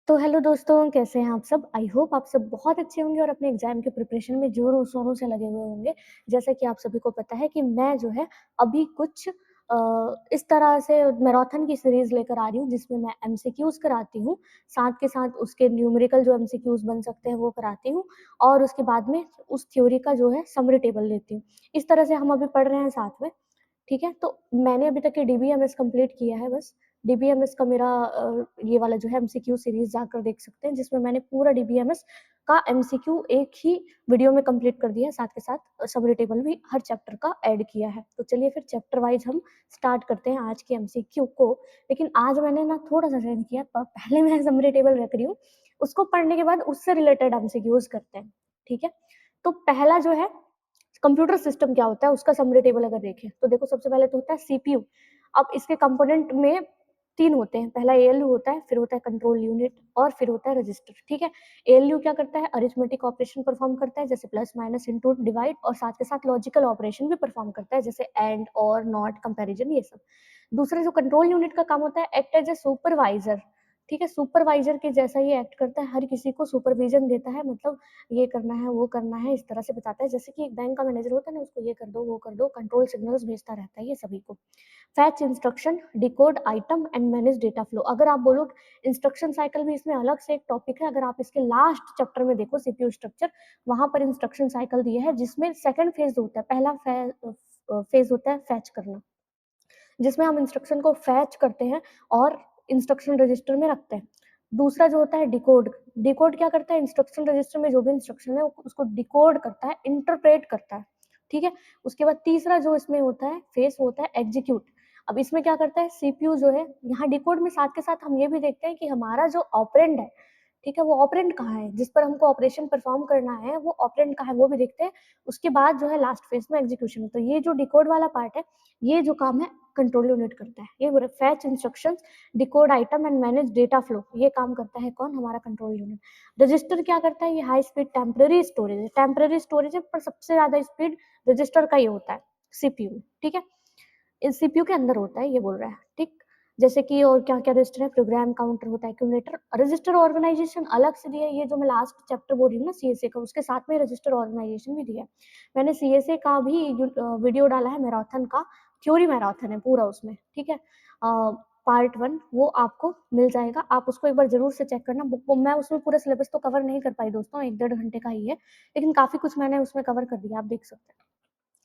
तो हेलो दोस्तों, कैसे हैं आप सब? आई होप आप सब बहुत अच्छे होंगे और अपने एग्ज़ाम के प्रिपरेशन में ज़ोरों-शोरों से लगे हुए होंगे। जैसा कि आप सभी को पता है कि मैं जो है अभी कुछ इस तरह से मैराथन की सीरीज़ लेकर आ रही हूँ जिसमें मैं एमसीक्यूज़ कराती हूँ, साथ के साथ उसके न्यूमेरिकल जो एमसीक्यूज़ बन सकते हैं वो कराती हूँ और उसके बाद में उस थ्योरी का जो है समरी टेबल देती हूँ। इस तरह से हम अभी पढ़ रहे हैं साथ में। ठीक है? तो मैंने अभी तक ये डीबीएमएस कंप्लीट किया है बस। डीबीएमएस का मेरा ये वाला जो है एमसीक्यू सीरीज़ जाकर देख सकते हैं जिसमें मैंने पूरा डीबीएमएस का एमसीक्यू एक ही वीडियो में कंप्लीट कर दिया है, साथ के साथ समरी टेबल भी हर चैप्टर का ऐड किया है। तो चलिए फिर चैप्टर वाइज़ हम स्टार्ट करते हैं आज के एमसीक्यू को। लेकिन आज मैंने ना थोड़ा-सा चेंज किया पहले मैं समरी टेबल रख रही हूँ, उसको पढ़ने के बाद उससे रिलेटेड एमसीक्यूज़ करते हैं। ठीक है? तो पहला जो है कंप्यूटर सिस्टम क्या होता है उसका समरी टेबल अगर देखें तो देखो सबसे पहले तो होता है सीपीयू। अब इसके कंपोनेंट में 3 होते हैं, पहला एएलयू होता है, फिर होता है कंट्रोल यूनिट और फिर होता है रजिस्टर। ठीक है? एएलयू क्या करता है? अरिथमेटिक ऑपरेशन परफॉर्म करता है जैसे प्लस माइनस इनटू डिवाइड और साथ के साथ लॉजिकल ऑपरेशन भी परफॉर्म करता है जैसे एंड और नॉट कंपैरिजन ये सब। दूसरा जो कंट्रोल यूनिट का काम होता है एक्ट एज ए सुपरवाइजर। ठीक है? सुपरवाइजर के जैसा ये एक्ट करता है, हर किसी को सुपरविजन देता है, मतलब ये करना है, वो करना है, इस तरह से बताता है। जैसे कि एक बैंक का मैनेजर होता है ना, उसको ये कर दो, वो कर दो, कंट्रोल सिग्नल्स भेजता रहता है ये सभी को। Fetch instruction, decode item and manage data flow. अगर आप बोलो इंस्ट्रक्शन साइकिल भी इसमें अलग से एक टॉपिक है, अगर आप इसके लास्ट चैप्टर में देखो सीपीयू स्ट्रक्चर, वहाँ पर इंस्ट्रक्शन साइकिल दिया है जिसमें सेकंड फेज़ होता है, पहला फेज़ होता है फैच करना। जिसमें हम इंस्ट्रक्शन को फैच करते हैं और इंस्ट्रक्शन रजिस्टर में रखते हैं। दूसरा जो होता है डिकोड, डिकोड क्या करता है इंस्ट्रक्शन रजिस्टर में जो भी इंस्ट्रक्शन है उसको डिकोड करता है, इंटरप्रेट करता है, ठीक है? उसके बाद तीसरा जो इसमें होता है फेस होता है एग्जीक्यूट। अब इसमें क्या करता है सीपीयू जो है यहाँ डिकोड में साथ के साथ हम ये भी देखते हैं कि हमारा जो ऑपरेंड है, ठीक है? वो ऑपरेंड कहाँ है? जिस पर हमको ऑपरेशन परफॉर्म करना है वो ऑपरेंड कहाँ है वो भी देखते हैं। उसके बाद जो है लास्ट फेज में एग्जीक्यूशन। तो ये जो डिकोड वाला पार्ट है, ये जो काम है कंट्रोल यूनिट करता है। ये बोले fetch instructions, decode item and manage data flow, ये काम करता है कौन? हमारा कंट्रोल यूनिट। रजिस्टर क्या करता है? ये हाई स्पीड टेम्पररी स्टोरेज है। टेम्पररी स्टोरेज है पर सबसे ज्यादा स्पीड रजिस्टर का ही होता है सीपीयू में, ठीक है? इस सीपीयू के अंदर होता है ये बोल रहा है, ठीक? जैसे कि और क्या-क्या रजिस्टर है, प्रोग्राम काउंटर होता है, एक्यूमुलेटर, रजिस्टर ऑर्गेनाइजेशन अलग से दिया है, ये जो मैं लास्ट चैप्टर बोल रही हूँ ना सीएसए का, उसके साथ में रजिस्टर ऑर्गेनाइजेशन भी दिया है। मैंने सीएसए का भी वीडियो डाला है मैराथन का, थ्योरी मैराथन है पूरा उसमें, ठीक है? पार्ट 1 वो आपको मिल जाएगा, आप उसको एक बार ज़रूर से चेक करना। मैं उसमें पूरा सिलेबस तो कवर नहीं कर पाई दोस्तों, 1 डेढ़ घंटे का ही है, लेकिन काफ़ी कुछ मैंने उसमें कवर कर दिया, आप देख सकते हैं।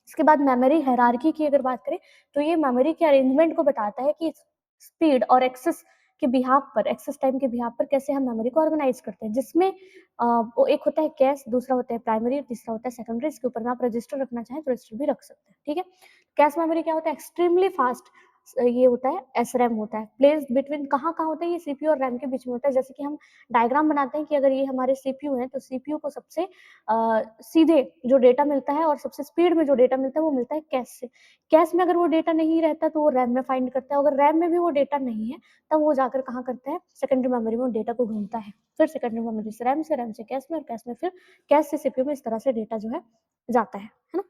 इसके बाद मेमोरी हायरार्की की अगर बात करें तो ये मेमोरी के अरेंजमेंट को बताता है कि स्पीड और एक्सेस के बिहाफ पर, एक्सेस टाइम के बिहाफ पर कैसे हम मेमोरी को ऑर्गेनाइज करते हैं, जिसमें वो एक होता है कैश, दूसरा होता है प्राइमरी और तीसरा होता है सेकेंडरी। इसके ऊपर में आप रजिस्टर रखना चाहें तो रजिस्टर भी रख सकते हैं, ठीक है? कैश मेमोरी क्या होता है? एक्सट्रीमली फास्ट ये होता है, एसरैम होता है, प्लेस्ड बिटवीन, कहाँ होता है? ये सीपीयू और रैम के बीच में होता है। जैसे कि हम डायग्राम बनाते हैं कि अगर ये हमारे सीपीयू है तो सीपीयू को सबसे सीधे जो डेटा मिलता है और सबसे स्पीड में जो डेटा मिलता है वो मिलता है कैश से। कैश में अगर वो डेटा नहीं रहता तो वो रैम में फाइंड करता है, अगर रैम में भी वो डेटा नहीं है तब वो जाकर कहाँ करता है? सेकेंडरी मेमोरी में डेटा को ढूंढता है, फिर सेकेंडरी मेमोरी से रैम से कैश में और कैश में फिर कैश से सीपीयू में, इस तरह से डेटा जो है जाता है ना?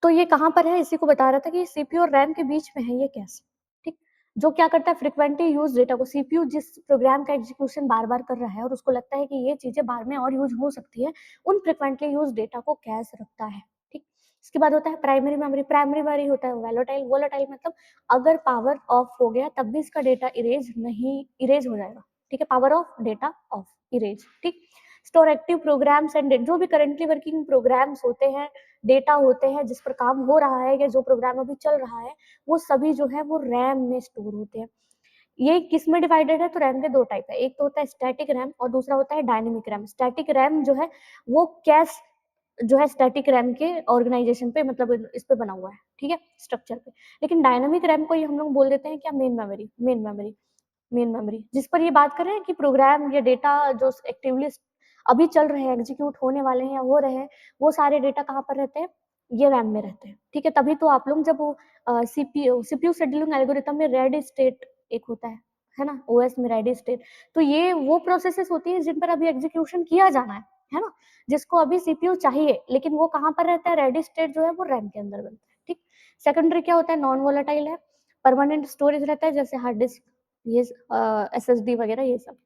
तो ये कहाँ पर है? इसी को बता रहा था कि सीपीयू और रैम के बीच में है ये कैश, ठीक? जो क्या करता है फ्रीक्वेंटली यूज डेटा को, सीपीयू जिस प्रोग्राम का एग्जीक्यूशन बार-बार कर रहा है और उसको लगता है कि ये चीजें बाद में और यूज हो सकती है, उन फ्रीक्वेंटली यूज डेटा को कैश रखता है, ठीक? इसके बाद होता है प्राइमरी मेमोरी। प्राइमरी मेमोरी होता है वोलेटाइल। वोलेटाइल मतलब अगर पावर ऑफ हो गया तब भी इसका डेटा इरेज हो जाएगा, ठीक है? Power of data of, erase, ठीक? स्टोर एक्टिव प्रोग्राम्स एंड जो भी करंटली वर्किंग प्रोग्राम्स होते हैं, डेटा होते हैं जिस पर काम हो रहा है या जो प्रोग्राम अभी चल रहा है, वो सभी जो है वो रैम में स्टोर होते हैं। ये किस में डिवाइडेड है? तो रैम के 2 टाइप है, एक तो होता है स्टैटिक रैम और दूसरा होता है डायनेमिक रैम। स्टैटिक रैम जो है वो कैश जो है स्टैटिक रैम के ऑर्गेनाइजेशन पे, मतलब इस पे बना हुआ है, ठीक है? स्ट्रक्चर पे। लेकिन डायनामिक रैम को ही हम लोग बोल देते हैं क्या? मेन मेमोरी जिस पर ये बात कर रहे हैं कि प्रोग्राम या डेटा जो एक्टिवली अभी चल रहे हैं, एग्जीक्यूट होने वाले हैं या हो रहे हैं, वो सारे डेटा कहाँ पर रहते हैं? ये रैम में रहते हैं, ठीक है? तभी तो आप लोग जब वो सीपीयू शेड्यूलिंग एल्गोरिथम में रेडी स्टेट एक होता है ना? ओएस में रेडी स्टेट, तो ये वो प्रोसेसेस होती है जिन पर अभी एग्जीक्यूशन किया जाना है ना? जिसको अभी सीपीयू चाहिए, लेकिन वो कहाँ पर रहता है? रेडी स्टेट जो है वो रैम के अंदर बनता है, ठीक? सेकेंडरी क्या होता है? नॉन वोलेटाइल है, परमानेंट स्टोरेज रहता है जैसे हार्ड डिस्क ये एसएसडी वगैरह ये सब।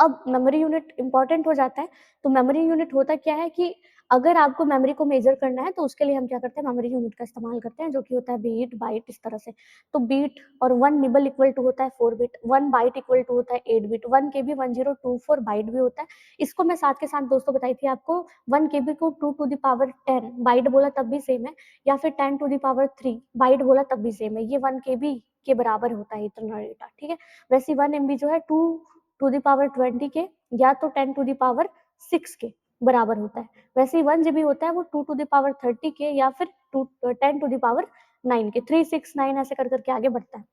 अब मेमोरी यूनिट इम्पोर्टेंट हो जाता है, तो मेमोरी यूनिट होता क्या है कि अगर आपको मेमोरी को मेजर करना है तो उसके लिए हम क्या करते हैं, मेमोरी यूनिट का इस्तेमाल करते हैं, जो कि होता है बीट, बाइट, इस तरह से। तो बीट और 1 निबल इक्वल टू होता है 4 बिट, 1 बाइट इक्वल टू होता है 8 बिट, 1 केबी 1024 बाइट भी होता है। इसको मैं साथ के साथ दोस्तों बताई थी आपको, 1 केबी को 2 टू द पावर 10 बाइट बोला तब भी सेम है, या फिर 10 टू द पावर 3 बाइट बोला तब भी सेम है, ये 1 केबी के बराबर होता है इतना डेटा, ठीक है। वैसे 1 एमबी जो है 2 टू द पावर 20 के या तो 10 टू द पावर 6 के बराबर होता है। वैसे ही 1 जीबी होता है वो 2 टू द पावर 30 के या फिर 10 टू द पावर 9 के, 3 6 9 ऐसे कर करके आगे बढ़ता है,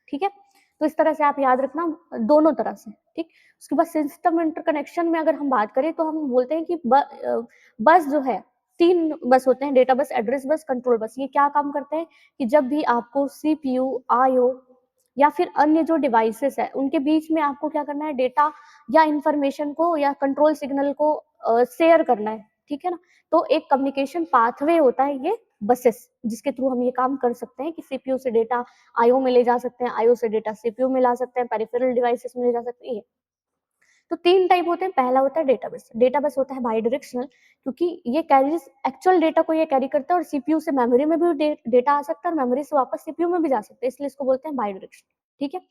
ठीक है। तो इस तरह से आप याद रखना दोनों तरह से, ठीक। उसके बाद सिस्टम इंटरकनेक्शन में अगर हम बात करें तो हम बोलते हैं कि बस जो है 3 बस होते हैं, data bus, address bus, control bus. ये क्या काम करते हैं कि जब भी आपको सीपीयू, आईओ या फिर अन्य जो डिवाइसेस है उनके बीच में आपको क्या करना है, डेटा या इंफॉर्मेशन को या कंट्रोल सिग्नल को शेयर करना है, ठीक है ना। तो एक कम्युनिकेशन पाथवे होता है ये बसेस, जिसके थ्रू हम ये काम कर सकते हैं कि सीपीयू से डेटा आईओ में ले जा सकते हैं, आईओ से डेटा सीपीयू में ला सकते हैं, पेरिफेरल डिवाइसेस में ले जा सकते हैं। ये तो 3 टाइप होते हैं। पहला होता है डेटाबेस। डेटाबेस होता है बाई डायरेक्शनल, क्योंकि ये कैरीज एक्चुअल डेटा को ये कैरी करता है और सीपीयू से मेमोरी में भी डेटा आ सकता है और मेमोरी से वापस सीपीयू में भी जा सकता है, इसलिए इसको बोलते हैं बाई डायरेक्शनल, ठीक है।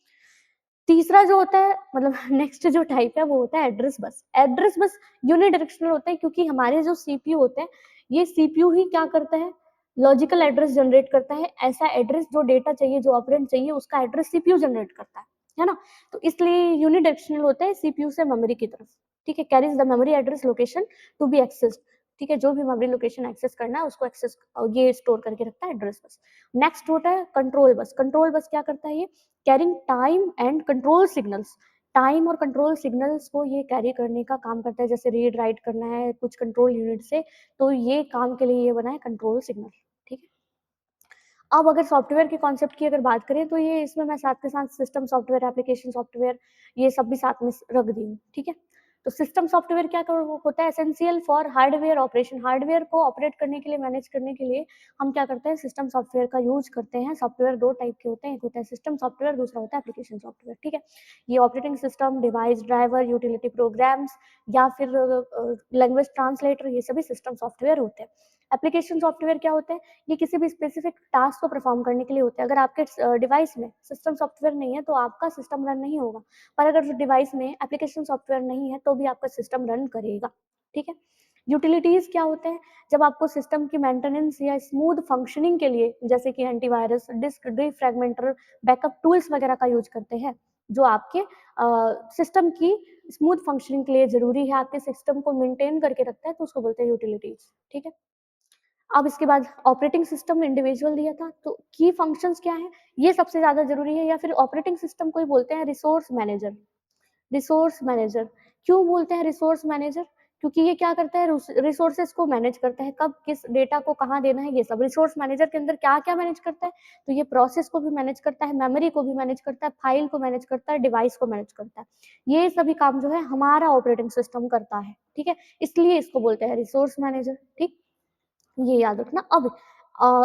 तीसरा जो होता है मतलब नेक्स्ट जो टाइप है वो होता है address bus. Address bus unidirectional होता है, क्योंकि हमारे जो सीपीयू होते हैं ये सीपीयू ही क्या करता है, लॉजिकल एड्रेस जनरेट करता है। ऐसा एड्रेस जो डेटा चाहिए, जो ऑपरेंड चाहिए, उसका एड्रेस सीपीयू जनरेट करता है ना। तो इसलिए यूनिडायरेक्शनल होता है सीपीयू से मेमोरी की तरफ, ठीक है। Carries the memory address location to be accessed, ठीक है। जो भी मेमोरी लोकेशन एक्सेस करना है उसको एक्सेस ये स्टोर करके रखता है एड्रेस बस। नेक्स्ट होता है कंट्रोल बस। कंट्रोल बस क्या करता है, ये carrying time and control signals. Time और कंट्रोल सिग्नल्स को ये कैरी करने का काम करता है, जैसे रीड राइट करना है कुछ कंट्रोल यूनिट से, तो ये काम के लिए ये बना है कंट्रोल सिग्नल, ठीक है। अब अगर सॉफ्टवेयर के कॉन्सेप्ट की अगर बात करें तो ये इसमें मैं साथ के साथ सिस्टम सॉफ्टवेयर, एप्लीकेशन सॉफ्टवेयर, ये सब भी साथ में रख दी हूँ, ठीक है। तो सिस्टम सॉफ्टवेयर क्या होता है, essential for hardware operation. Hardware को ऑपरेट करने के लिए, मैनेज करने के लिए हम क्या करते हैं, सिस्टम सॉफ्टवेयर का यूज करते हैं। सॉफ्टवेयर 2 टाइप के होते हैं, एक होता है सिस्टम सॉफ्टवेयर, दूसरा होता है एप्लीकेशन सॉफ्टवेयर, ठीक है। ये operating system, device, driver, utility programmes या फिर लैंग्वेज ट्रांसलेटर, ये सभी सिस्टम सॉफ्टवेयर होते हैं। एप्लीकेशन सॉफ्टवेयर क्या होते हैं, ये किसी भी स्पेसिफिक टास्क को परफॉर्म करने के लिए होते हैं। अगर आपके डिवाइस में सिस्टम सॉफ्टवेयर नहीं है तो आपका सिस्टम रन नहीं होगा, पर अगर जो डिवाइस में एप्लीकेशन सॉफ्टवेयर नहीं है तो भी आपका सिस्टम रन करेगा, ठीक है। यूटिलिटीज क्या होते हैं, जब आपको सिस्टम की मेंटेनेंस या स्मूथ फंक्शनिंग के लिए, जैसे कि antivirus, disk defragmenter, backup tools वगैरह का यूज करते हैं, जो आपके सिस्टम की स्मूथ फंक्शनिंग के लिए जरूरी है, आपके सिस्टम को मेंटेन करके रखता है, तो उसको बोलते हैं यूटिलिटीज, ठीक है। अब इसके बाद ऑपरेटिंग सिस्टम इंडिविजुअल दिया था, तो की फंक्शंस क्या है, ये सबसे ज्यादा जरूरी है। या फिर ऑपरेटिंग सिस्टम को ही बोलते हैं रिसोर्स मैनेजर। रिसोर्स मैनेजर क्यों बोलते हैं रिसोर्स मैनेजर, क्योंकि ये क्या करता है, रिसोर्सेज को मैनेज करता है, कब किस डेटा को कहाँ देना है, ये सब रिसोर्स मैनेजर के अंदर क्या क्या मैनेज करता है, तो ये प्रोसेस को भी मैनेज करता है, मेमोरी को भी मैनेज करता है, फाइल को मैनेज करता है, डिवाइस को मैनेज करता है। ये सभी काम जो है हमारा ऑपरेटिंग सिस्टम करता है, ठीक है। इसलिए इसको बोलते हैं रिसोर्स मैनेजर, ठीक। ये याद रखना। अब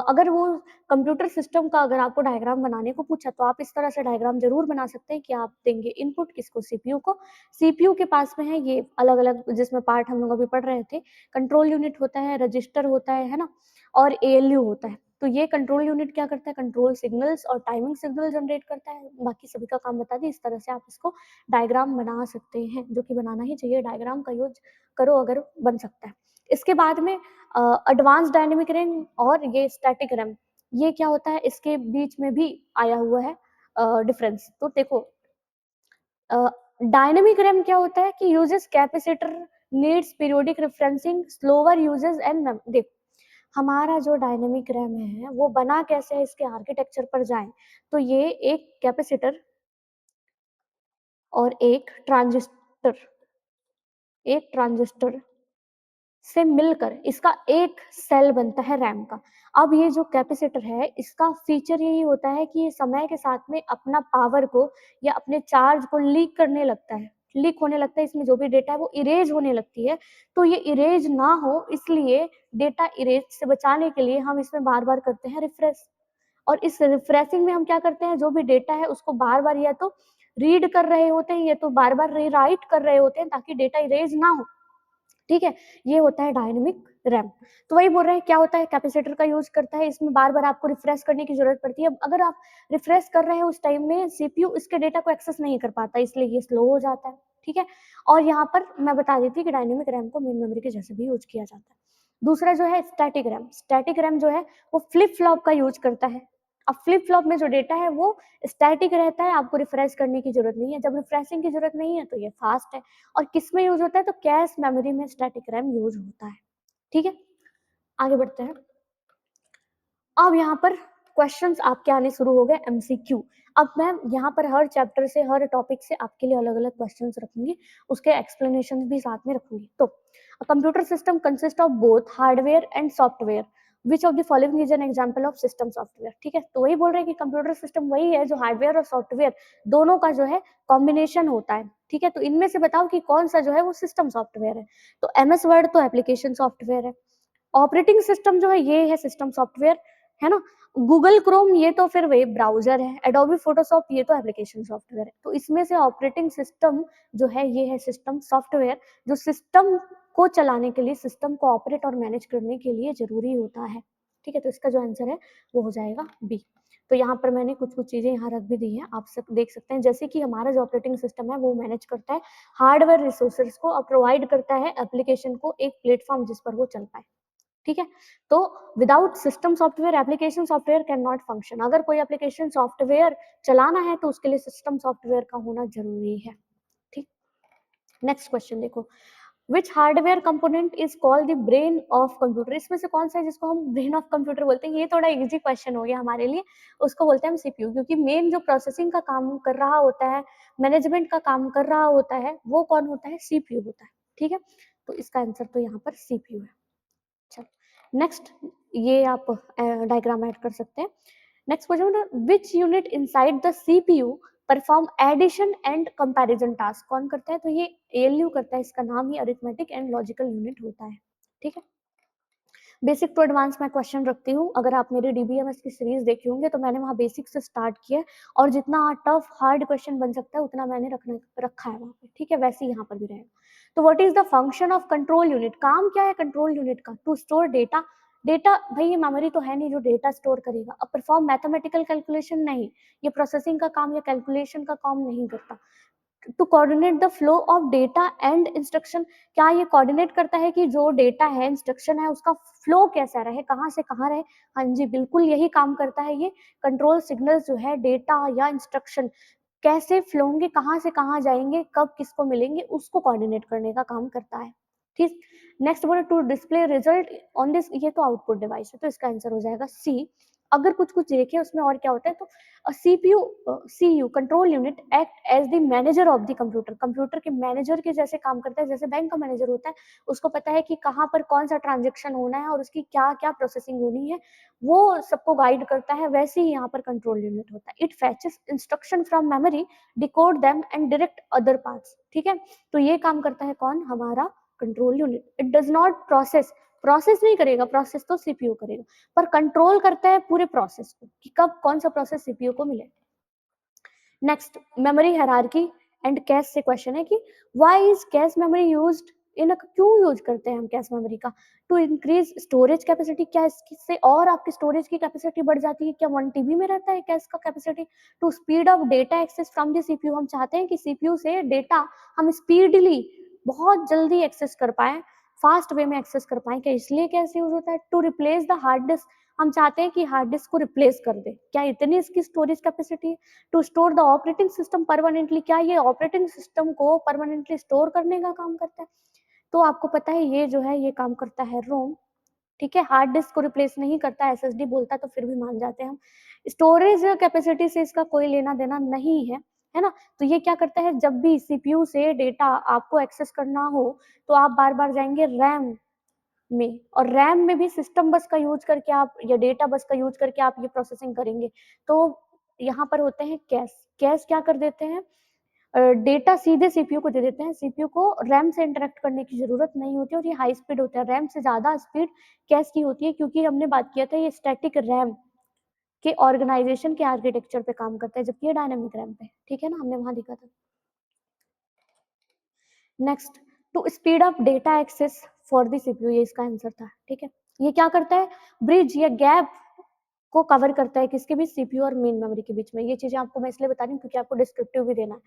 अगर वो कंप्यूटर सिस्टम का अगर आपको डायग्राम बनाने को पूछा तो आप इस तरह से डायग्राम जरूर बना सकते हैं कि आप देंगे इनपुट किसको, सीपीयू को। सीपीयू के पास में है ये अलग अलग, जिसमें पार्ट हम लोग अभी पढ़ रहे थे, कंट्रोल यूनिट होता है, रजिस्टर होता है ना, और एएलयू होता है। तो ये कंट्रोल यूनिट क्या करता है, कंट्रोल सिग्नल्स और टाइमिंग सिग्नल जनरेट करता है। बाकी सभी का काम बता दी। इस तरह से आप इसको डायग्राम बना सकते हैं, जो कि बनाना ही चाहिए, डायग्राम का यूज करो अगर बन सकता है। इसके बाद में एडवांस डायनेमिक रैम और ये स्टैटिक रैम, ये क्या होता है, इसके बीच में भी आया हुआ है डिफरेंस। तो देखो, डायनेमिक रैम क्या होता है कि uses capacitor, needs periodic referencing, slower uses and देखो, हमारा जो डायनेमिक रैम है वो बना कैसे है, इसके आर्किटेक्चर पर जाएं तो ये एक कैपेसिटर और एक ट्रांजिस्टर से मिलकर इसका एक सेल बनता है रैम का। अब ये जो कैपेसिटर है इसका फीचर यही होता है कि ये समय के साथ में अपना पावर को या अपने चार्ज को लीक करने लगता है, लीक होने लगता है, इसमें जो भी डेटा है वो इरेज होने लगती है। तो ये इरेज ना हो, इसलिए डेटा इरेज से बचाने के लिए हम इसमें बार बार करते हैं रिफ्रेश। और इस रिफ्रेशिंग में हम क्या करते हैं, जो भी डेटा है उसको बार बार या तो रीड कर रहे होते हैं या तो बार बार रीराइट कर रहे होते हैं ताकि डेटा इरेज ना हो, ठीक है। ये होता है डायनेमिक रैम। तो वही बोल रहे हैं क्या होता है, कैपेसिटर का यूज करता है, इसमें बार बार आपको रिफ्रेश करने की जरूरत पड़ती है। अगर आप रिफ्रेश कर रहे हैं उस टाइम में सीपीयू इसके डेटा को एक्सेस नहीं कर पाता, इसलिए ये स्लो हो जाता है, ठीक है। और यहाँ पर मैं बता देती कि डायनेमिक रैम को मेन मेमोरी के जैसे भी यूज किया जाता है। दूसरा जो है स्टैटिक रैम, स्टैटिक रैम जो है वो फ्लिप फ्लॉप का यूज करता है। अब फ्लिप फ्लॉप में जो डेटा है वो स्टैटिक रहता है, आपको रिफ्रेश करने की जरूरत नहीं है। जब रिफ्रेशिंग की जरूरत नहीं है तो ये फास्ट है। और किस में यूज होता है, तो कैश मेमोरी में स्टैटिक रैम यूज होता है, ठीक है। आगे बढ़ते हैं। अब यहाँ पर क्वेश्चंस आपके आने शुरू हो गए एमसीक्यू। अब मैं यहाँ पर हर चैप्टर से हर टॉपिक से आपके लिए अलग अलग क्वेश्चंस रखूंगी, उसके एक्सप्लेनेशन भी साथ में रखूंगी। तो computer system consist of both hardware and software, which of the following is an example of system software, ठीक है। तो वही बोल रहे हैं कि कंप्यूटर सिस्टम वही है जो हार्डवेयर और सॉफ्टवेयर दोनों का जो है कॉम्बिनेशन होता है, ठीक है। तो इनमें से बताओ कि कौन सा जो है वो सिस्टम सॉफ्टवेयर है। तो एमएस वर्ड तो एप्लीकेशन सॉफ्टवेयर है, ऑपरेटिंग सिस्टम जो है ये है सिस्टम सॉफ्टवेयर, है ना। गूगल क्रोम ये तो फिर वेब ब्राउजर है, एडोबी फोटोशॉप ये तो एप्लीकेशन सॉफ्टवेयर है। तो इसमें से ऑपरेटिंग सिस्टम जो है ये है सिस्टम सॉफ्टवेयर, जो सिस्टम को चलाने के लिए, सिस्टम को ऑपरेट और मैनेज करने के लिए जरूरी होता है, ठीक है। तो इसका जो आंसर है वो हो जाएगा बी। तो यहाँ पर मैंने कुछ कुछ चीजें यहाँ रख भी दी हैं, आप सब देख सकते हैं। जैसे कि हमारा जो ऑपरेटिंग सिस्टम है वो मैनेज करता है हार्डवेयर रिसोर्सेज को और प्रोवाइड करता है एप्लीकेशन को एक प्लेटफॉर्म जिस पर वो चल पाए, ठीक है। तो without system software application software can not function. अगर कोई एप्लीकेशन सॉफ्टवेयर चलाना है तो उसके लिए सिस्टम सॉफ्टवेयर का होना जरूरी है, ठीक। नेक्स्ट क्वेश्चन देखो, which hardware component is called the brain of computer. इसमें से कौन सा है जिसको हम ब्रेन ऑफ कंप्यूटर बोलते हैं। ये थोड़ा इजी क्वेश्चन हो गया हमारे लिए। उसको बोलते हैं हम सीपीयू, क्योंकि मेन जो प्रोसेसिंग का काम कर रहा होता है, मैनेजमेंट का काम कर रहा होता है, वो कौन होता है, सीपीयू होता है, ठीक है। तो इसका आंसर तो यहाँ पर सीपीयू है। चलो नेक्स्ट, ये आप डायग्राम ऐड कर सकते हैं। Next question, which unit inside the CPU perform addition and comparison task. कौन करता है, तो ये एएलयू करता है, इसका नाम ही अरिथमेटिक एंड लॉजिकल यूनिट होता है, ठीक है। बेसिक टू एडवांस मैं क्वेश्चन रखती हूँ। अगर आप मेरी डीबीएमएस की सीरीज देखे होंगे तो मैंने वहाँ बेसिक से स्टार्ट किया है, और जितना टफ हार्ड क्वेश्चन बन सकता है उतना मैंने रखा है वहाँ पे, ठीक है। वैसे ही यहाँ पर भी रहेगा। तो what is the function of control unit, काम क्या है कंट्रोल यूनिट का, टू स्टोर डेटा। डेटा भाई ये मेमोरी तो है नहीं जो डेटा स्टोर करेगा। अब परफॉर्म मैथमेटिकल कैलकुलेशन नहीं, ये प्रोसेसिंग का काम या कैलकुलेशन का काम नहीं करता। To coordinate the flow of data and instruction, क्या ये कोऑर्डिनेट करता है कि जो डेटा है, इंस्ट्रक्शन है, उसका फ्लो कैसा रहे, कहाँ से कहाँ रहे। हाँ जी बिल्कुल यही काम करता है ये। कंट्रोल सिग्नल जो है, डेटा या इंस्ट्रक्शन कैसे फ्लो होंगे, कहाँ से कहाँ जाएंगे, कब किसको मिलेंगे, उसको कोऑर्डिनेट करने का काम करता है, ठीक। नेक्स्ट बोले to display result on this, ये तो आउटपुट डिवाइस है, तो इसका आंसर हो जाएगा सी। अगर कुछ कुछ देखें उसमें और क्या होता है, तो CPU CU control unit act as the manager of the computer, computer के मैनेजर के जैसे काम करता है। जैसे बैंक का मैनेजर होता है, उसको पता है कि कहाँ पर कौन सा ट्रांजेक्शन होना है और उसकी क्या क्या प्रोसेसिंग होनी है, वो सबको गाइड करता है। वैसे ही यहाँ पर कंट्रोल यूनिट होता है। It fetches instruction from memory, decode them and direct other parts, ठीक है। तो ये काम करता है कौन, हमारा control unit. It does not process, process नहीं करेगा, प्रोसेस तो सीपीयू करेगा, पर कंट्रोल करता है पूरे प्रोसेस को कि कब कौन सा प्रोसेस सीपीयू को मिले। Next, memory hierarchy and cash से क्वेश्चन है कि why is cache memory used in, क्यों यूज करते हैं हम कैश मेमोरी का, टू इंक्रीज स्टोरेज कैपेसिटी, क्या इससे और आपकी स्टोरेज की कैपेसिटी बढ़ जाती है क्या, 1 TB में रहता है कैश का capacity. To speed of data access from the CPU, हम चाहते हैं कि सीपीयू से डेटा हम स्पीडली बहुत जल्दी एक्सेस कर पाए, फास्ट वे में एक्सेस कर पाए, क्या इसलिए कैसे यूज होता है। To replace the hard disk, हम चाहते हैं कि हार्ड डिस्क को रिप्लेस कर दे, क्या इतनी इसकी स्टोरेज कैपेसिटी है। To store the operating system permanently, क्या ये ऑपरेटिंग सिस्टम को परमानेंटली स्टोर करने का काम करता है। तो आपको पता है ये जो है ये काम करता है रोम, ठीक है। हार्ड डिस्क को रिप्लेस नहीं करता, एसएसडी बोलता तो फिर भी मान जाते हैं हम। स्टोरेज कैपेसिटी से इसका कोई लेना देना नहीं है ना। तो ये क्या करता है, जब भी सीपीयू से डेटा आपको एक्सेस करना हो तो आप बार बार जाएंगे रैम में, और रैम में भी सिस्टम बस का यूज करके आप या डेटा बस का यूज करके आप ये प्रोसेसिंग करेंगे। तो यहाँ पर होते हैं कैश, कैश क्या कर देते हैं, डेटा सीधे सीपीयू को दे देते हैं, सीपीयू को रैम से इंटरेक्ट करने की जरूरत नहीं होती, और ये हाई स्पीड होता है, रैम से ज्यादा स्पीड कैश की होती है, क्योंकि हमने बात किया था ये स्टैटिक रैम के ऑर्गेनाइजेशन के आर्किटेक्चर पे काम करता है, जबकि ये डायनेमिक रैम पे, ठीक है ना, हमने वहां देखा था। Next, to speed up data access for the CPU, ये इसका आंसर था, ठीक है। ये क्या करता है, ब्रिज या गैप को कवर करता है किसके बीच, सीपीयू और मेन मेमोरी के बीच में। ये चीजें आपको मैं इसलिए बता रही हूँ क्योंकि आपको डिस्क्रिप्टिव भी देना है।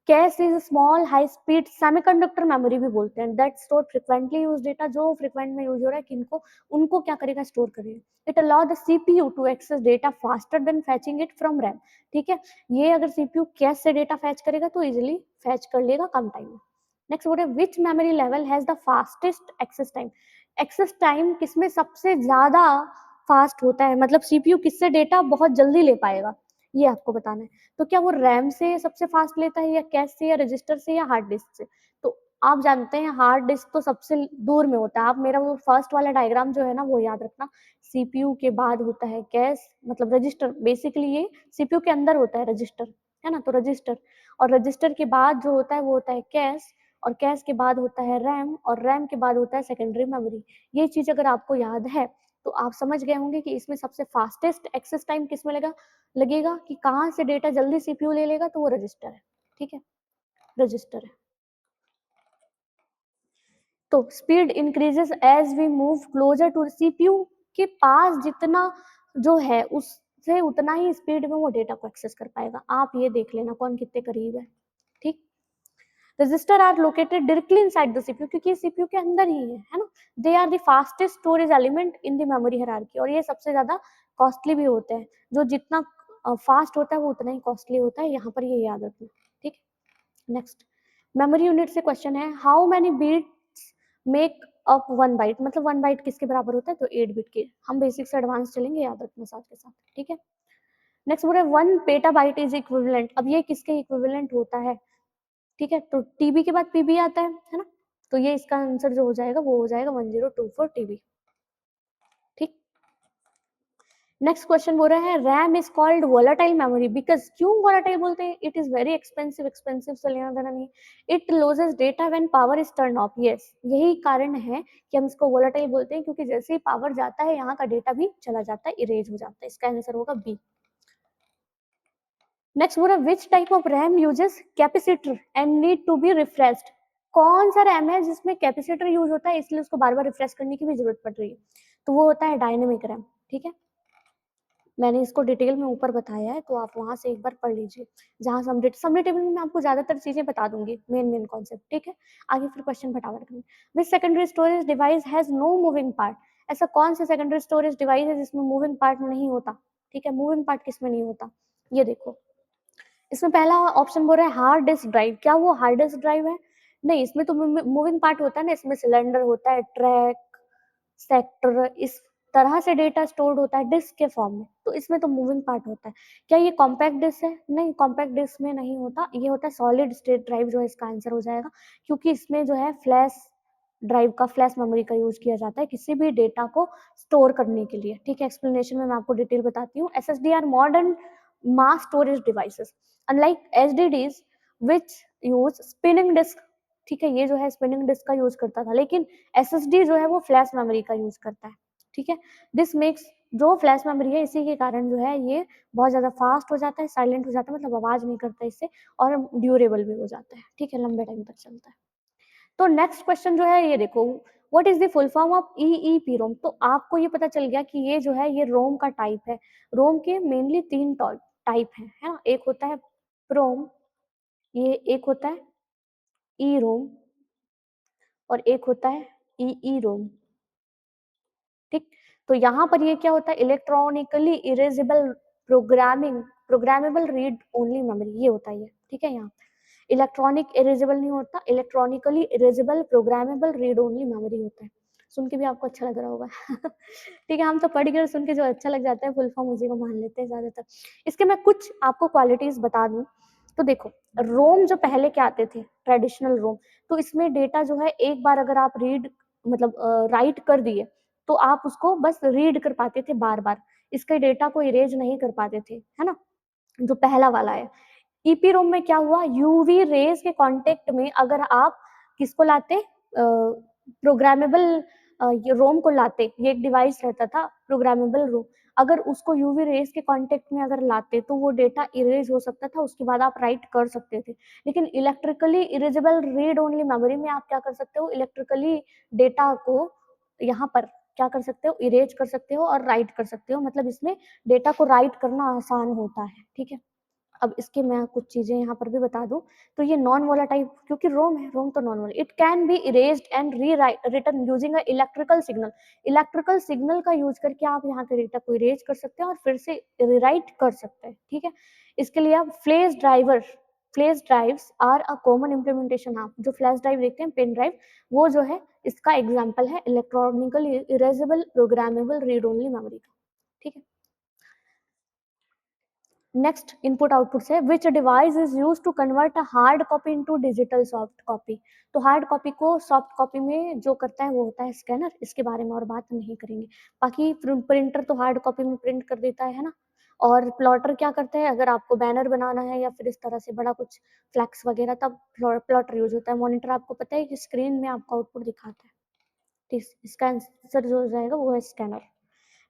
Cache is small high speed semiconductor memory भी बोलते हैं, that store frequently use data, जो फ्रिक्वेंट में यूज हो रहा है किनको, उनको क्या करेगा, स्टोर करेगा। It allow the CPU to access data faster than fetching it from RAM, ठीक है। ये अगर सीपीयू कैश से डेटा फैच करेगा तो इजिली फैच कर लेगा कम टाइम में। नेक्स्ट बोल रहे which memory level has the fastest access time, access time किसमें सबसे ज्यादा फास्ट होता है, मतलब सीपीयू किससे डेटा बहुत जल्दी ले पाएगा, ये आपको बताना है। तो क्या वो रैम से सबसे फास्ट लेता है, या कैश से, या रजिस्टर से, या हार्ड डिस्क से। तो आप जानते हैं हार्ड डिस्क तो सबसे दूर में होता है, आप मेरा वो फर्स्ट वाला डायग्राम जो है ना वो याद रखना। सीपीयू के बाद होता है कैश, मतलब रजिस्टर, बेसिकली ये सीपीयू के अंदर होता है रजिस्टर, है ना, तो रजिस्टर, और रजिस्टर के बाद जो होता है वो होता है कैश, और कैश के बाद होता है रैम, और रैम के बाद होता है सेकेंडरी मेमोरी। ये चीज अगर आपको याद है तो आप समझ गए होंगे कि इसमें सबसे फास्टेस्ट एक्सेस टाइम किसमें लगेगा, कि कहाँ से डेटा जल्दी सीपीयू ले लेगा, तो वो रजिस्टर है, ठीक है, रजिस्टर है। तो speed increases as we move closer to CPU के पास जितना जो है उससे उतना ही स्पीड में वो डेटा को एक्सेस कर पाएगा। आप ये देख लेना कौन कितने करीब है, ठीक। Register are located directly inside the CPU, क्योंकि सीपीयू के अंदर ही है ना। They are the fastest storage element in the memory hierarchy, और ये सबसे ज्यादा कॉस्टली भी होते हैं, जो जितना फास्ट होता है वो उतना ही कॉस्टली होता है, यहाँ पर ये याद रखना, ठीक। नेक्स्ट, मेमोरी यूनिट से क्वेश्चन है, how many bits make up one byte, मतलब वन बाइट किसके बराबर होता है, तो 8 बिट के। हम बेसिक से एडवांस चलेंगे, याद रखना साथ के साथ, ठीक है। नेक्स्ट बोल रहे 1 पेटाबाइट इज इक्विवेलेंट, अब ये किसके इक्विवेलेंट होता है, ठीक है, तो टीबी के बाद पीबी आता है ना, तो ये इसका आंसर जो हो जाएगा वो हो जाएगा 1024 टीबी, ठीक। नेक्स्ट क्वेश्चन बोल रहा है RAM is called volatile memory because, क्यों वोलाटाइल बोलते हैं, it is very expensive, expensive से लेना देना नहीं, it losses data when power is turn off, yes यही कारण है कि हम इसको वोलाटाइल बोलते हैं, क्योंकि जैसे ही पावर जाता है यहाँ का डेटा भी चला जाता है, इरेज हो जाता है, इसका आंसर होगा बी। नेक्स्ट बोला which type of RAM uses capacitor and need to be refreshed, कौन सा रैम है जिसमें कैपेसिटर यूज होता है इसलिए उसको बार बार रिफ्रेश करने की भी जरूरत पड़ रही है, तो वो होता है डायनेमिक रैम, ठीक है। मैंने इसको डिटेल में ऊपर बताया है, तो आप वहां से एक बार पढ़ लीजिए, जहां समरी टेबल में मैं आपको ज्यादातर चीजें बता दूंगी, मेन कॉन्सेप्ट, ठीक है। आगे फिर क्वेश्चन फटाफट करेंगे। Which secondary storage device has no moving part, ऐसा कौन सा सेकेंडरी स्टोरेज डिवाइस है जिसमें मूविंग पार्ट नहीं होता, ठीक है, मूविंग पार्ट किसमें नहीं होता, ये देखो। इसमें पहला ऑप्शन बोल रहा है हार्ड डिस्क ड्राइव, क्या वो हार्ड डिस्क ड्राइव है, नहीं, इसमें तो मूविंग पार्ट होता है ना, इसमें सिलेंडर होता है, ट्रैक, सेक्टर, इस तरह से डेटा स्टोर्ड होता है डिस्क के फॉर्म में, तो इसमें तो मूविंग पार्ट होता है। क्या ये कॉम्पैक्ट डिस्क है, नहीं, कॉम्पैक्ट डिस्क में नहीं होता, ये होता है सॉलिड स्टेट ड्राइव, जो है इसका आंसर हो जाएगा, क्योंकि इसमें जो है फ्लैश ड्राइव का, फ्लैश मेमोरी का यूज किया जाता है किसी भी डेटा को स्टोर करने के लिए, ठीक है। एक्सप्लेनेशन में मैं आपको डिटेल बताती हूँ। SSD are modern mass storage devices unlike HDDs which use spinning disk, ठीक है, ये जो है स्पिनिंग डिस्क का यूज करता था, लेकिन एसएसडी जो है वो फ्लैश मेमोरी का यूज करता है, ठीक है। दिस मेक्स, जो फ्लैश मेमोरी है इसी के कारण जो है ये बहुत ज्यादा फास्ट हो जाता है, साइलेंट हो जाता है, मतलब आवाज नहीं करता इससे, और ड्यूरेबल भी हो जाता है, ठीक है, लंबे टाइम तक चलता है। तो नेक्स्ट क्वेश्चन जो है ये देखो, what is the full form of EEPROM, तो आपको ये पता चल गया कि ये जो है ये रोम का टाइप है। रोम के मेनली 3 टाइप है ना, एक होता है प्रोम, ये एक होता है ई रोम, और एक होता है ई रोम, ठीक। तो यहाँ पर ये क्या होता है, electronically erasable programming, programmable read only memory, ये होता है ये, ठीक है। यहाँ इलेक्ट्रॉनिक इरेजेबल नहीं होता, electronically erasable programmable read only memory होता है। सुन के भी आपको अच्छा लग रहा होगा ठीक है, हम तो पढ़ के सुन के जो अच्छा लग जाता है फुल फॉर्म उसी को मान लेते हैं ज्यादातर। इसके मैं कुछ आपको क्वालिटीज बता दूं, तो देखो रोम जो पहले के आते थे ट्रेडिशनल रोम, तो इसमें डेटा जो है एक बार अगर आप रीड, मतलब राइट कर दिए, तो आप उसको बस रीड कर पाते थे बार बार, इसके डेटा को इरेज नहीं कर पाते थे, है ना, जो पहला वाला है। ईपी रोम में क्या हुआ, यूवी रेज के कांटेक्ट में अगर आप किसको लाते, प्रोग्रामेबल रोम को लाते, ये एक डिवाइस रहता था प्रोग्रामेबल रोम, अगर उसको यूवी रेज के कांटेक्ट में अगर लाते तो वो डेटा इरेज हो सकता था, उसके बाद आप राइट कर सकते थे। लेकिन electrically erasable read only memory में आप क्या कर सकते हो, इलेक्ट्रिकली डेटा को यहाँ पर क्या कर सकते हो, इरेज कर सकते हो और राइट कर सकते हो, मतलब इसमें डेटा को राइट करना आसान होता है, ठीक है। अब इसके मैं कुछ चीजें यहाँ पर भी बता दूं, तो ये नॉन वोलाटाइल, क्योंकि रोम है, रोम तो non volatile, it can be erased and rewritten using a electrical signal. Electrical signal का यूज करके आप यहाँ के डेटा को इरेज कर सकते हैं और फिर से रिराइट कर सकते हैं, ठीक है। इसके लिए आप flash drives are a common implementation. आप जो फ्लैश ड्राइव देखते हैं, पेन ड्राइव, वो जो है इसका एग्जाम्पल है electronical erasable programmable read only memory का, ठीक है। नेक्स्ट इनपुट आउटपुट से which device is use to convert a hard copy into digital soft copy. तो हार्ड कॉपी को सॉफ्ट कॉपी में जो करता है वो होता है स्कैनर, इसके बारे में और बात नहीं करेंगे। बाकी प्रिंटर तो हार्ड कॉपी में प्रिंट कर देता है ना। और प्लॉटर क्या करते हैं, अगर आपको बैनर बनाना है या फिर इस तरह से बड़ा कुछ फ्लैक्स वगैरह, तब प्लॉटर यूज होता है। मॉनिटर आपको पता है कि स्क्रीन में आपका आउटपुट दिखाता है, ठीक। इसका आंसर जो हो जाएगा वो है स्कैनर।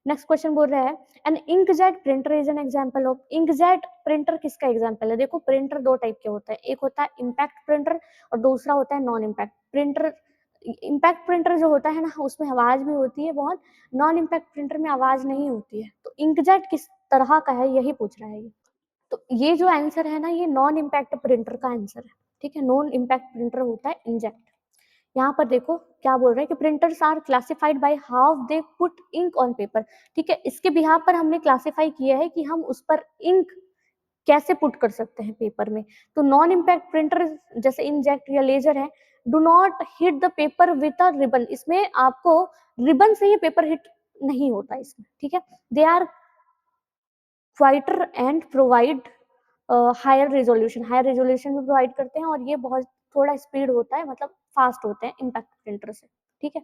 नेक्स्ट क्वेश्चन बोल रहा है an inkjet printer is an example of. Inkjet printer किसका एग्जांपल है? देखो प्रिंटर दो टाइप के होते हैं, एक होता है इम्पैक्ट प्रिंटर और दूसरा होता है non impact printer. Impact printer जो होता है ना, उसमें आवाज भी होती है बहुत, नॉन इम्पैक्ट प्रिंटर में आवाज नहीं होती है। तो इंकजेट किस तरह का है, यही पूछ रहा है ये। तो ये जो आंसर है ना, ये नॉन इम्पैक्ट प्रिंटर का आंसर है, ठीक है। नॉन इम्पैक्ट प्रिंटर होता है इंजेक्ट। यहाँ पर देखो क्या बोल रहे हैं कि printers are classified by how they put ink on paper, ठीक है। इसके बिहार पर हमने क्लासिफाई किया है कि हम उस पर इंक कैसे पुट कर सकते हैं पेपर में। तो नॉन इम्पैक्ट प्रिंटर जैसे इंजेक्ट या लेजर है, do not hit the paper with a ribbon, इसमें आपको रिबन से ही पेपर हिट नहीं होता इसमें, ठीक है। They are quieter and provide higher resolution भी प्रोवाइड करते हैं, और ये बहुत थोड़ा स्पीड होता है, मतलब फास्ट होते हैं इम्पैक्ट प्रिंटर से, ठीक है।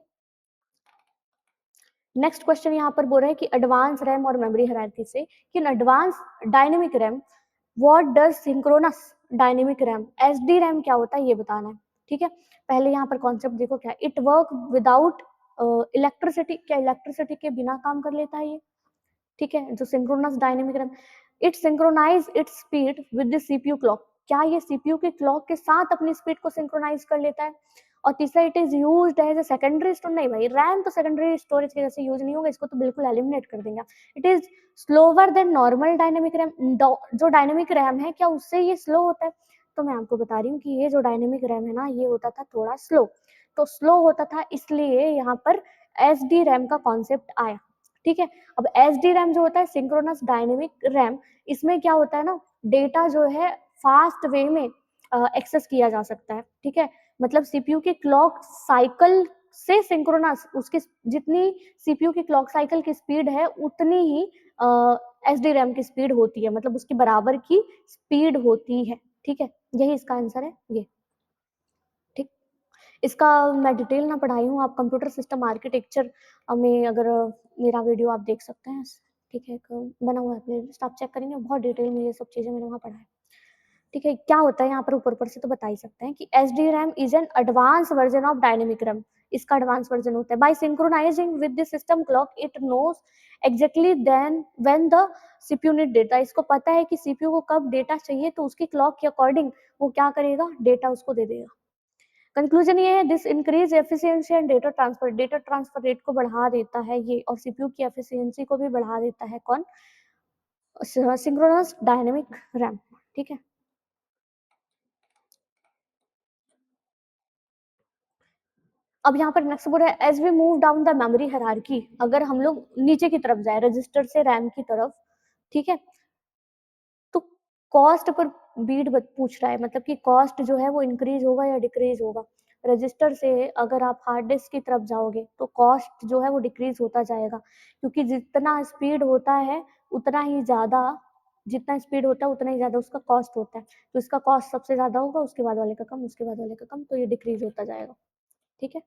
नेक्स्ट क्वेश्चन यहाँ पर बोल रहे हैं कि एडवांस रैम और मेमोरी हायरार्की से कि advance dynamic RAM what does synchronous dynamic RAM, SD RAM क्या होता है ये बताना है, ठीक है। पहले यहाँ पर कॉन्सेप्ट देखो क्या, इट वर्क विदाउट इलेक्ट्रिसिटी, क्या इलेक्ट्रिसिटी के बिना काम कर लेता है ये, ठीक है। जो synchronous dynamic RAM, it synchronize its speed with the CPU clock, क्या ये सीपीयू के क्लॉक के साथ अपनी स्पीड को सिंक्रोनाइज कर लेता है। और तीसरा it is used as a secondary store, नहीं भाई रैम तो सेकेंडरी स्टोरेज के जैसे यूज नहीं होगा, इसको तो बिल्कुल एलिमिनेट कर देंगे। It is slower than normal dynamic RAM, जो डायनेमिक रैम है क्या उससे ये स्लो होता है? तो मैं आपको बता रही हूँ कि ये जो डायनेमिक रैम है ना, ये होता था थोड़ा स्लो। तो स्लो होता था इसलिए यहाँ पर एस डी रैम का कॉन्सेप्ट आया, ठीक है। अब एस डी रैम जो होता है सिंक्रोनस डायनेमिक रैम, इसमें क्या होता है ना, डेटा जो है फास्ट वे में एक्सेस किया जा सकता है, ठीक है। मतलब सीपीयू के क्लॉक साइकिल से सिंक्रोनस, उसकी जितनी सीपीयू की क्लॉक साइकिल की स्पीड है उतनी ही एस डी रैम की स्पीड होती है, मतलब उसकी बराबर की स्पीड होती है, ठीक है। यही इसका आंसर है ये, ठीक। इसका मैं डिटेल ना पढ़ाई हूँ, आप कंप्यूटर सिस्टम आर्किटेक्चर में अगर मेरा वीडियो आप देख सकते हैं, ठीक है। एक बना हुआ है प्लेलिस्ट, आप चेक करेंगे, बहुत डिटेल में ये सब चीजें मैंने वहाँ पढ़ा है, ठीक है। क्या होता है यहाँ पर ऊपर ऊपर से तो बता ही सकते हैं कि H D RAM is an advance version of dynamic RAM, इसका एडवांस वर्जन होता है। By synchronizing with the system clock it knows exactly then when the CPU need data, इसको पता है कि सीपीयू को कब डेटा चाहिए, तो उसकी क्लॉक के अकॉर्डिंग वो क्या करेगा, डेटा उसको दे देगा। कंक्लूजन ये है, this increase efficiency and data transfer rate को बढ़ा देता है ये, और सीपीयू की एफिशिएंसी को भी बढ़ा देता है कौन, सिंक्रोनस डायनेमिक रैम, ठीक है। अब यहाँ पर नेक्स्ट बोल रहा है as we move down the memory hierarchy, अगर हम लोग नीचे की तरफ जाए रजिस्टर से रैम की तरफ, ठीक है, तो कॉस्ट पर बीट पूछ रहा है, मतलब कि कॉस्ट जो है वो इंक्रीज होगा या डिक्रीज होगा। रजिस्टर से अगर आप हार्ड डिस्क की तरफ जाओगे तो कॉस्ट जो है वो डिक्रीज होता जाएगा, क्योंकि जितना स्पीड होता है उतना ही ज्यादा, जितना स्पीड होता है उतना ही ज्यादा उसका कॉस्ट होता है। तो इसका कॉस्ट सबसे ज्यादा होगा, उसके बाद वाले का कम, उसके बाद वाले का कम, तो ये डिक्रीज होता जाएगा, ठीक है।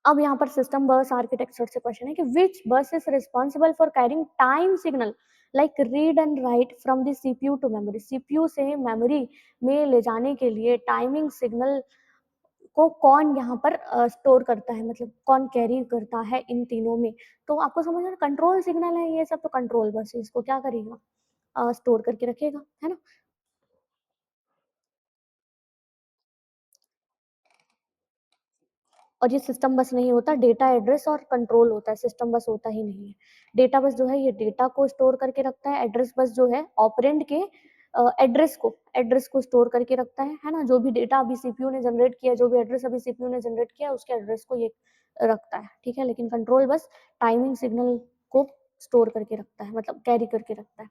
अब यहाँ पर सिस्टम बस आर्किटेक्चर से क्वेश्चन है कि which bus is responsible for carrying time signal like read and write from the CPU to memory, CPU से मेमोरी में ले जाने के लिए टाइमिंग सिग्नल को कौन यहाँ पर स्टोर करता है, मतलब कौन कैरी करता है इन तीनों में। तो आपको समझ में कंट्रोल सिग्नल है ये सब, तो कंट्रोल बस इसको क्या करेगा, स्टोर करके रखेगा, है ना। और ये सिस्टम बस नहीं होता, डेटा एड्रेस और कंट्रोल होता है, सिस्टम बस होता ही नहीं है। डेटा बस जो है ये डेटा को स्टोर करके रखता है, एड्रेस बस जो है ऑपरेंड के एड्रेस को स्टोर करके रखता है ना। जो भी डेटा अभी सीपीयू ने जनरेट किया, जो भी एड्रेस अभी सीपीयू ने जनरेट किया, उसके एड्रेस को ये रखता है, ठीक है। लेकिन कंट्रोल बस टाइमिंग सिग्नल को स्टोर करके रखता है, मतलब कैरी करके रखता है।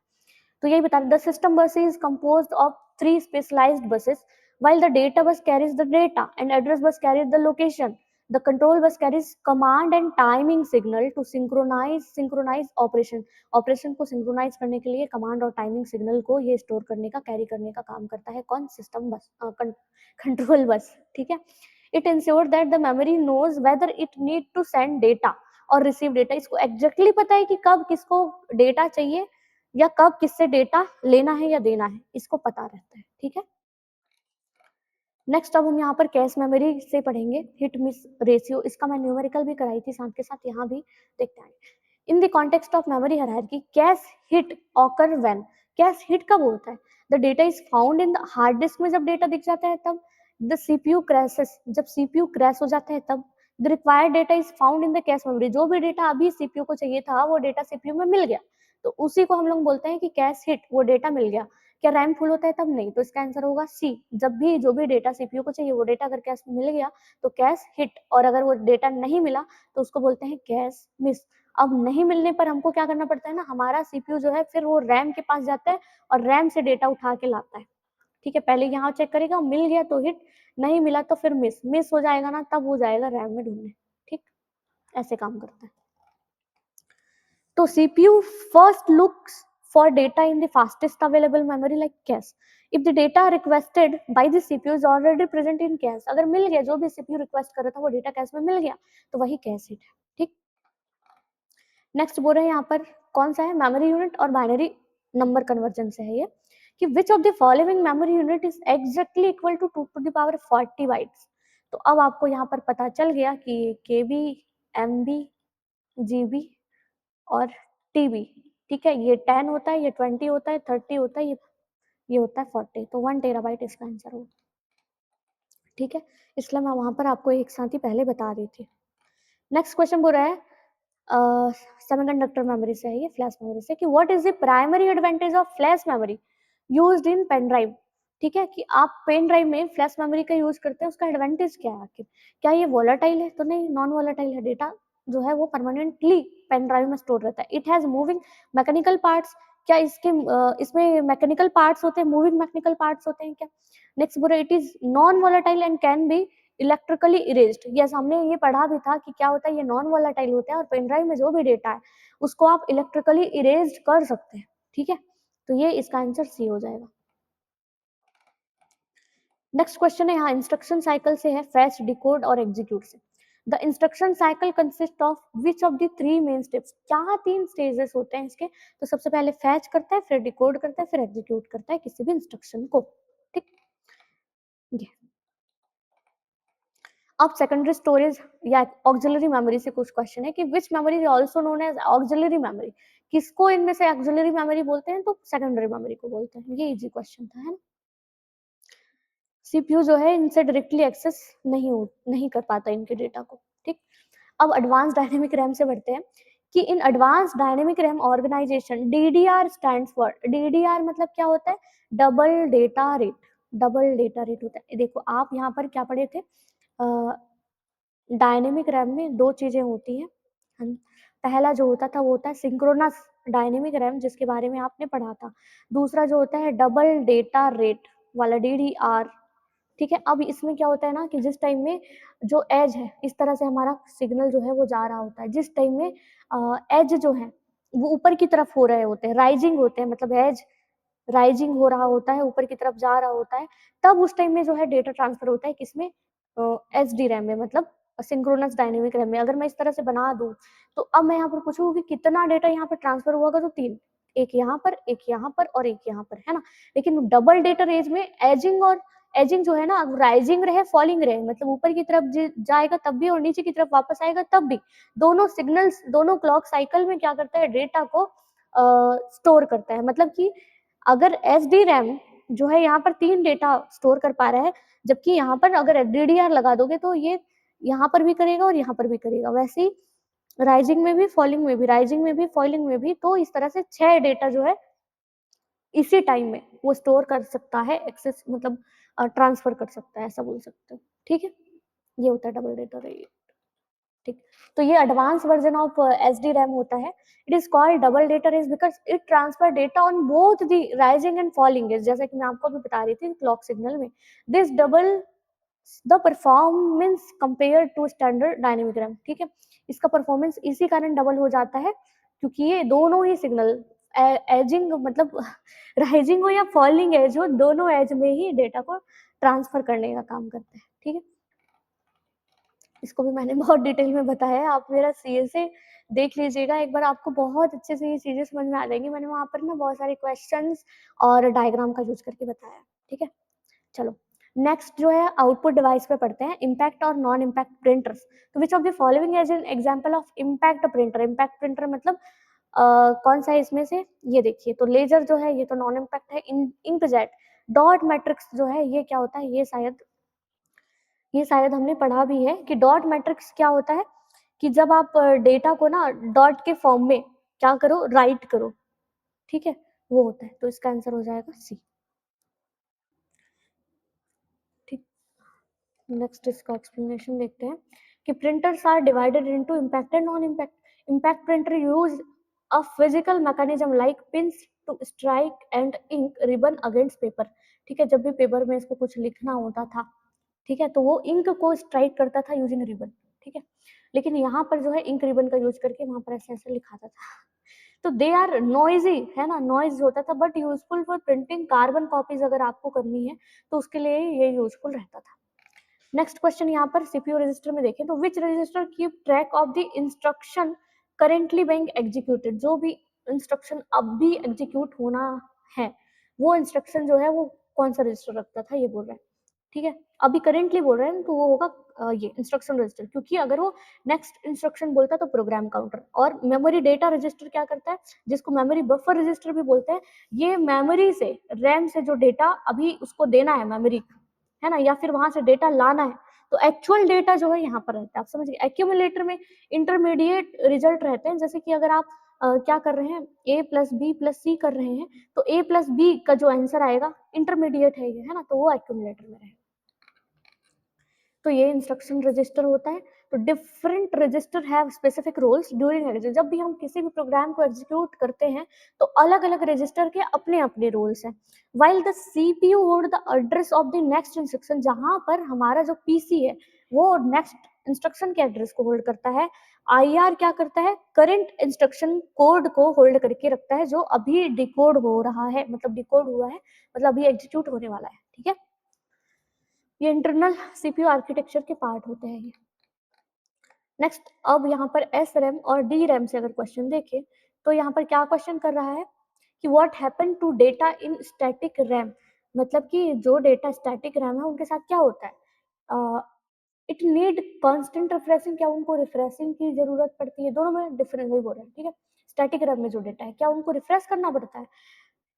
तो यही बता रहे, the system bus is composed of 3 specialized buses, while the data bus carries the data and address bus carries the location. The control bus carries command and timing signal to synchronize operation को synchronize करने के लिए command और timing signal को ये store करने का, carry करने का काम करता है कौन, सिस्टम बस, कंट्रोल बस, ठीक है। It ensure that the memory knows whether it need to send data और रिसीव डेटा। इसको एग्जैक्टली पता है कि कब किसको डेटा चाहिए या कब किससे डेटा लेना है या देना है, इसको पता रहता है, ठीक है। नेक्स्ट अब हम यहाँ पर कैश मेमोरी से पढ़ेंगे हिट मिस रेशियो। इसका मैं न्यूमेरिकल भी कराई थी साथ के साथ, यहाँ भी देखते हैं। In the context of memory hierarchy, cache hit occur when, cache hit कब होता है, the data is found in the hard disc में, जब डेटा दिख जाता है तब। द सीपीयू क्रैशेस, जब सीपीयू क्रैश हो जाता है तब। The required data is found in the cache memory, जो भी डेटा अभी सीपीयू को चाहिए था वो डेटा सीपीयू में मिल गया, तो उसी को हम लोग बोलते हैं कि कैश हिट, वो डेटा मिल गया। क्या रैम फुल होता है तब, नहीं, तो इसका आंसर होगा सी। जब भी जो भी डेटा सीपीयू को चाहिए वो डेटा अगर कैश में मिल गया तो कैश हिट, और अगर वो डेटा नहीं मिला तो उसको बोलते हैं कैश मिस। अब नहीं मिलने पर हमको क्या करना पड़ता है ना, हमारा सीपीयू जो है फिर वो रैम के पास जाता है और रैम से डेटा उठा के लाता है, ठीक है। पहले यहाँ चेक करेगा, मिल गया तो हिट, नहीं मिला तो फिर मिस हो जाएगा ना, तब वो जाएगा रैम में ढूंढने, ठीक, ऐसे काम करता है। तो CPU first looks for data in the fastest available memory like cache. If the data requested by the CPU is already present in cache, अगर मिल गया, जो भी CPU रिक्वेस्ट कर रहा था वो डेटा कैश में मिल गया, तो वही कैश हिट है, ठीक। नेक्स्ट बोल रहे हैं यहाँ पर कौन सा है, मेमोरी यूनिट और बाइनरी नंबर कन्वर्जन से है ये, कि which of the following memory unit is exactly equal to 2 to the power 40 bytes. तो अब आपको यहाँ पर पता चल गया कि KB, MB, GB और टीबी, ठीक है। ये 10 होता है, ये 20 होता है, 30 होता है, ये होता है 40, तो 1 TB इसका आंसर होगा, ठीक है। इसलिए मैं वहां पर आपको एक साथ ही पहले बता रही थी। नेक्स्ट क्वेश्चन बोल रहा है सेमीकंडक्टर मेमोरी से है ये, फ्लैश मेमोरी से, कि what is the primary advantage of flash memory used in pen drive. ठीक है, कि आप पेन ड्राइव में फ्लैश मेमोरी का यूज करते हैं, उसका एडवांटेज क्या है आखिर, क्या ये वोलाटाइल है, तो नहीं, नॉन वोलाटाइल है, डेटा जो है वो परमानेंटली पेन ड्राइव में स्टोर रहता है। It has moving mechanical parts, क्या इसमें मैकेनिकल पार्ट्स होते हैं, मूविंग मैकेनिकल पार्ट्स होते हैं क्या। नेक्स्ट बोलो it is non volatile and can be electrically erased. Yes, हमने ये पढ़ा भी था कि क्या होता है, ये नॉन वोलाटाइल होता है और पेन ड्राइव में जो भी डेटा है उसको आप इलेक्ट्रिकली इरेज्ड कर सकते हैं, ठीक है। तो ये इसका आंसर सी हो जाएगा। नेक्स्ट क्वेश्चन है यहाँ इंस्ट्रक्शन साइकिल से है, फेच, डिकोड और एग्जीक्यूट से। The instruction cycle consist of which of the 3 main steps, क्या 3 स्टेजेस होते हैं इसके, तो सबसे पहले फैच करता है, फिर डिकोड करता है, फिर एग्जीक्यूट करता है किसी भी इंस्ट्रक्शन को, ठीक। ये अब सेकेंडरी स्टोरेज या ऑक्सिलरी मेमोरी से कुछ क्वेश्चन है कि which memory is also known as auxiliary memory, किसको इनमें से ऑक्सिलरी मेमोरी बोलते हैं, तो सेकेंडरी मेमोरी को बोलते हैं। ये इजी क्वेश्चन था, है ना। सीपीयू जो है इनसे डायरेक्टली एक्सेस नहीं कर पाता इनके डेटा को, ठीक। अब एडवांस डायनेमिक रैम से बढ़ते हैं कि इन advance dynamic RAM organization DDR stands for, DDR मतलब क्या होता है, double data rate, double data rate होता है। देखो आप यहाँ पर क्या पढ़े थे, डायनेमिक रैम में 2 चीजें होती हैं, पहला जो होता था वो होता है सिंक्रोनस डायनेमिक रैम, जिसके बारे में आपने पढ़ा था। दूसरा जो होता है डबल डेटा रेट वाला, डीडीआर, ठीक है। अब इसमें क्या होता है ना कि जिस टाइम में जो एज है, इस तरह से हमारा सिग्नल जो है वो जा रहा होता है, जिस टाइम में एज जो है वो ऊपर की तरफ हो रहे होते हैं, राइजिंग होते हैं, मतलब एज राइजिंग हो रहा होता है, ऊपर की तरफ जा रहा होता है, तब उस टाइम में जो है डेटा ट्रांसफर होता है किसमें, एच डी रैम में, मतलब सिंक्रोनस डायनेमिक रैम में। अगर मैं इस तरह से बना दूं तो अब मैं यहाँ पर पूछूं कि कितना डेटा यहाँ पर ट्रांसफर हुआ, तो 3, एक यहाँ पर, एक यहाँ पर और एक यहाँ पर, है ना। लेकिन डबल डेटा रेंज में एजिंग और एजिंग जो है ना राइजिंग रहे फॉलिंग रहे, मतलब ऊपर की तरफ जाएगा तब भी और नीचे की तरफ वापस आएगा तब भी, दोनों सिग्नल्स दोनों क्लॉक साइकिल में क्या करता है, डेटा को स्टोर करता है। मतलब कि अगर एस डी रैम जो है यहाँ पर 3 डेटा स्टोर कर पा रहा है, जबकि यहाँ पर अगर DDR लगा दोगे तो ये यहाँ पर भी करेगा और यहाँ पर भी करेगा। वैसे ही राइजिंग में भी फॉलिंग में भी, राइजिंग में भी फॉलिंग में भी, तो इस तरह से 6 डेटा जो है इसी टाइम में वो स्टोर कर सकता है, एक्सेस मतलब ट्रांसफर कर सकता है, ऐसा बोल सकते हो। ठीक है, ये होता है डबल डेटा रेट। ठीक, तो ये advance version of S D RAM होता है। It is called double data race because it transfer data on both the rising and falling edge, जैसा कि मैं आपको अभी बता रही थी क्लॉक सिग्नल में। This double the performance compare to standard dynamic RAM. ठीक है, इसका परफॉर्मेंस इसी कारण डबल हो जाता है क्योंकि ये दोनों ही सिग्नल एजिंग मतलब राइजिंग हो या फॉलिंग एज हो, दोनों एज में ही डेटा को ट्रांसफर करने का काम करते हैं। ठीक है, इसको भी मैंने बहुत डिटेल में बताया है, आप मेरा CSA देख लीजिएगा एक बार, आपको बहुत अच्छे से ये चीजें समझ में आ जाएंगी। मैंने वहां पर ना बहुत सारे क्वेश्चंस और डायग्राम का यूज करके बताया। ठीक है, चलो नेक्स्ट जो है आउटपुट डिवाइस पे पढ़ते हैं, इम्पैक्ट और नॉन इम्पैक्ट प्रिंटर्स। तो which of the following is an example of impact printer. Impact printer मतलब कौन सा है इसमें से, ये देखिए, तो लेजर जो है ये तो नॉन इम्पैक्ट है। इंकजेट, डॉट मैट्रिक्स जो है ये क्या होता है, ये शायद हमने पढ़ा भी है कि डॉट मैट्रिक्स क्या होता है कि जब आप डेटा को ना डॉट के फॉर्म में क्या करो, राइट करो। ठीक है, वो होता है, तो इसका आंसर हो जाएगा सी। ठीक, नेक्स्ट इसका एक्सप्लेनेशन देखते हैं कि printers are divided into impact and non impact. Impact printer use a physical mechanism like pins to strike and ink ribbon against paper. ठीक है, जब भी पेपर में इसको कुछ लिखना होता था, ठीक है, तो वो इंक को स्ट्राइक करता था यूजिंग रिबन। ठीक है, लेकिन यहाँ पर जो है इंक रिबन का यूज करके वहां पर ऐसे ऐसे लिखाता था। तो दे आर नॉइजी, है ना, नॉइज होता था, but useful for printing carbon copies अगर आपको करनी है तो उसके लिए ये यूजफुल रहता था। नेक्स्ट क्वेश्चन यहाँ पर सीपीयू रजिस्टर में देखें तो which register keep track of the instruction currently being executed. जो भी इंस्ट्रक्शन अब भी एग्जीक्यूट होना है वो इंस्ट्रक्शन जो है वो कौन सा रजिस्टर रखता था, ये बोल रहा है। ठीक है, अभी करेंटली बोल रहे हैं तो वो होगा ये इंस्ट्रक्शन रजिस्टर, क्योंकि अगर वो नेक्स्ट इंस्ट्रक्शन बोलता है तो प्रोग्राम काउंटर। और मेमोरी डेटा रजिस्टर क्या करता है, जिसको मेमोरी बफर रजिस्टर भी बोलते हैं, ये मेमोरी से रैम से जो डेटा अभी उसको देना है मेमोरी, है ना, या फिर वहां से डेटा लाना है, तो एक्चुअल डेटा जो है यहाँ पर रहता है। आप समझिए, एक्यूमुलेटर में इंटरमीडिएट रिजल्ट रहते हैं, जैसे कि अगर आप क्या कर रहे हैं, a प्लस बी प्लस सी कर रहे हैं, तो a प्लस बी का जो आंसर आएगा इंटरमीडिएट है ये, है ना, तो वो एक्यूमुलेटर में रहेगा। तो ये इंस्ट्रक्शन रजिस्टर होता है। तो different register have specific roles during execution. जब भी हम किसी भी प्रोग्राम को एग्जीक्यूट करते हैं तो अलग अलग रजिस्टर के अपने अपने रोल्स हैं। While the CPU hold the address of the next instruction, जहां पर हमारा जो पीसी है वो नेक्स्ट इंस्ट्रक्शन के एड्रेस को होल्ड करता है। आईआर क्या करता है, करंट इंस्ट्रक्शन कोड को होल्ड करके रखता है जो अभी डिकोड हो रहा है, मतलब डिकोड हुआ है, मतलब अभी एग्जीक्यूट होने वाला है। ठीक है, ये इंटरनल सीपीयू आर्किटेक्चर के पार्ट होते हैं ये। नेक्स्ट, अब यहाँ पर एस रैम और डी रैम से अगर क्वेश्चन देखें तो यहाँ पर क्या क्वेश्चन कर रहा है कि what happen to data in static RAM. मतलब कि जो डेटा स्टैटिक रैम है उनके साथ क्या होता है, इट नीड कांस्टेंट रिफ्रेशिंग, क्या उनको रिफ्रेशिंग की जरूरत पड़ती है, दोनों में डिफरेंस वही बोल रहे हैं। ठीक है, स्टैटिक रैम में जो डेटा है क्या उनको रिफ्रेश करना पड़ता है।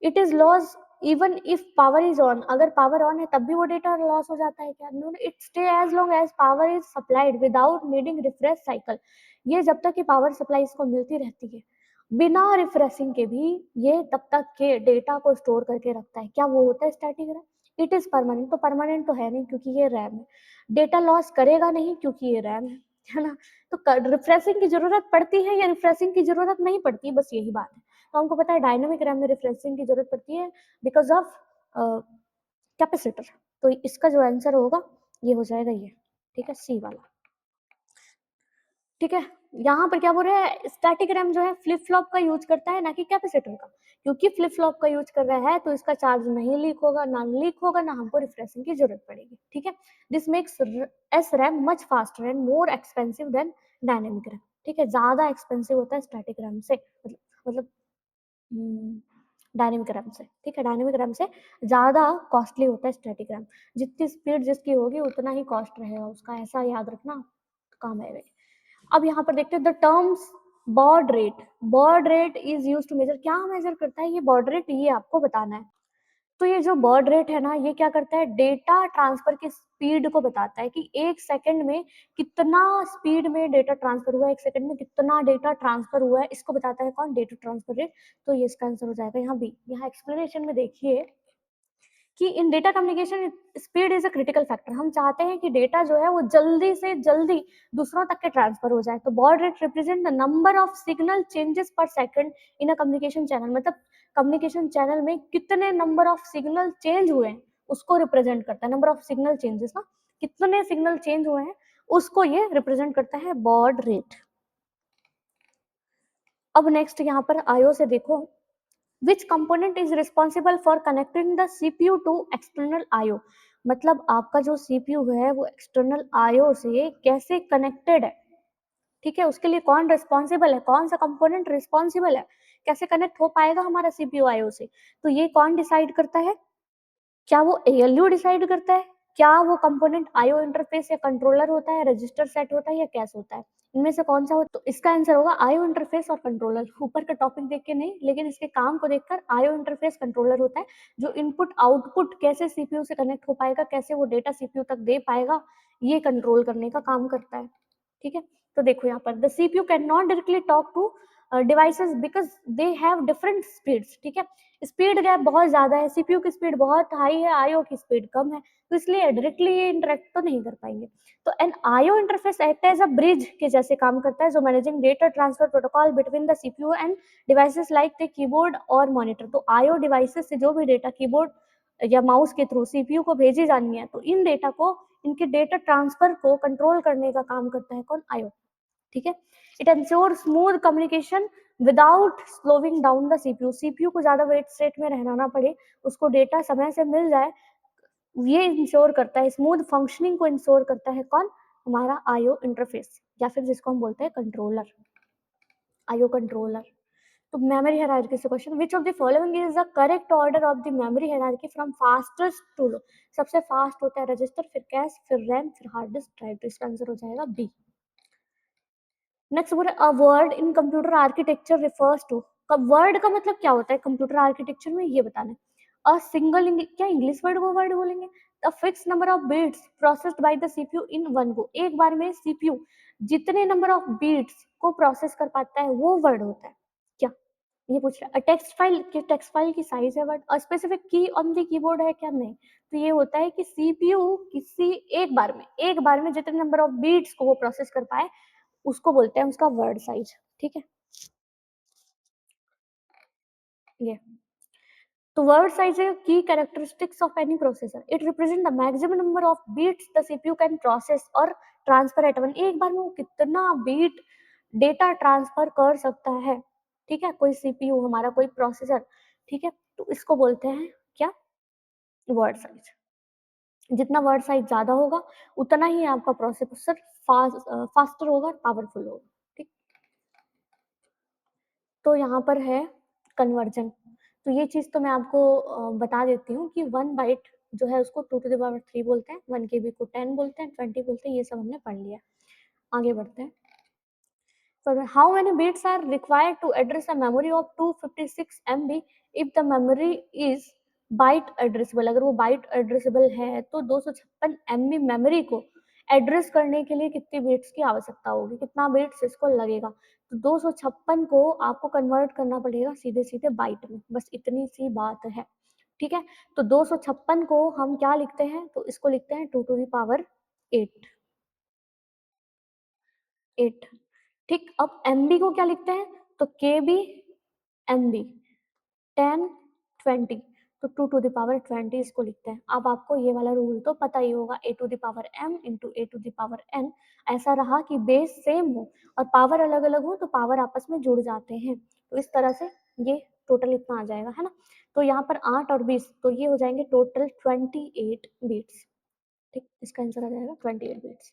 It is loss even if power is on, अगर पावर ऑन है तब भी वो डेटा लॉस हो जाता है क्या, no, it stay as long as power is supplied without needing refresh cycle. ये जब तक कि पावर सप्लाई इसको मिलती रहती है बिना रिफ्रेशिंग के भी ये तब तक के डेटा को स्टोर करके रखता है। क्या वो होता है static RAM. It is permanent, तो परमानेंट तो है नहीं क्योंकि ये रैम है। डेटा लॉस करेगा नहीं क्योंकि ये रैम है ना। तो रिफ्रेशिंग की जरूरत पड़ती है या रिफ्रेशिंग की जरूरत नहीं पड़ती, बस यही बात है। तो हमको पता है डायनेमिक रैम में रिफ्रेशिंग की जरूरत पड़ती है बिकॉज ऑफ कैपेसिटर। तो इसका जो आंसर होगा ये हो जाएगा ये। ठीक है, सी वाला। ठीक है, यहाँ पर क्या बोल रहे हैं, स्टैटिक रैम जो है फ्लिप फ्लॉप का यूज करता है ना कि कैपेसिटर का, क्योंकि फ्लिप फ्लॉप का यूज कर रहा है तो इसका चार्ज नहीं लीक होगा, ना हमको रिफ्रेशिंग की जरूरत पड़ेगी। ठीक है, this makes S RAM much faster and more expensive than dynamic RAM. ठीक है, ज्यादा एक्सपेंसिव होता है स्टैटिक रैम से, मतलब डायनेमिक रैम से, ठीक है। डायनेमिक रैम से ज़्यादा कॉस्टली होता है स्टैटिक रैम। जितनी स्पीड जिसकी होगी उतना ही कॉस्ट रहेगा उसका, ऐसा याद रखना, काम आएगा। अब यहाँ पर देखते हैं the terms baud rate. Baud rate is use to measure, क्या मेजर करता है ये बॉड रेट, ये आपको बताना है। तो ये जो बॉड रेट है ना, ये क्या करता है, डेटा ट्रांसफर की स्पीड को बताता है कि एक सेकंड में कितना स्पीड में डेटा ट्रांसफर हुआ है, एक सेकंड में कितना डेटा ट्रांसफर हुआ है, इसको बताता है कौन, डेटा ट्रांसफर रेट। तो ये इसका आंसर हो जाएगा यहाँ बी। यहाँ एक्सप्लेनेशन में देखिए कि in data communication speed is a critical factor. हम चाहते हैं कि डेटा जो है वो जल्दी से जल्दी दूसरों तक के ट्रांसफर हो जाए। तो baud rate represent the number of signal changes per second in a communication channel, मतलब कम्युनिकेशन चैनल में कितने नंबर ऑफ सिग्नल चेंज हुए हैं उसको रिप्रेजेंट करता है। नंबर ऑफ सिग्नल चेंजेस ना, कितने सिग्नल चेंज हुए हैं उसको ये रिप्रेजेंट करता है बॉड रेट। अब नेक्स्ट यहाँ पर आयो से देखो, which component is responsible for connecting the CPU to external IO, मतलब आपका जो CPU है वो एक्सटर्नल IO से कैसे कनेक्टेड है, ठीक है। उसके लिए कौन रिस्पॉन्सिबल है, कौन सा कंपोनेंट रिस्पॉन्सिबल है, कैसे कनेक्ट हो पाएगा हमारा CPU IO से, तो ये कौन डिसाइड करता है, क्या वो ALU डिसाइड करता है, क्या वो कंपोनेंट IO इंटरफेस या कंट्रोलर होता है, रजिस्टर सेट होता है या कैश होता है, इनमें से कौन सा हो। तो इसका आंसर होगा IO इंटरफेस और कंट्रोलर। ऊपर का टॉपिक देख के नहीं, लेकिन इसके काम को देखकर IO इंटरफेस कंट्रोलर होता है, जो इनपुट आउटपुट कैसे CPU से कनेक्ट हो पाएगा, कैसे वो डेटा CPU तक दे पाएगा, ये कंट्रोल करने का काम करता है, ठीक है। तो देखो यहाँ पर the CPU can not directly talk to devices because they have different speeds, ठीक है। स्पीड गैप बहुत ज्यादा है, सीपीयू की स्पीड बहुत हाई है, आईओ की स्पीड कम है, तो इसलिए डायरेक्टली ये इंटरेक्ट तो नहीं कर पाएंगे। तो an IO interface act as a bridge के जैसे काम करता है, जो managing data transfer protocol between the CPU and devices like the keyboard और मॉनिटर। तो आईओ डिवाइसेस से जो भी डेटा कीबोर्ड या माउस के थ्रू सीपीयू को भेजी जानी है, तो इन डेटा को, इनके डेटा ट्रांसफर को कंट्रोल करने का काम करता है कौन, आईओ, ठीक है। It ensure smooth communication without slowing down the CPU. CPU को ज्यादा वेट स्टेट में रहना ना पड़े, उसको डेटा समय से मिल जाए, ये इंश्योर करता है, स्मूथ फंक्शनिंग को इंश्योर करता है कौन, हमारा आईओ इंटरफेस, या फिर जिसको हम बोलते हैं कंट्रोलर, आईओ कंट्रोलर। तो मेमोरी हायरार्की से question, which of the following is the correct order of the memory hierarchy from fastest to low. सबसे फास्ट होता है रजिस्टर, फिर कैश, फिर रैम, फिर हार्ड डिस्क ड्राइव। तो इसका आंसर हो जाएगा बी। नेक्स्ट बोल रहे, a word in computer architecture refers to. Word का मतलब क्या होता है कंप्यूटर आर्किटेक्चर में, ये बताना है। अ सिंगल, क्या इंग्लिश वर्ड को वर्ड बोलेंगे, the fix number of bits processed by the CPU in one go. एक बार में सीपीयू जितने नंबर ऑफ बीट्स को प्रोसेस कर पाता है वो वर्ड होता है क्या, ये पूछ रहा है। टेक्स्ट फाइल की साइज है वर्ड। अ स्पेसिफिक की ऑन द कीबोर्ड है क्या, नहीं। तो ये होता है कि सीपीयू किसी एक बार में जितने नंबर ऑफ बीट्स को वो प्रोसेस कर पाए उसको बोलते हैं उसका वर्ड साइज, ठीक है। ये तो वर्ड साइज है की characteristics of any processor, it represent the maximum number of bits the CPU can process और ट्रांसफर एट वन। एक बार में वो कितना बीट डेटा ट्रांसफर कर सकता है, ठीक है, कोई सीपीयू हमारा कोई प्रोसेसर, ठीक है। तो इसको बोलते हैं क्या, वर्ड साइज। जितना वर्ड साइज ज्यादा होगा उतना ही आपका प्रोसेसर फास्टर होगा, पावरफुल होगा, ठीक। तो यहाँ पर है कन्वर्जन। तो ये चीज तो मैं आपको बता देती हूँ कि 1 बाइट जो है उसको 2 to the power 3 बोलते हैं, 1 KB को 10 बोलते हैं, 20 बोलते हैं, ये सब हमने पढ़ लिया। आगे बढ़ते हैं। So how many bits are required to address a memory of 256 MB if the memory is byte addressable? अगर वो byte addressable है तो 256 MB मेमोरी को एड्रेस करने के लिए कितनी बिट्स की आवश्यकता होगी, कितना बिट्स इसको लगेगा। तो 256 को आपको कन्वर्ट करना पड़ेगा सीधे सीधे बाइट में, बस इतनी सी बात है, ठीक है। तो 256 को हम क्या लिखते हैं, तो इसको लिखते हैं 2 to the power 8, 8, ठीक। अब एमबी को क्या लिखते हैं, तो के बी एमबी, 10, 20, तो 2 to the power 20 इसको लिखते हैं। अब आपको ये वाला रूल तो पता ही होगा, a to the power m into a to the power n। ऐसा रहा कि बेस सेम हो और पावर अलग अलग हो तो पावर आपस में जुड़ जाते हैं, तो इस तरह से ये टोटल इतना आ जाएगा, है ना। तो यहाँ पर 8 और 20, तो ये हो जाएंगे टोटल 28 बीट्स, ठीक। इसका आंसर आ जाएगा 28 बीट्स।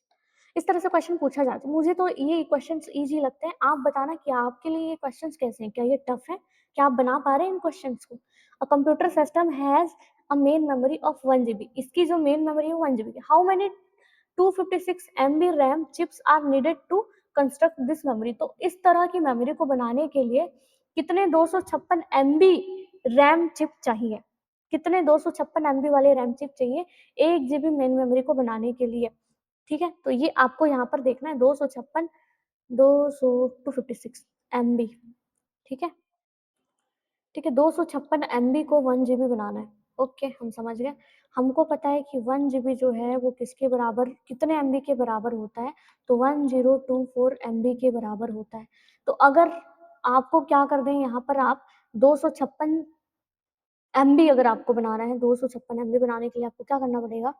इस तरह से क्वेश्चन पूछा जाता है। मुझे तो ये क्वेश्चंस इजी लगते हैं, आप बताना कि आपके लिए ये क्वेश्चंस कैसे हैं, क्या ये टफ है, क्या आप बना पा रहे हैं इन क्वेश्चंस को। A computer system has a main memory of 1 GB, इसकी जो मेन मेमोरी है 1 जीबी की। How many 256 MB RAM chips are needed to construct this memory, तो इस तरह की मेमोरी को बनाने के लिए कितने 256 एमबी रैम चिप चाहिए, कितने 256 एमबी वाले रैम चिप चाहिए 1 जीबी मेन मेमोरी को बनाने के लिए। ठीक है, तो ये आपको यहाँ पर देखना है 256 256 एमबी। ठीक है, ठीक है, 256 एमबी को 1 जीबी बनाना है। ओके, हम समझ गए। हमको पता है कि 1 जीबी जो है वो किसके बराबर, कितने एमबी के बराबर होता है, तो 1024 एमबी के बराबर होता है। तो अगर आपको क्या कर दें, यहाँ पर आप 256 एमबी अगर आपको बनाना है, 256 एमबी बनाने के लिए आपको क्या करना पड़ेगा।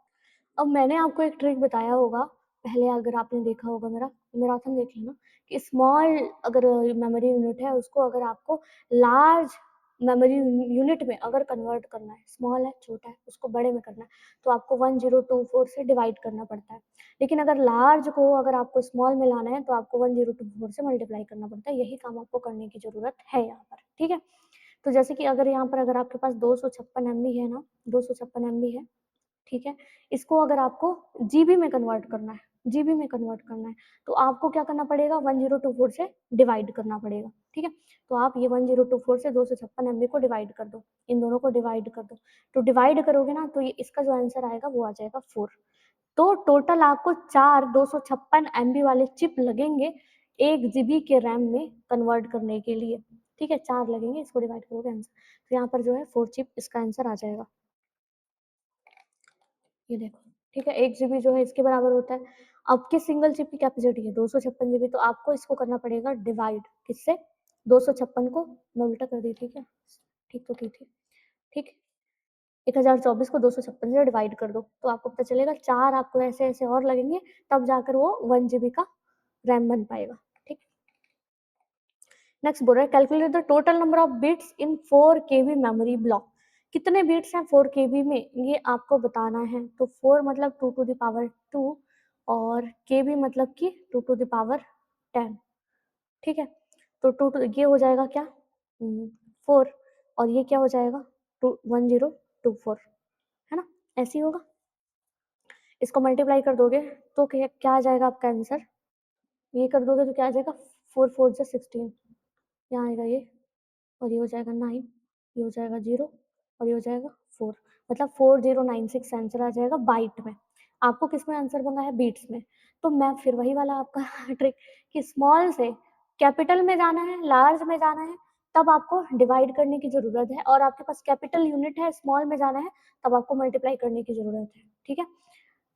अब मैंने आपको एक ट्रिक बताया होगा पहले, अगर आपने देखा होगा मेरा मैराथन देख लेना, कि स्मॉल अगर मेमोरी यूनिट है उसको अगर आपको लार्ज मेमोरी यूनिट में अगर कन्वर्ट करना है, स्मॉल है छोटा है उसको बड़े में करना है, तो आपको 1024 से डिवाइड करना पड़ता है। लेकिन अगर लार्ज को अगर आपको स्मॉल में लाना है तो आपको 1024 से मल्टीप्लाई करना पड़ता है। यही काम आपको करने की जरूरत है यहाँ पर। ठीक है, तो जैसे कि अगर यहाँ पर अगर आपके पास 256 एमबी है ना, 256 एमबी है, ठीक है, इसको अगर आपको जीबी में कन्वर्ट करना है, जीबी में कन्वर्ट करना है, तो आपको क्या करना पड़ेगा, 1024 से डिवाइड करना पड़ेगा। ठीक है, तो आप ये 1024 से 256 एमबी को डिवाइड कर दो, इन दोनों को डिवाइड कर दो, तो डिवाइड करोगे ना तो ये इसका जो आंसर आएगा वो आ जाएगा 4। तो टोटल आपको 4 256 एमबी वाले चिप लगेंगे 1 जीबी के रैम में कन्वर्ट करने के लिए। ठीक है, 4 लगेंगे, इसको डिवाइड करोगे आंसर, तो यहाँ पर जो है 4 चिप इसका आंसर आ जाएगा। ये देखो, ठीक है, 1 जीबी जो है इसके बराबर होता है। आपके सिंगल चिप की कैपेसिटी है 256 जीबी, तो आपको इसको करना पड़ेगा डिवाइड किससे, 256 को मैं उल्टा कर दी थी क्या, ठीक तो की थी, ठीक, 1024 को 256 से डिवाइड कर दो, तो आपको पता चलेगा 4 आपको ऐसे ऐसे और लगेंगे, तब जाकर वो 1 जीबी का रैम बन पाएगा। ठीक, नेक्स्ट बोल रहा है calculate the total number of bits in 4 KB memory block, कितने बिट्स हैं 4 केबी में ये आपको बताना है। तो 4 मतलब 2 टू द पावर 2 और केबी मतलब कि 2 टू द पावर 10। ठीक है, तो ये हो जाएगा क्या 4, और ये क्या हो जाएगा 1024, है ना, ऐसे ही होगा। इसको मल्टीप्लाई कर दोगे तो क्या आ जाएगा आपका आंसर, ये कर दोगे तो क्या आ जाएगा 4 4 जा 16, यहाँ आएगा ये, और ये हो जाएगा 9, ये हो जाएगा 0 और ये हो जाएगा 4, मतलब 4096 आंसर आ जाएगा बाइट में। आपको किस में आंसर मांगा है, बीट्स में। तो मैं फिर वही वाला आपका ट्रिक कि स्मॉल से कैपिटल में जाना है, लार्ज में जाना है, तब आपको डिवाइड करने की जरूरत है, और आपके पास कैपिटल यूनिट है, स्मॉल में जाना है, तब आपको मल्टीप्लाई करने की जरूरत है। ठीक है,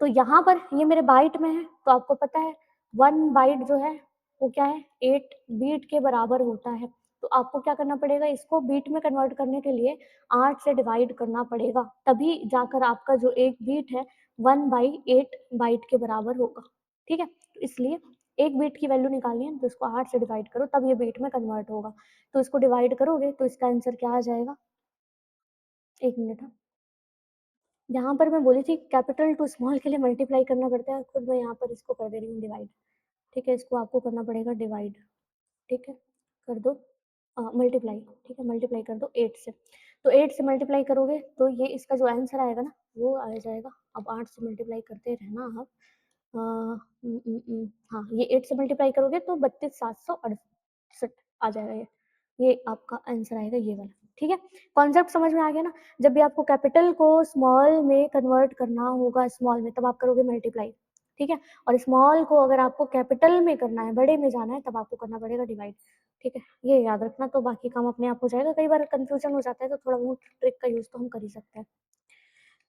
तो यहाँ पर ये मेरे बाइट में है, तो आपको पता है 1 बाइट जो है वो क्या है 8 बीट के बराबर होता है। तो आपको क्या करना पड़ेगा, इसको बीट में कन्वर्ट करने के लिए 8 से डिवाइड करना पड़ेगा, तभी जाकर आपका जो एक बीट है 1/8 बाइट के बराबर होगा। ठीक है, तो इसलिए एक बीट की वैल्यू निकालनी है तो इसको 8 से डिवाइड करो, तब ये बीट में कन्वर्ट होगा। तो इसको डिवाइड करोगे तो इसका आंसर क्या आ जाएगा, एक मिनट, हाँ, यहाँ पर मैं बोली थी कैपिटल टू स्मॉल के लिए मल्टीप्लाई करना पड़ता है, खुद मैं यहाँ पर इसको कर दे रही हूँ डिवाइड। ठीक है, इसको आपको करना पड़ेगा डिवाइड। ठीक है, कर दो मल्टीप्लाई। ठीक है, मल्टीप्लाई कर दो 8 से, तो 8 से मल्टीप्लाई करोगे तो ये इसका जो आंसर आएगा ना वो आ जाएगा। अब 8 से मल्टीप्लाई करते रहना आप, हाँ, ये 8 से मल्टीप्लाई करोगे तो 32,768 आ जाएगा, ये आपका आंसर आएगा ये वाला। ठीक है, कॉन्सेप्ट समझ में आ गया ना। जब भी आपको कैपिटल को स्मॉल में कन्वर्ट करना होगा, स्मॉल में, तब आप करोगे मल्टीप्लाई। ठीक है, और स्मॉल को अगर आपको कैपिटल में करना है, बड़े में जाना है, तब आपको करना पड़ेगा डिवाइड। ठीक है, ये याद रखना, तो बाकी काम अपने आप हो जाएगा। कई बार कंफ्यूजन हो जाता है तो थोड़ा बहुत ट्रिक का यूज तो हम कर ही सकते हैं।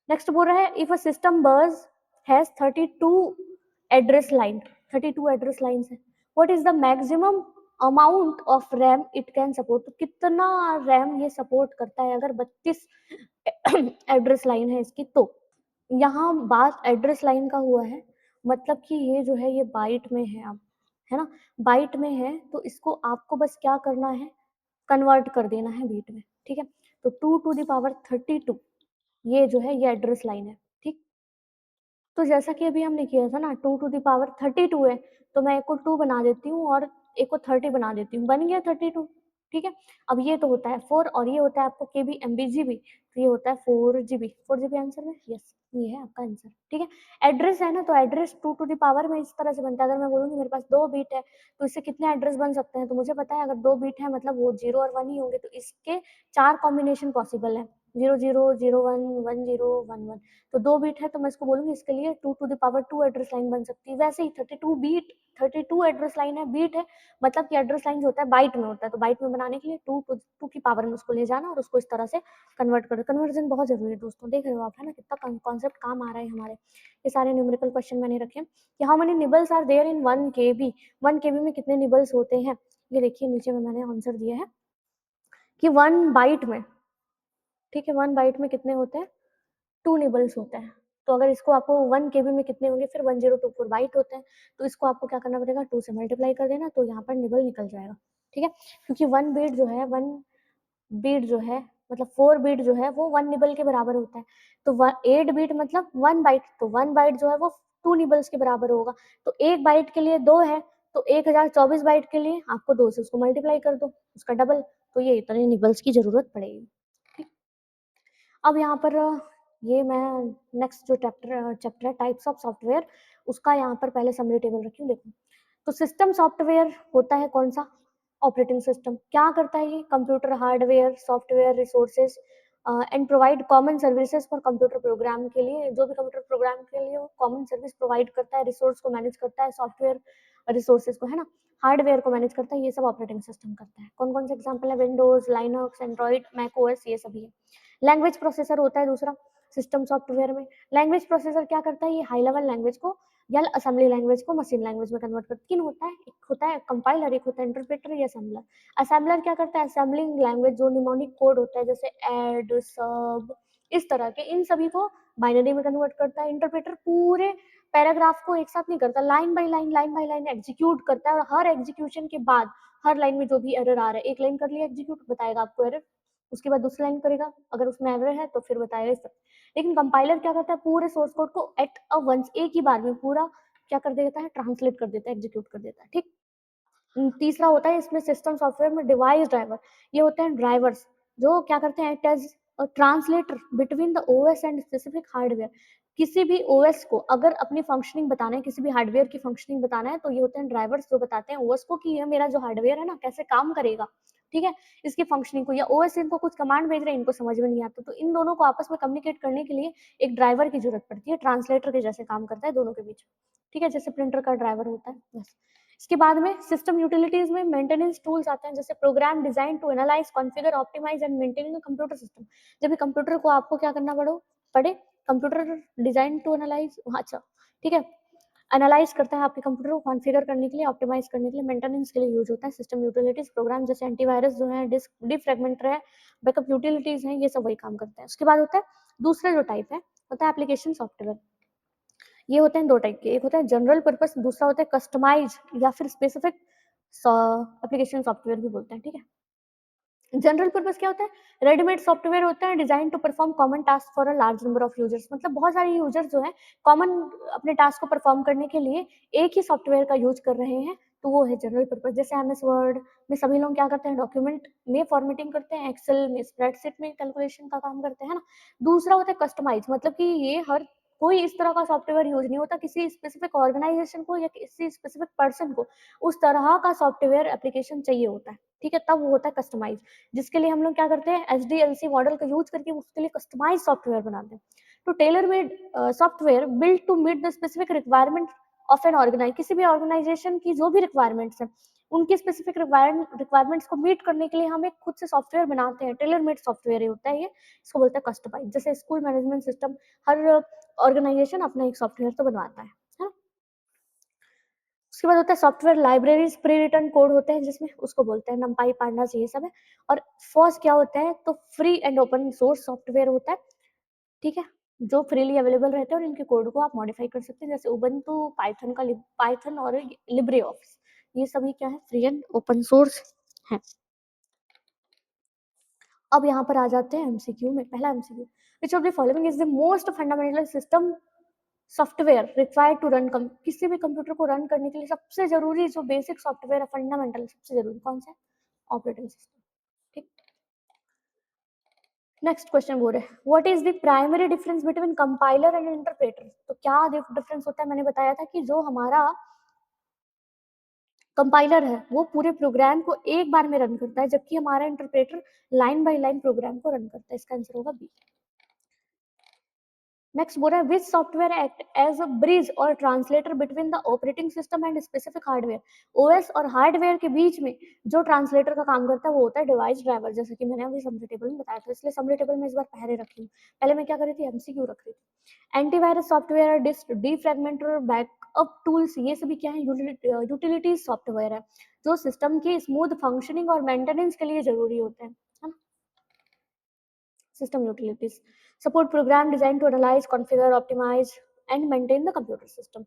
नेक्स्ट बोल रहा है if a system bus has 32 address line, 32 address line है, what is the maximum amount of RAM it can support, तो कितना रैम ये सपोर्ट करता है अगर 32 एड्रेस लाइन है इसकी। तो यहाँ बात एड्रेस लाइन का हुआ है, मतलब कि ये जो है ये बाइट में है, अब है ना, बाइट में है, तो इसको आपको बस क्या करना है, कन्वर्ट कर देना है बीट में। ठीक है, तो 2 टू द पावर 32 ये जो है ये एड्रेस लाइन है। ठीक, तो जैसा कि अभी हमने किया था ना 2 टू द पावर 32 है, तो मैं एक को 2 बना देती हूँ और एक को 30 बना देती हूँ, बन गया 32। ठीक है। अब ये तो होता है 4 और ये होता है आपको केबी एमबी जीबी, तो ये होता है 4 जीबी। 4 जीबी आंसर में यस, ये है आपका आंसर। ठीक है। एड्रेस है ना, तो एड्रेस 2 टू द पावर में इस तरह से बनता है। अगर मैं बोलूंगी मेरे पास 2 बिट है तो इससे कितने एड्रेस बन सकते हैं, तो मुझे पता है अगर 2 बिट है मतलब वो 0 और 1 ही होंगे, तो इसके 4 कॉम्बिनेशन पॉसिबल है, 00 01 10 11। तो 2 बिट है तो मैं इसको बोलूंगी इसके लिए 2 to the power 2 address line बन सकती है। वैसे ही 32 एड्रेस लाइन है, बीट है मतलब कि एड्रेस लाइन जो होता है बाइट में होता है, तो बाइट में बनाने के लिए 2 की पावर में उसको ले जाना और उसको इस तरह से कन्वर्ट कर। कन्वर्जन बहुत जरूरी है दोस्तों, देख रहे हो आप है ना कितना कॉन्सेप्ट काम आ रहा है हमारे। ये सारे न्यूमेरिकल क्वेश्चन मैंने रखे कि how many nibbles are there in 1 KB। 1 KB में कितने निबल्स होते हैं, ये देखिए नीचे में मैंने आंसर दिया है कि 1 बाइट में, ठीक है, 1 बाइट में कितने होते हैं, 2 निबल्स होते हैं। तो अगर इसको आपको 1 KB में कितने होंगे, फिर 1024 बाइट होते हैं, तो इसको आपको क्या करना पड़ेगा, 2 से मल्टीप्लाई कर देना, तो यहाँ पर निबल निकल जाएगा। ठीक है, क्योंकि 1 बीट जो है मतलब 4 बीट जो है वो 1 निबल के बराबर होता है। तो 8 बीट मतलब 1 बाइट, तो 1 बाइट जो है वो 2 निबल्स के बराबर होगा। तो 1 बाइट के लिए 2 है, तो 1024 बाइट के लिए आपको 2 से उसको मल्टीप्लाई कर दो, उसका डबल, तो ये इतने निबल्स की जरूरत पड़ेगी। अब यहाँ पर ये मैं नेक्स्ट जो चैप्टर है टाइप्स ऑफ सॉफ्टवेयर, उसका यहाँ पर पहले समरी टेबल रखी हूँ। देखो, तो सिस्टम सॉफ्टवेयर होता है कौन सा, ऑपरेटिंग सिस्टम। क्या करता है ये, computer hardware software resources and provide common services for computer program के लिए, जो भी कंप्यूटर प्रोग्राम के लिए वो कॉमन सर्विस प्रोवाइड करता है, रिसोर्स को मैनेज करता है, सॉफ्टवेयर रिसोर्सेज को है ना, हार्डवेयर को मैनेज करता है, ये सब ऑपरेटिंग सिस्टम करता है। कौन कौन से एग्जाम्पल है, Windows, Linux, Android, Mac OS, ये सभी है। लैंग्वेज प्रोसेसर होता है दूसरा सिस्टम सॉफ्टवेयर में। लैंग्वेज प्रोसेसर क्या करता है, ये हाई लेवल लैंग्वेज को या असेंबली लैंग्वेज को मशीन लैंग्वेज में कन्वर्ट करता है। तीन होता है, एक होता है कंपाइलर, एक होता है इंटरप्रेटर या असेंबलर। असेंबलर क्या करता है, असेंबलिंग लैंग्वेज जो निमोनिक कोड होता है जैसे ऐड सब इस तरह के, इन सभी को बाइनरी में कन्वर्ट करता है। इंटरप्रेटर पूरे पैराग्राफ को एक साथ नहीं करता, लाइन बाय लाइन एग्जीक्यूट करता है, और हर एग्जीक्यूशन के बाद हर लाइन में जो भी एरर आ रहा है, एक लाइन कर लिया एग्जीक्यूट, बताएगा आपको एरर, उसके बाद दूसरी लाइन करेगा, अगर उसमें एरर है तो फिर बताएगा इस तरह। लेकिन कंपाइलर क्या करता है, पूरे सोर्स कोड को एट अ वंस एक ही बार में पूरा क्या कर देता है, ट्रांसलेट कर देता है, एग्जीक्यूट कर देता है। ठीक। तीसरा होता है इसमें सिस्टम सॉफ्टवेयर में डिवाइस ड्राइवर। ये होते हैं ड्राइवर्स जो क्या करते हैं, act as translator between the OS and specific hardware. किसी भी ओएस को अगर अपनी फंक्शनिंग बताना है, किसी भी हार्डवेयर की फंक्शनिंग बताना है, तो ये होते हैं ड्राइवर्स जो बताते हैं ओएस को कि ये मेरा जो हार्डवेयर है ना कैसे काम करेगा। ठीक है, इसकी फंक्शनिंग को, या ओएस इनको कुछ कमांड भेज रहे हैं, इनको समझ में नहीं आता, तो इन दोनों को आपस में कम्युनिकेट करने के लिए एक ड्राइवर की जरूरत पड़ती है, ट्रांसलेटर के जैसे काम करता है दोनों के बीच। ठीक है, जैसे प्रिंटर का ड्राइवर होता है बस। इसके बाद में सिस्टम यूटिलिटीज में मेंटेनेंस टूल्स आते हैं, जैसे program design to analyse configure optimise and maintaining computer system. जब भी कंप्यूटर को आपको क्या करना पड़े कंप्यूटर डिजाइन टू एनालाइज, अच्छा ठीक है, एनालाइज करता है आपके कंप्यूटर को कॉन्फ़िगर करने के लिए, ऑप्टिमाइज करने के लिए, मेंटेनेंस के लिए यूज होता है। सिस्टम यूटिलिटीज प्रोग्राम जैसे एंटीवायरस जो है, डिस्क डिफ्रेगमेंटर है, बैकअप यूटिलिटीज हैं, ये सब वही काम करते हैं। उसके बाद होता है दूसरा जो टाइप है होता है एप्लीकेशन सॉफ्टवेयर। ये होते हैं दो टाइप के, एक होता है जनरल पर्पस, दूसरा होता है कस्टमाइज या फिर स्पेसिफिक एप्लीकेशन सॉफ्टवेयर भी बोलते हैं। ठीक है, जनरल पर्पस क्या होता है, रेडीमेड सॉफ्टवेयर होता है design to perform common task for a large number of users. मतलब बहुत सारे यूजर्स जो है कॉमन अपने टास्क को परफॉर्म करने के लिए एक ही सॉफ्टवेयर का यूज कर रहे हैं, तो वो है जनरल पर्पस। जैसे एमएस वर्ड में सभी लोग क्या करते हैं, डॉक्यूमेंट में फॉर्मेटिंग करते हैं, एक्सेल में स्प्रेडशीट में कैलकुलेशन का काम करते हैं ना। दूसरा होता है कस्टमाइज, मतलब कि ये हर कोई इस तरह का सॉफ्टवेयर यूज नहीं होता, किसी स्पेसिफिक ऑर्गेनाइजेशन को या किसी स्पेसिफिक पर्सन को उस तरह का सॉफ्टवेयर एप्लीकेशन चाहिए होता है। ठीक है, तब वो होता है कस्टमाइज, जिसके लिए हम लोग क्या करते हैं, एचडीएलसी मॉडल का यूज करके उसके लिए कस्टमाइज सॉफ्टवेयर बनाते हैं। तो tailor made software build to meet the specific requirement of an organise, किसी भी ऑर्गेनाइजेशन की जो भी रिक्वायरमेंट्स हैं, उनकी स्पेसिफिक रिक्वायरमेंट्स को मीट करने के लिए हम एक खुद से सॉफ्टवेयर बनाते हैं, टेलर मेड सॉफ्टवेयर होता है ये, इसको बोलते हैं कस्टमाइज। जैसे स्कूल मैनेजमेंट सिस्टम, हर ऑर्गेनाइजेशन अपना एक सॉफ्टवेयर तो बनवाता है ना। उसके बाद होता है software libraries, pre written code होते हैं जिसमें, उसको बोलते हैं नंपाई पांडास, ये सब है। और फर्स्ट क्या होता है, तो free and open source software होता है। ठीक है, जो फ्रीली अवेलेबल रहते हैं और इनके कोड को आप मॉडिफाई कर सकते हैं, जैसे उबंटू, पाइथन का पाइथन और लिब्रे ऑफिस, ये सभी क्या है, फ्री एंड ओपन सोर्स है। अब यहाँ पर आ जाते हैं एमसीक्यू में। पहला MCQ, which of the following is the most fundamental system software required to run, किसी भी कंप्यूटर को रन करने के लिए सबसे जरूरी जो बेसिक सॉफ्टवेयर है, फंडामेंटल सबसे जरूरी कौन सा है, ऑपरेटिंग सिस्टम। नेक्स्ट क्वेश्चन बोल रहे हैं what is the primary difference between compiler and interpreter. तो क्या डिफरेंस होता है, मैंने बताया था कि जो हमारा कंपाइलर है वो पूरे प्रोग्राम को एक बार में रन करता है, जबकि हमारा interpreter line by line program को रन करता है। इसका आंसर होगा बी। नेक्स्ट बोल रहा है which software act as a bridge or translator between the operating system and specific hardware. OS और हार्डवेयर के बीच में जो ट्रांसलेटर का काम करता है वो होता है डिवाइस ड्राइवर, जैसे कि मैंने अभी समरी टेबल में बताया था, इसलिए समरी टेबल में इस बार पहले रखी हूँ। पहले मैं क्या कर रही थी, एमसीक्यू रख रही थी। Antivirus software, disk defragmenter, backup tools, ये सभी क्या है, यूटिलिटीज सॉफ्टवेयर है जो सिस्टम की स्मूथ फंक्शनिंग और मेंटेनेंस के लिए जरूरी होते हैं, है ना। System utilities support program designed to analyze, configure, optimize and maintain the computer system.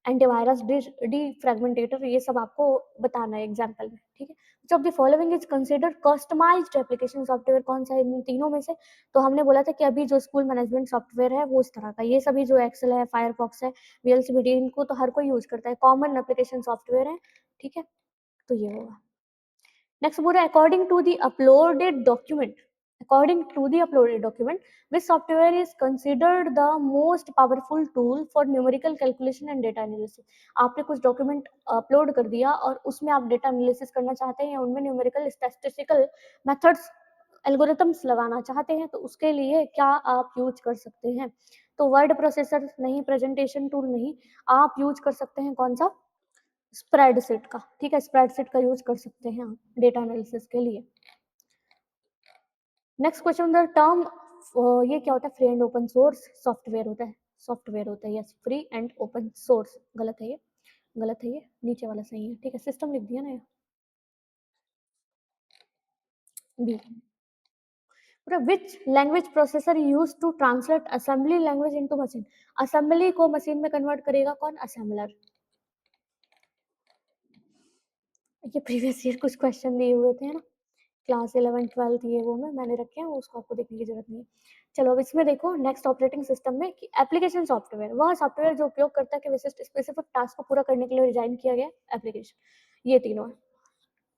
Antivirus, defragmenter, ये सब आपको बताना है एग्जाम्पल में, ठीक है। Which of the following is considered customized application software, कौन सा है इन तीनों में से। तो हमने बोला था कि अभी जो स्कूल मैनेजमेंट सॉफ्टवेयर है वो इस तरह का, ये सभी जो एक्सेल है, फायरफॉक्स है, वीएलसीबीडी, इनको तो हर कोई यूज करता है, कॉमन एप्लीकेशन सॉफ्टवेयर है, ठीक है। तो ये होगा। नेक्स्ट बोल रहा है according to the uploaded document, according to the uploaded document which software is considered the most powerful tool for numerical calculation and data analysis। आपने कुछ डॉक्यूमेंट अपलोड कर दिया और उसमें आप डेटा एनालिसिस करना चाहते हैं या उनमें न्यूमेरिकल स्टैटिस्टिकल मेथड्स एल्गोरिथम्स लगाना चाहते हैं, तो उसके लिए क्या आप यूज कर सकते हैं। तो वर्ड प्रोसेसर नहीं, प्रेजेंटेशन टूल नहीं, आप यूज कर सकते हैं कौन सा, स्प्रेडशीट का, ठीक है, स्प्रेडशीट का यूज कर सकते हैं आप डेटा एनालिसिस के लिए। नेक्स्ट क्वेश्चन, द टर्म, ये क्या होता है, free and open source software होता है, सॉफ्टवेयर होता है, yes, free and open source, गलत है ये, गलत है ये, नीचे वाला सही है, ठीक है, सिस्टम लिख दिया ना ये, B. Which language processor use to translate assembly language into machine. Assembly को मशीन में कन्वर्ट करेगा कौन, असेंबलर। ये प्रीवियस ईयर कुछ क्वेश्चन दिए हुए थे ना, क्लास 11 12 ये वो में मैंने रखे हैं, उसको आपको देखने की जरूरत नहीं है। चलो अब इसमें देखो नेक्स्ट ऑपरेटिंग सिस्टम में कि एप्लीकेशन सॉफ्टवेयर वह सॉफ्टवेयर जो उपयोग करता है कि विशिष्ट स्पेसिफिक टास्क को पूरा करने के लिए डिजाइन किया गया एप्लीकेशन। ये तीनों है,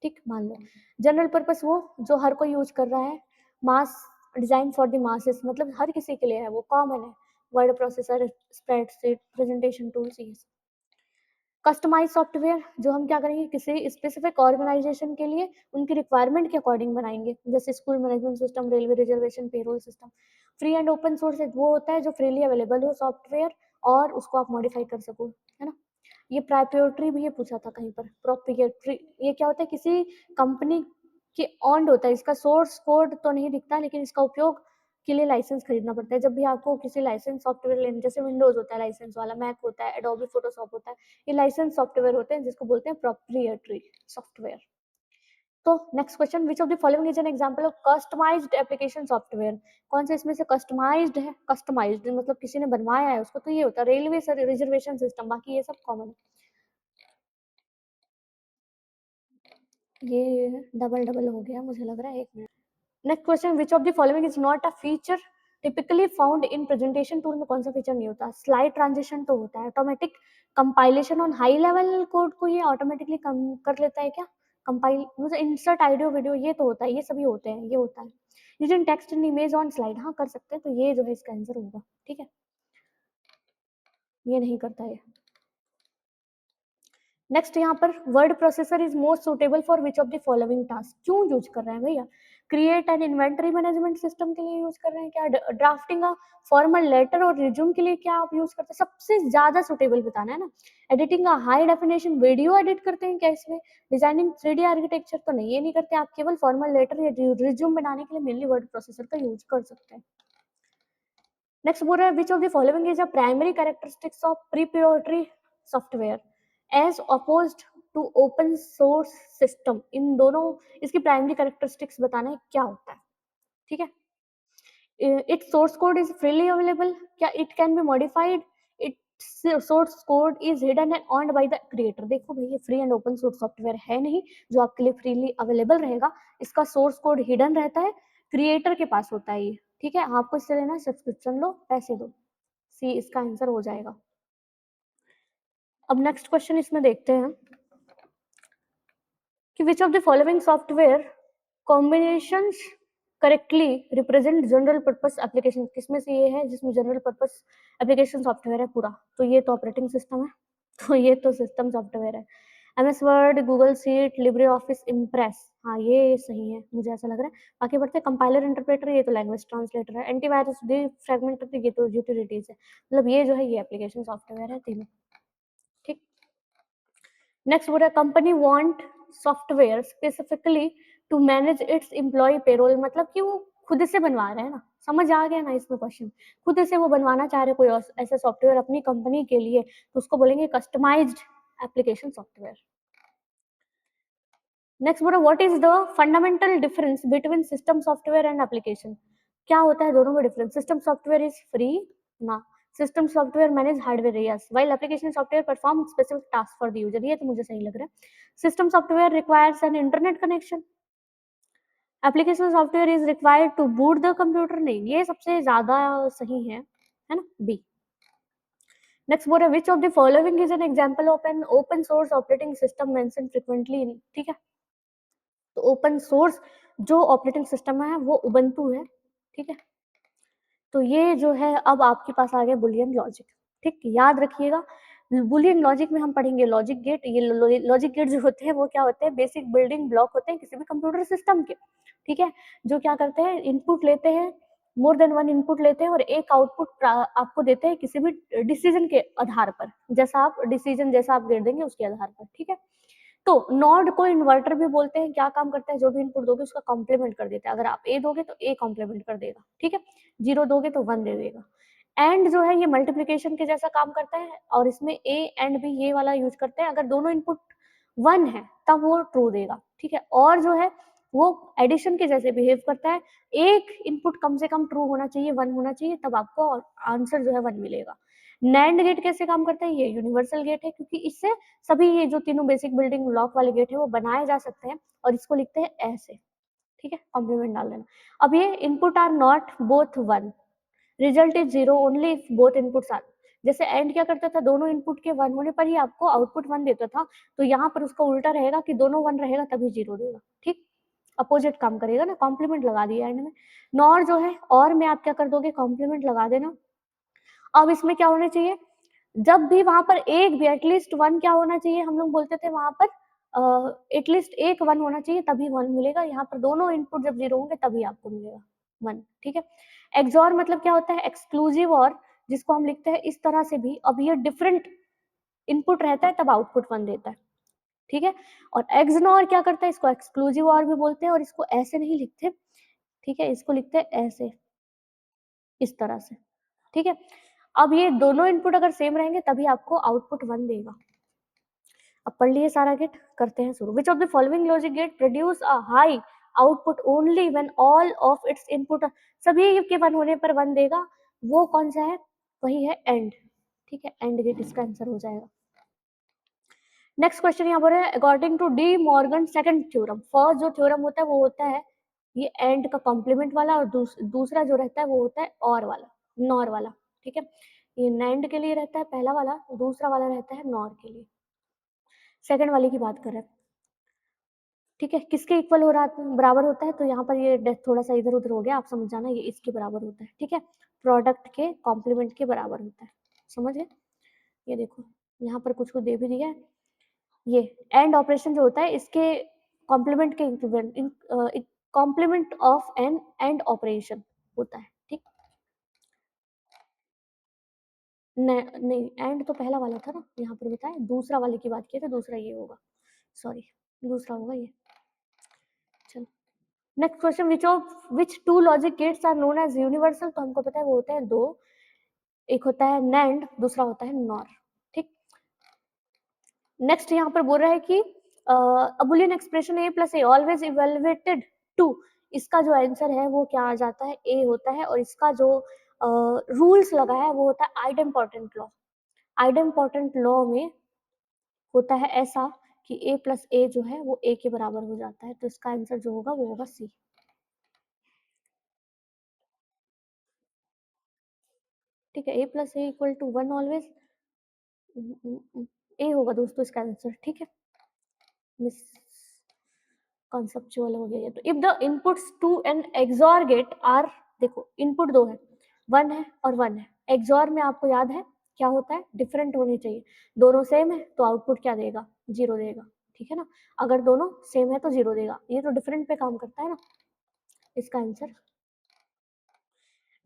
ठीक, मान लो। जनरल पर्पस वो जो हर कोई यूज कर रहा है। मास, डिजाइन फॉर द मासेस, मतलब हर किसी के लिए है, वो कॉमन है। Word processor, spreadsheet, presentation tools, ये कस्टमाइज सॉफ्टवेयर जो हम क्या करेंगे, किसी स्पेसिफिक ऑर्गेनाइजेशन के लिए उनकी रिक्वायरमेंट के अकॉर्डिंग बनाएंगे, जैसे school management system, railway reservation, payroll system. Free and open source वो होता है जो फ्रीली अवेलेबल हो सॉफ्टवेयर और उसको आप मॉडिफाई कर सको, है ना। ये प्रोप्राइटरी भी ये पूछा था कहीं पर, प्रोप्राइटरी ये क्या होता है, किसी कंपनी के ऑन्ड होता है, इसका सोर्स कोड तो नहीं दिखता लेकिन इसका उपयोग के लिए लाइसेंस खरीदना पड़ता है। जब भी आपको किसी लाइसेंस सॉफ्टवेयर लेने, जैसे विंडोज होता है लाइसेंस वाला, मैक होता है, एडोबी फोटोशॉप होता है, ये लाइसेंस सॉफ्टवेयर होते हैं जिसको बोलते हैं प्रोप्राइटरी सॉफ्टवेयर। तो next question, which of the following is an example of customised application software. कौन सा इसमें से कस्टमाइज्ड है, कस्टमाइज्ड मतलब किसी ने बनवाया है उसको, तो ये होता है रेलवे रिजर्वेशन सिस्टम, बाकी ये सब कॉमन है। ये डबल डबल हो गया मुझे लग रहा है, एक minute. Next question, which of the following is not a feature typically found in presentation tool में कौन सा फीचर नहीं होता, स्लाइड ट्रांजिशन तो होता है, automatic compilation on high level code को ये ऑटोमेटिकली कर लेता है क्या, कंपाइल, मतलब इंसर्ट ऑडियो वीडियो, ये तो होता है, ये सभी होते हैं, ये होता है। Using text and image on slide, हाँ कर सकते हैं, तो ये जो है इसका आंसर होगा, ठीक है, ये नहीं करता है। नेक्स्ट यहाँ पर word processor is most suitable for which of the following task, क्यों यूज कर रहे हैं भैया, create and inventory management system के लिए यूज कर रहे हैं क्या, ड्राफ्टिंग अ फॉर्मल लेटर और रिज्यूम के लिए क्या आप यूज करते हैं, सबसे ज्यादा सुटेबल बताना है ना। Editing a high definition video edit करते हैं क्या इसमें, डिजाइनिंग 3D आर्किटेक्चर तो नहीं, ये नहीं करते आप, केवल फॉर्मल लेटर या रिज्यूम बनाने के लिए मेनली वर्ड प्रोसेसर का यूज कर सकते हैं। नेक्स्ट बोल रहा है which of the following is a primary characteristics of proprietary software as opposed to open source system, इन दोनों इसकी प्राइमरी कैरेक्टरिस्टिक्स बताना है क्या होता है, ठीक है। Its source code is freely available, क्या it can be modified, its source code is hidden and owned by the creator. देखो भाई ये free and open source software है नहीं जो आपके लिए फ्रीली अवेलेबल रहेगा, इसका सोर्स कोड हिडन रहता है, क्रिएटर के पास होता है ये, ठीक है। आपको इससे लेना सब्सक्रिप्शन लो, पैसे दो, सी इसका आंसर हो जाएगा। अब नेक्स्ट क्वेश्चन इसमें देखते हैं कि which of the following software combinations correctly represent general purpose application, किसमें से ये है जिसमें जनरल पर्पस एप्लीकेशन सॉफ्टवेयर है पूरा, तो ये तो ऑपरेटिंग सिस्टम है, तो ये तो सिस्टम सॉफ्टवेयर है। MS word, Google sheet, Libre office, impress, हाँ ये सही है, मुझे ऐसा लग रहा है। बाकी बढ़ते हैं, कंपाइलर इंटरप्रेटर, ये तो लैंग्वेज ट्रांसलेटर है। एंटीवायरस, डिफ्रैगमेंटर, ये तो यूटिलिटीज है। मतलब ये जो है ये एप्लीकेशन सॉफ्टवेयर है तीनों, ठीक। नेक्स्ट बोल रहा है company want software specifically to manage its employ payroll, मतलब कि वो खुद से बनवा रहे हैं ना, समझ आ गया ना इसमें क्वेश्चन, खुद से वो बनवाना चाह रहे कोई ऐसा सॉफ्टवेयर अपनी कंपनी के लिए, तो उसको बोलेंगे कस्टमाइज्ड एप्लीकेशन सॉफ्टवेयर। नेक्स्ट बोलो what is the fundamental difference between system software and application, क्या होता है दोनों में difference. System software is free ना, system software manage hardware, yes, while application software perform specific task for the user, ये तो मुझे सही लग रहा है। System software requires an internet connection, application software is required to boot the computer, नहीं, ये सबसे ज्यादा सही है ना, बी। नेक्स्ट बोल रहा है which of the following is an example of an open source operating system mentioned frequently, ठीक है, तो ओपन सोर्स जो ऑपरेटिंग सिस्टम है वो उबंटू है, ठीक है। तो ये जो है अब आपके पास आ गया बुलियन लॉजिक, ठीक, याद रखिएगा। बुलियन लॉजिक में हम पढ़ेंगे लॉजिक गेट, ये लॉजिक गेट जो होते हैं वो क्या होते हैं, बेसिक बिल्डिंग ब्लॉक होते हैं किसी भी कंप्यूटर सिस्टम के, ठीक है, जो क्या करते हैं इनपुट लेते हैं, मोर देन वन इनपुट लेते हैं और एक आउटपुट आपको देते हैं किसी भी डिसीजन के आधार पर, जैसा आप डिसीजन जैसा आप गेट देंगे उसके आधार पर, ठीक है। तो नॉड को इन्वर्टर भी बोलते हैं, क्या काम करता है, जो भी इनपुट दोगे उसका कॉम्प्लीमेंट कर देता है, अगर आप ए दोगे तो ए कॉम्प्लीमेंट कर देगा, ठीक है, जीरो दोगे तो वन दे देगा। एंड जो है ये मल्टीप्लीकेशन के जैसा काम करता है और इसमें ए एंड बी ये वाला यूज करते हैं, अगर दोनों इनपुट वन है तब वो ट्रू देगा, ठीक है, और जो है वो एडिशन के जैसे बिहेव करता है, एक इनपुट कम से कम ट्रू होना चाहिए, वन होना चाहिए, तब आपको आंसर जो है वन मिलेगा। नैंड गेट कैसे काम करता है, ये यूनिवर्सल गेट है क्योंकि इससे सभी ये जो तीनों बेसिक बिल्डिंग ब्लॉक वाले गेट है वो बनाए जा सकते हैं, और इसको लिखते हैं ऐसे, ठीक है, कॉम्प्लीमेंट डाल देना। अब ये input are not both one, result is zero only if both inputs are, जैसे एंड क्या करता था, दोनों इनपुट के वन होने पर ही आपको आउटपुट वन देता था, तो यहाँ पर उसका उल्टा रहेगा कि दोनों वन रहेगा तभी जीरो देगा, ठीक, अपोजिट काम करेगा ना, कॉम्प्लीमेंट लगा दिया एंड में। नॉर जो है और में आप क्या कर दोगे, कॉम्प्लीमेंट लगा देना। अब इसमें क्या होना चाहिए, जब भी वहां पर एक भी एटलीस्ट वन क्या होना चाहिए, हम लोग बोलते थे वहां पर एटलीस्ट एक वन होना चाहिए तभी वन मिलेगा, यहाँ पर दोनों इनपुट जब जीरो होंगे तभी आपको मिलेगा वन, ठीक है। एक्सॉर मतलब क्या होता है, एक्सक्लूसिव और, जिसको हम लिखते हैं इस तरह से भी, अब ये डिफरेंट इनपुट रहता है तब आउटपुट वन देता है, ठीक है। और एक्सनॉर क्या करता है, इसको एक्सक्लूसिव और भी बोलते हैं, और इसको ऐसे नहीं लिखते, ठीक है, इसको लिखते हैं ऐसे, इस तरह से, ठीक है। अब ये दोनों इनपुट अगर सेम रहेंगे तभी आपको आउटपुट वन देगा। अब पढ़ लिए सारा गेट, करते हैं शुरू। Which of the following logic gate produce a high output only when all of its input, सभी के वन होने पर वन देगा, वो कौन सा है, वही है एंड, ठीक है, एंड गेट इसका आंसर हो जाएगा। नेक्स्ट क्वेश्चन यहाँ पर है according to De Morgan second theorem, first जो थ्योरम होता है वो होता है ये एंड का कॉम्प्लीमेंट वाला, और दूसरा जो रहता है वो होता है और वाला, नॉर वाला, ठीक है। ये नैंड के लिए रहता है पहला वाला, दूसरा वाला रहता है नॉर के लिए, सेकंड वाले की बात कर रहे हैं, ठीक है। किसके इक्वल हो रहा बराबर होता है, तो यहाँ पर ये डेथ थोड़ा सा इधर उधर हो गया, आप समझ जाना, ये इसके बराबर होता है, ठीक है, प्रोडक्ट के कॉम्प्लीमेंट के बराबर होता है, समझ गए। ये देखो यहाँ पर कुछ कुछ दे भी दिया है, ये एंड ऑपरेशन जो होता है इसके कॉम्प्लीमेंट के equivalent, complement of an and operation होता है, ठीक। नहीं एंड तो पहला वाला था ना, यहाँ पर बताया, दूसरा वाले की बात की तो दूसरा ये होगा, सॉरी, दूसरा होगा ये। चलो next question, which two logic gates are known as universal, तो हमको पता है वो होते हैं दो, एक होता है नैंड, दूसरा होता है नॉर, ठीक। नेक्स्ट यहाँ पर बोल रहा है कि Boolean expression A plus A always evaluated to, इसका जो आंसर है वो क्या आ जाता है, ए होता है, और इसका जो रूल्स लगा है वो होता है आइडेम्पोर्टेंट लॉ। आइडेम्पोर्टेंट लॉ में होता है ऐसा कि ए प्लस ए जो है वो ए के बराबर हो जाता है, तो इसका आंसर जो होगा वो होगा सी, ठीक है। A plus A equal to one always, A होगा दोस्तों इसका आंसर, ठीक है। मिस कॉन्सेप्चुअल हो गया ये तो। If the inputs to an XOR gate are, देखो इनपुट दो है, 1 है और 1 है। एक्सॉर में आपको याद है क्या होता है, डिफरेंट होने चाहिए। दोनों सेम है तो आउटपुट क्या देगा, 0 देगा, ठीक है ना। अगर दोनों सेम है तो 0 देगा, ये तो डिफरेंट पे काम करता है ना, इसका answer.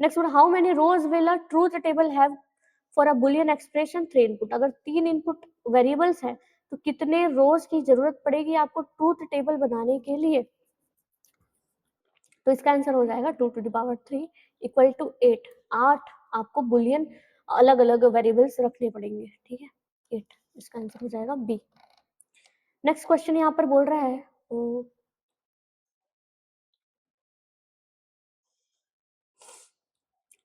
Next, how many rows will a truth table have for a Boolean expression 3 input. अगर 3 इनपुट वेरिएबल्स है तो कितने रोज की जरूरत पड़ेगी आपको ट्रूथ टेबल बनाने के लिए। तो इसका आंसर हो जाएगा 2 to the power 3 equal to 8। 8 आपको बुलियन अलग अलग वेरिएबल्स रखने पड़ेंगे, ठीक है, 8। इसका आंसर हो जाएगा बी। नेक्स्ट क्वेश्चन यहाँ पर बोल रहा है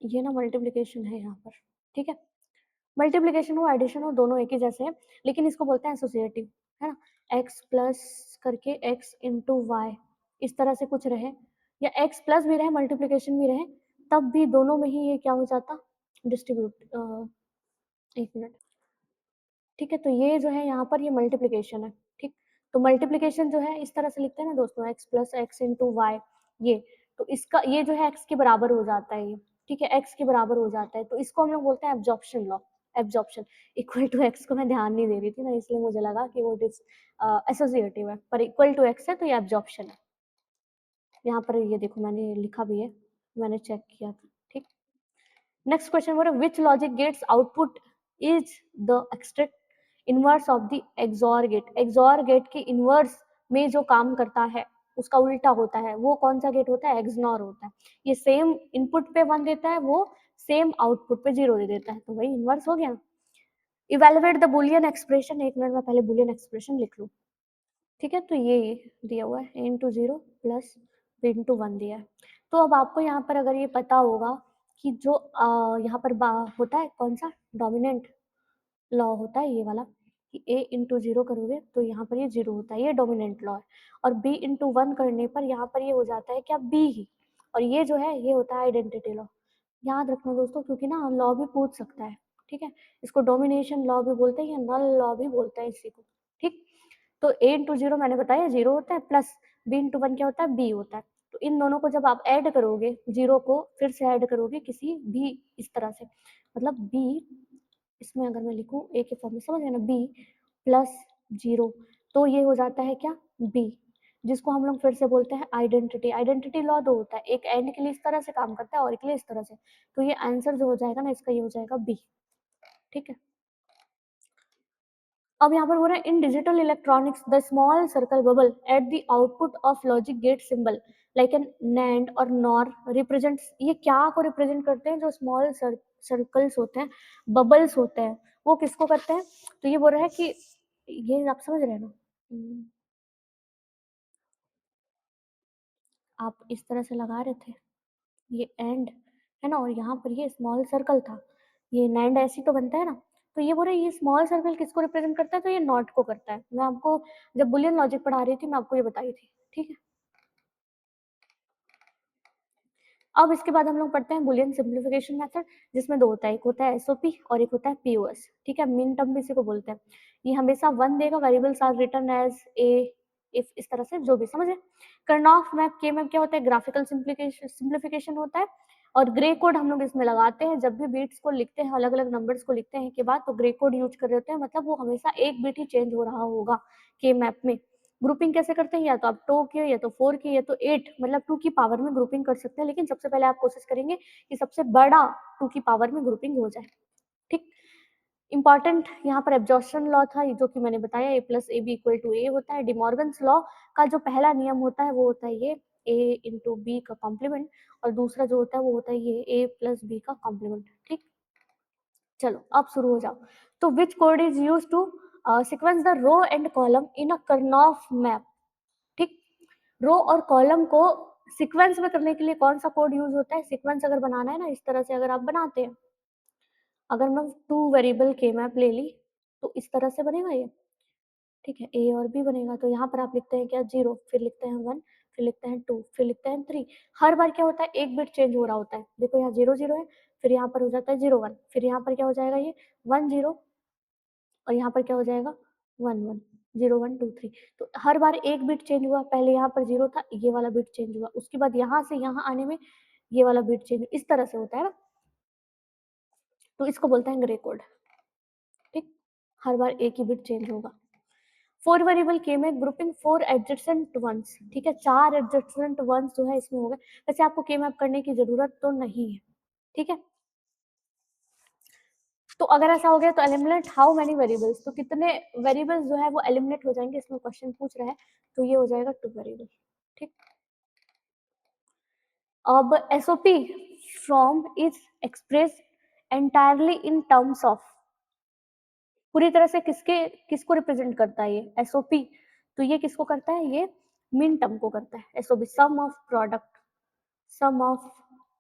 ये ना मल्टीप्लिकेशन है यहाँ पर, ठीक है। मल्टीप्लिकेशन हो एडिशन हो दोनों एक ही जैसे हैं, लेकिन इसको बोलते हैं एसोसिएटिव, है ना। x प्लस करके x इंटू वाई, इस तरह से कुछ रहे, या x प्लस भी रहे मल्टीप्लिकेशन भी रहे, तब भी दोनों में ही ये क्या हो जाता, डिस्ट्रीब्यूट। एक मिनट, ठीक है। तो ये जो है यहाँ पर ये मल्टीप्लिकेशन है, ठीक। तो मल्टीप्लिकेशन जो है इस तरह से लिखते हैं ना दोस्तों, x plus X into Y, ये तो इसका ये जो है x के बराबर हो जाता है ये, ठीक है, x के बराबर हो जाता है। तो इसको हम लोग बोलते हैं absorption law. Absorption equal to x को मैं ध्यान नहीं दे रही थी ना, इसलिए मुझे लगा कि वो एसोसिएटिव है, पर इक्वल टू x है तो ये एब्जॉर्प्शन है। यहाँ पर ये देखो मैंने लिखा भी है, मैंने चेक किया था, ठीक। नेक्स्ट क्वेश्चन बोल रहा है which logic gates output is the extract inverse of the XOR gate. XOR gate के इनवर्स में जो काम करता है उसका उल्टा होता है, वो कौन सा गेट होता है, एक्सनॉर होता है। ये सेम इनपुट पे 1 देता है, वो सेम आउटपुट पे 0 दे देता है, तो वही इनवर्स हो गया। इवेलुएट द बुलियन एक्सप्रेशन, एक मिनट में पहले बुलियन एक्सप्रेशन लिख लूं, ठीक है। तो ये दिया हुआ है a into 0 plus b into 1 दिया है। तो अब आपको यहाँ पर अगर ये पता होगा कि जो यहाँ पर होता है कौन सा डोमिनेंट लॉ होता है, ये वाला, कि a इंटू 0 करोगे तो यहाँ पर ये 0 होता है, ये डोमिनेंट लॉ है। और b इंटू 1 करने पर यहाँ पर ये हो जाता है क्या, b ही। और ये जो है ये होता है आइडेंटिटी लॉ। याद रखना दोस्तों, क्योंकि ना लॉ भी पूछ सकता है, ठीक है। इसको डोमिनेशन लॉ भी बोलते हैं या नल लॉ भी बोलते हैं इसी को, ठीक। तो a इंटू 0 मैंने बताया 0 होता है, प्लस b इंटू 1 क्या होता है, b होता है। तो इन दोनों को जब आप ऐड करोगे, 0 को फिर से ऐड करोगे किसी भी इस तरह से, मतलब b, इसमें अगर मैं लिखूं a के फॉर्म में, समझ गए ना, b प्लस 0, तो ये हो जाता है क्या, b, जिसको हम लोग फिर से बोलते हैं आइडेंटिटी। आइडेंटिटी लॉ दो होता है, एक एंड के लिए इस तरह से काम करता है और एक के लिए इस तरह से। तो ये आंसर जो हो जाएगा ना इसका, ये हो जाएगा बी, ठीक है। अब यहाँ पर बोल रहा है in digital electronics the small circle bubble at the output of logic gate symbol like an NAND और नॉर रिप्रेजेंट्स, ये क्या को रिप्रेजेंट करते हैं, जो स्मॉल सर्कल्स होते हैं, बबल्स होते हैं, वो किसको करते हैं। तो ये बोल रहा है कि ये आप समझ रहे हैं ना, आप इस तरह से लगा रहे थे, ये एंड है ना, और यहाँ पर ये स्मॉल सर्कल था, ये नैंड ऐसी तो बनता है ना। तो ये बोल रहे ये स्मॉल सर्कल किसको रिप्रेजेंट करता है, तो ये नॉट को करता है। मैं आपको जब बुलियन लॉजिक पढ़ा रही थी मैं आपको ये बताई थी, ठीक है। अब इसके बाद हम लोग पढ़ते हैं बुलियन सिंप्लीफिकेशन मेथड, जिसमें दो होता है, एक होता है एसओपी और एक होता है पीओएस, ठीक है। मिन टर्म भी इसी को बोलते हैं। ये हमेशा 1 देगा, variables are return as A, if, इस तरह से जो भी समझे। कर्नॉफ मैप, के मैप क्या होता है, ग्राफिकल सिंप्लीफिकेशन होता है। और ग्रे कोड हम लोग इसमें लगाते हैं, जब भी बीट्स को लिखते हैं, अलग अलग नंबर्स को लिखते हैं के बाद, तो ग्रे कोड यूज कर रहे होते हैं, मतलब वो हमेशा एक बीट ही चेंज हो रहा होगा के मैप में। ग्रुपिंग कैसे करते हैं, या तो आप 2 की, या तो 4 की, या तो 8, मतलब 2 की पावर में ग्रुपिंग कर सकते हैं, लेकिन सबसे पहले आप कोशिश करेंगे कि सबसे बड़ा 2 की पावर में ग्रुपिंग हो जाए, ठीक। इंपॉर्टेंट यहाँ पर एब्जॉर्प्शन लॉ था, जो कि मैंने बताया a plus A B equal to A होता है। डिमॉर्गन्स लॉ का जो पहला नियम होता है वो होता है ये a इंटू बी का कॉम्प्लीमेंट, और दूसरा जो होता है वो होता है ये a प्लस बी का कॉम्प्लीमेंट, ठीक। चलो अब शुरू हो जाओ। तो which code is use to sequence the row and column in a Karnaugh map, ठीक। रो और कॉलम को सीक्वेंस में करने के लिए कौन सा कोड यूज होता है, सीक्वेंस अगर बनाना है ना, इस तरह से अगर आप बनाते हैं, अगर मैं 2 वेरिएबल के मैप ले ली तो इस तरह से बनेगा ये, ठीक है, ए और बी बनेगा। तो यहाँ पर आप लिखते हैं क्या, 0, फिर लिखते हैं 1, फिर लिखते हैं 2, फिर लिखते हैं 3। हर बार क्या होता है, एक बिट चेंज हो रहा होता है। देखो यहाँ 0 0 है, फिर यहाँ पर हो जाता है 0 1, फिर यहाँ पर क्या हो जाएगा ये 1 0, और यहाँ पर क्या हो जाएगा 1 1। 0 1 2 3। तो हर बार एक बिट चेंज हुआ, पहले यहाँ पर 0 था, ये वाला बिट चेंज हुआ, उसके बाद यहाँ से यहाँ आने में ये वाला बिट चेंज, इस तरह से होता है ना, तो इसको बोलते हैं ग्रे कोड। ठीक, हर बार एक ही बिट चेंज होगा। 4 वेरिएबल के में ग्रुपिंग 4 एडजेसेंट वंस, ठीक है, 4 एडजेसेंट वंस जो है इसमें हो गए। वैसे आपको के मैप करने की जरूरत तो नहीं है, ठीक है। तो अगर ऐसा हो गया तो एलिमिनेट हाउ मेनी वेरिएबल्स, तो कितने वेरिएबल्स जो है वो एलिमिनेट हो जाएंगे, इसमें क्वेश्चन पूछ रहा है, तो ये हो जाएगा 2 वेरिएबल। ठीक, अब SOP from is express entirely in terms of, पूरी तरह से किसको रिप्रेजेंट करता है ये एसओपी, तो ये किसको करता है, ये मिन टर्म को करता है SOP, sum of product, sum of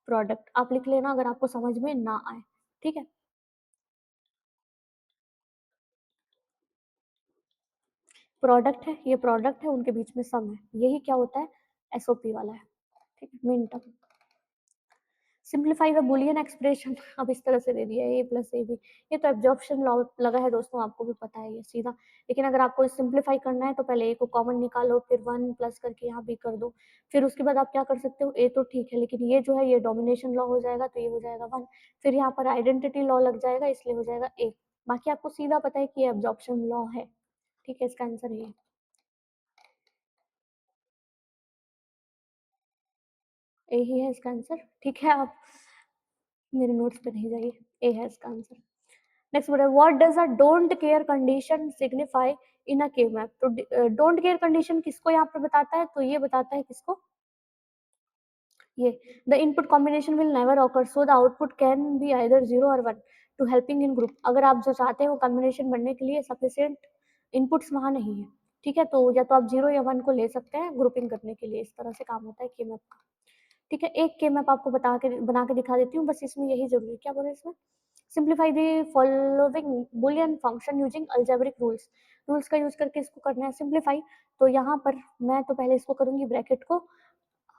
product आप लिख लेना अगर आपको समझ में ना आए, ठीक है। प्रोडक्ट है, ये प्रोडक्ट है, उनके बीच में सम है, यही क्या होता है, एसओपी वाला है, ठीक है, min term. Simplify the Boolean expression, अब इस तरह से दे दिया ए प्लस ए बी, ये तो एब्जॉर्प्शन लॉ लगा है दोस्तों, आपको भी पता है ये सीधा। लेकिन अगर आपको सिंप्लीफाई करना है तो पहले ए को कॉमन निकालो, फिर 1 प्लस करके यहाँ बी कर दो, फिर उसके बाद आप क्या कर सकते हो, ए तो ठीक है, लेकिन ये जो है ये डोमिनेशन लॉ हो जाएगा, तो ये हो जाएगा 1, फिर यहाँ पर आइडेंटिटी लॉ लग जाएगा, इसलिए हो जाएगा ए। बाकी आपको सीधा पता है कि ये एब्जॉर्प्शन लॉ है, ठीक है, इसका आंसर ये ए ही है इसका आंसर, ठीक है। आप मेरे नोट्स पे नहीं जाइए, ए है इसका आंसर। नेक्स्ट बोल रहा है what does a don't care condition signify in a K map, तो डोंट केयर कंडीशन किसको यहाँ पर बताता है, तो ये बताता है किसको, ये the input combination will never occur so the output can be either 0 और 1 टू हेल्पिंग इन ग्रुप, अगर आप जो चाहते हो कॉम्बिनेशन बनने के लिए सफिशिएंट इनपुट्स वहां नहीं है, ठीक है, तो या तो आप 0 या 1 को ले सकते हैं ग्रुपिंग करने के लिए, इस तरह से काम होता है के मैप का, ठीक है। एक के मैप आपको बना के दिखा देती हूँ, बस इसमें यही जरूरी है, क्या बोले इसमें, simplify the following Boolean function using algebraic rules, rules का यूज करके इसको करना है सिंप्लीफाई। तो यहाँ पर मैं तो पहले इसको करूंगी, ब्रैकेट को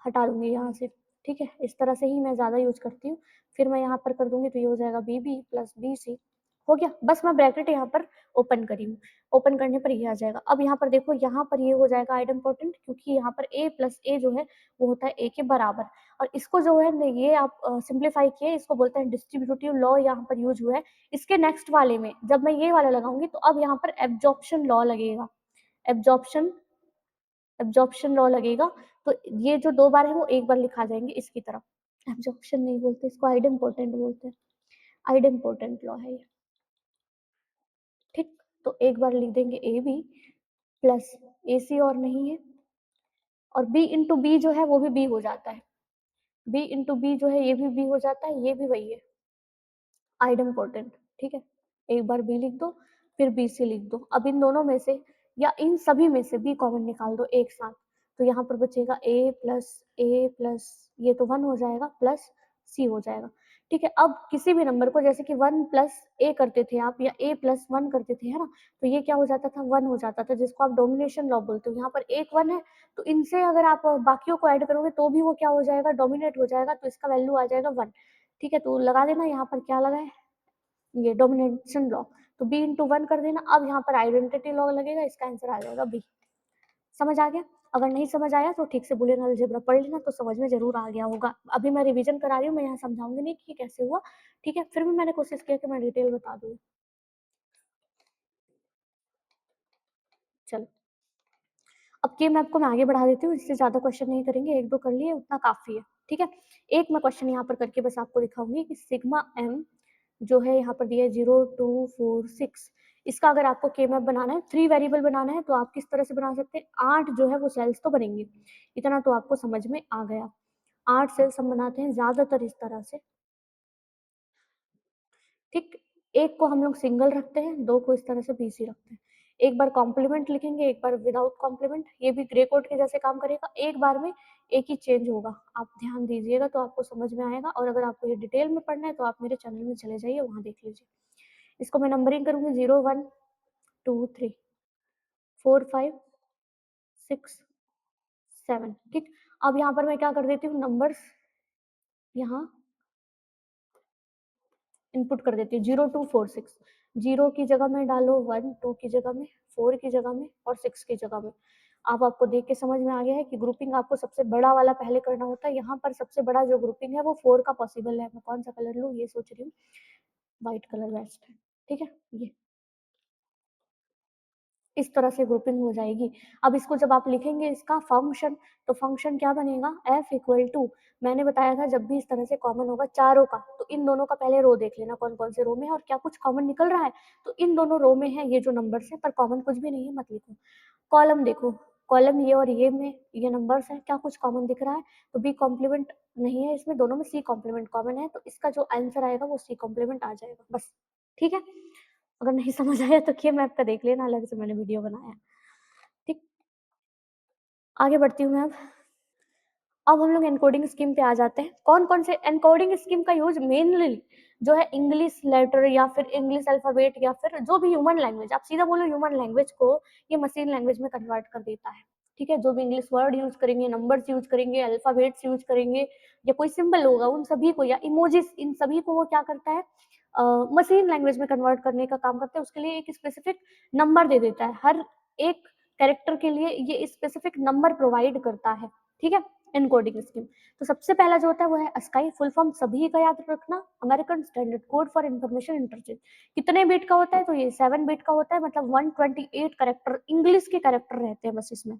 हटा दूंगी यहाँ से, ठीक है, इस तरह से ही मैं ज्यादा यूज करती हूँ। फिर मैं यहाँ पर कर दूंगी तो ये हो जाएगा B B plus B C, हो गया, बस मैं ब्रैकेट यहाँ पर ओपन करी हूँ, ओपन करने पर ये आ जाएगा। अब यहाँ पर देखो, यहाँ पर ये हो जाएगा आइड इम्पोर्टेंट, क्योंकि यहाँ पर ए प्लस ए जो है वो होता है ए के बराबर, और इसको जो है ये आप सिंप्लीफाई किए, इसको बोलते हैं डिस्ट्रीब्यूटिव लॉ, यहाँ पर यूज हुआ है। इसके नेक्स्ट वाले में जब मैं ये वाला लगाऊंगी तो अब यहाँ पर एब्जॉर्प्शन लॉ लगेगा, एब्जॉर्प्शन एब्जॉर्प्शन लॉ लगेगा, तो ये जो 2 बार है वो एक बार लिखा जाएंगे इसकी तरफ, एब्जॉर्प्शन नहीं बोलते इसको, आइड इम्पोर्टेंट बोलते हैं, आइड इम्पोर्टेंट लॉ है ये, ठीक। तो एक बार लिख देंगे ए बी प्लस ए सी और नहीं है, और बी इंटू बी जो है वो भी बी हो जाता है, बी इंटू बी जो है ये भी बी हो जाता है, ये भी वही है, आइड इम्पोर्टेंट, ठीक है। एक बार बी लिख दो, फिर बी सी लिख दो, अब इन दोनों में से या इन सभी में से बी कॉमन निकाल दो एक साथ, तो यहाँ पर बचेगा ए प्लस ये तो 1 हो जाएगा, प्लस सी हो जाएगा, ठीक है। अब किसी भी नंबर को जैसे कि 1 प्लस ए करते थे आप, या ए प्लस 1 करते थे, है ना, तो ये क्या हो जाता था, 1 हो जाता था, जिसको आप डोमिनेशन लॉ बोलते हो। यहाँ पर एक 1 है, तो इनसे अगर आप बाकियों को ऐड करोगे तो भी वो क्या हो जाएगा, डोमिनेट हो जाएगा, तो इसका वैल्यू आ जाएगा 1, ठीक है। तो लगा देना यहाँ पर क्या लगा है, ये डोमिनेशन लॉ, तो बी इंटू 1 कर देना। अब यहाँ पर आइडेंटिटी लॉ लगेगा, इसका आंसर आ जाएगा बी। समझ आ गया, अगर नहीं समझ आया तो ठीक से बुलियन अलजेब्रा पढ़ लेना, तो समझ में जरूर आ गया होगा। अभी मैं रिवीजन करा रही हूँ, मैं यहाँ समझाऊंगी नहीं कि कैसे हुआ, ठीक है, फिर भी मैंने कोशिश किया कि मैं डिटेल बता दूँ। चलो, अब के मैप को मैं आगे बढ़ा देती हूँ, इससे ज्यादा क्वेश्चन नहीं करेंगे, एक दो कर लिए उतना काफी है, ठीक है। एक मैं क्वेश्चन यहाँ पर करके बस आपको दिखाऊंगी कि सिग्मा एम जो है यहाँ पर दिया है 0 2 4 6, इसका अगर आपको के मैप बनाना है, 3 वेरिएबल बनाना है, तो आप किस तरह से बना सकते हैं, 8 जो है वो सेल्स तो बनेंगे, इतना तो आपको समझ में आ गया। 8 सेल्स हम बनाते हैं ज्यादातर इस तरह से, ठीक। एक को हम लोग सिंगल रखते हैं, दो को इस तरह से बीसी रखते हैं, एक बार कॉम्प्लीमेंट लिखेंगे, एक बार विदाउट कॉम्प्लीमेंट, ये भी ग्रे कोड के जैसे काम करेगा, एक बार में एक ही चेंज होगा, आप ध्यान दीजिएगा तो आपको समझ में आएगा। और अगर आपको ये डिटेल में पढ़ना है तो आप मेरे चैनल में चले जाइए, वहां देख लीजिए। इसको मैं नंबरिंग करूंगी 0 1 2 3 4 5 6 7, ठीक। अब यहाँ पर मैं क्या कर देती हूँ, नंबर्स यहाँ इनपुट कर देती हूँ 0 2 4 6, 0 की जगह में डालो 1, 2 की जगह में, 4 की जगह में और 6 की जगह में। अब आपको देख के समझ में आ गया है कि ग्रुपिंग आपको सबसे बड़ा वाला पहले करना होता है। यहाँ पर सबसे बड़ा जो ग्रुपिंग है वो 4 का पॉसिबल है। मैं कौन सा कलर लूँ ये सोच रही हूँ। व्हाइट कलर बेस्ट है, ठीक है? ये इस तरह से ग्रुपिंग हो जाएगी। अब इसको जब आप लिखेंगे इसका फंक्शन, तो फंक्शन क्या बनेगा? F इक्वल टू, मैंने बताया था जब भी इस तरह से कॉमन होगा चारों का, तो इन दोनों का पहले रो देख लेना कौन-कौन से रो में है और क्या कुछ कॉमन निकल रहा है। तो इन दोनों रो में है ये जो नंबर्स हैं, पर कॉमन कुछ भी नहीं है, मत लिखो। कॉलम देखो, कॉलम ये और ये में ये नंबर्स हैं, क्या कुछ कॉमन दिख रहा है? तो बी कॉम्प्लीमेंट नहीं है इसमें, दोनों में सी कॉम्प्लीमेंट कॉमन है, तो इसका जो आंसर आएगा वो सी कॉम्प्लीमेंट आ जाएगा, बस। ठीक है? अगर नहीं समझ आया तो के मैप का देख लेना, अलग से मैंने वीडियो बनाया है। ठीक, आगे बढ़ती हूँ मैं अब हम लोग एनकोडिंग स्कीम पे आ जाते हैं। कौन-कौन से एनकोडिंग स्कीम का यूज़ मेनली जो है इंग्लिश लेटर या फिर इंग्लिश अल्फाबेट या फिर जो भी ह्यूमन लैंग्वेज, आप सीधा बोलो ह्यूमन लैंग्वेज को ये मशीन लैंग्वेज में कन्वर्ट कर देता है। ठीक है? जो भी इंग्लिश वर्ड यूज़ करेंगे, नंबर्स यूज़ करेंगे, अल्फाबेट्स यूज़ करेंगे या कोई सिंबल होगा उन सभी को या इमोजीज़, इन सभी को वो क्या करता है मशीन लैंग्वेज में कन्वर्ट करने का काम करता है। उसके लिए एक स्पेसिफिक नंबर दे देता है। हर एक कैरेक्टर के लिए ये स्पेसिफिक नंबर प्रोवाइड करता है। ठीक है? Encoding scheme. तो सबसे पहला जो होता है वो है ASCII, फुल फॉर्म सभी का याद रखना, American standard code for information interchange. कितने बिट का होता है? तो ये 7 बिट का होता है, मतलब 128 कैरेक्टर इंग्लिश के कैरेक्टर रहते हैं बस इसमें।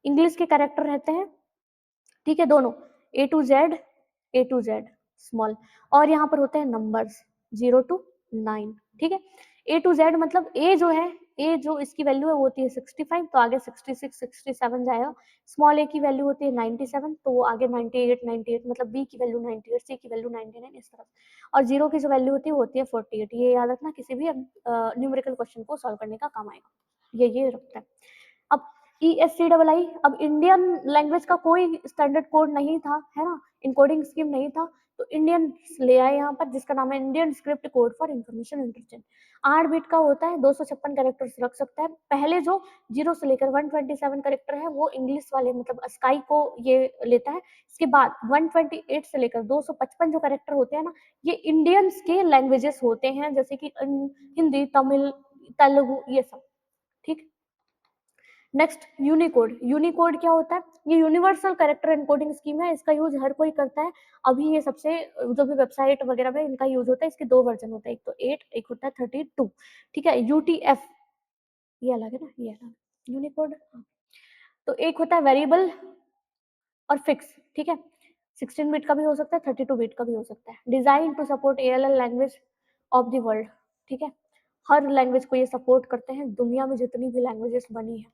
इंग्लिश के कैरेक्टर रहते हैं, ठीक है, दोनों ए टू जेड स्मॉल, और यहाँ पर होते हैं नंबर्स 0 to 9। ठीक है? ए टू जेड मतलब ए जो है, ए जो इसकी वैल्यू है वो होती है 65, तो आगे 66 67 जाएगा। स्मॉल ए की वैल्यू होती है 97, तो वो आगे 98 98, मतलब बी की वैल्यू 98, सी की वैल्यू 99, इस तरह से। और जीरो की जो वैल्यू होती है वो होती है 48। ये याद रखना, किसी भी न्यूमेरिकल क्वेश्चन को सॉल्व करने का काम आएगा। ये रखता है। अब ESCII, अब इंडियन लैंग्वेज का कोई स्टैंडर्ड कोड नहीं था, है ना, इनकोडिंग स्कीम नहीं था, तो इंडियन ले आए यहाँ पर, जिसका नाम है Indian script code for information interchange. 8 bit का होता है, 256 कैरेक्टर्स रख सकता है। पहले जो 0 से लेकर 127 कैरेक्टर है वो इंग्लिश वाले मतलब ASCII को ये लेता है। इसके बाद 128 से लेकर 255 जो कैरेक्टर होते हैं ना, ये इंडियंस के लैंग्वेजेस होते हैं, जैसे कि हिंदी, तमिल, तेलुगु, ये सब। ठीक। Next Unicode. यूनिकोड क्या होता है? ये यूनिवर्सल कैरेक्टर एनकोडिंग स्कीम है, इसका यूज हर कोई करता है। अभी ये सबसे जो भी वेबसाइट वगैरह में इनका यूज होता है, इसके 2 वर्जन होते हैं, एक तो 8, एक होता है 32। ठीक है? यूटीएफ ये अलग है ना, ये अलग। यूनिकोड, हाँ। तो एक होता है वेरिएबल और फिक्स, ठीक है? 16 बिट का भी हो सकता है, 32 बिट का भी हो सकता है। Design to support ALL language of the world, ठीक है? हर लैंग्वेज को ये सपोर्ट करते हैं, दुनिया में जितनी भी लैंग्वेजेस बनी है,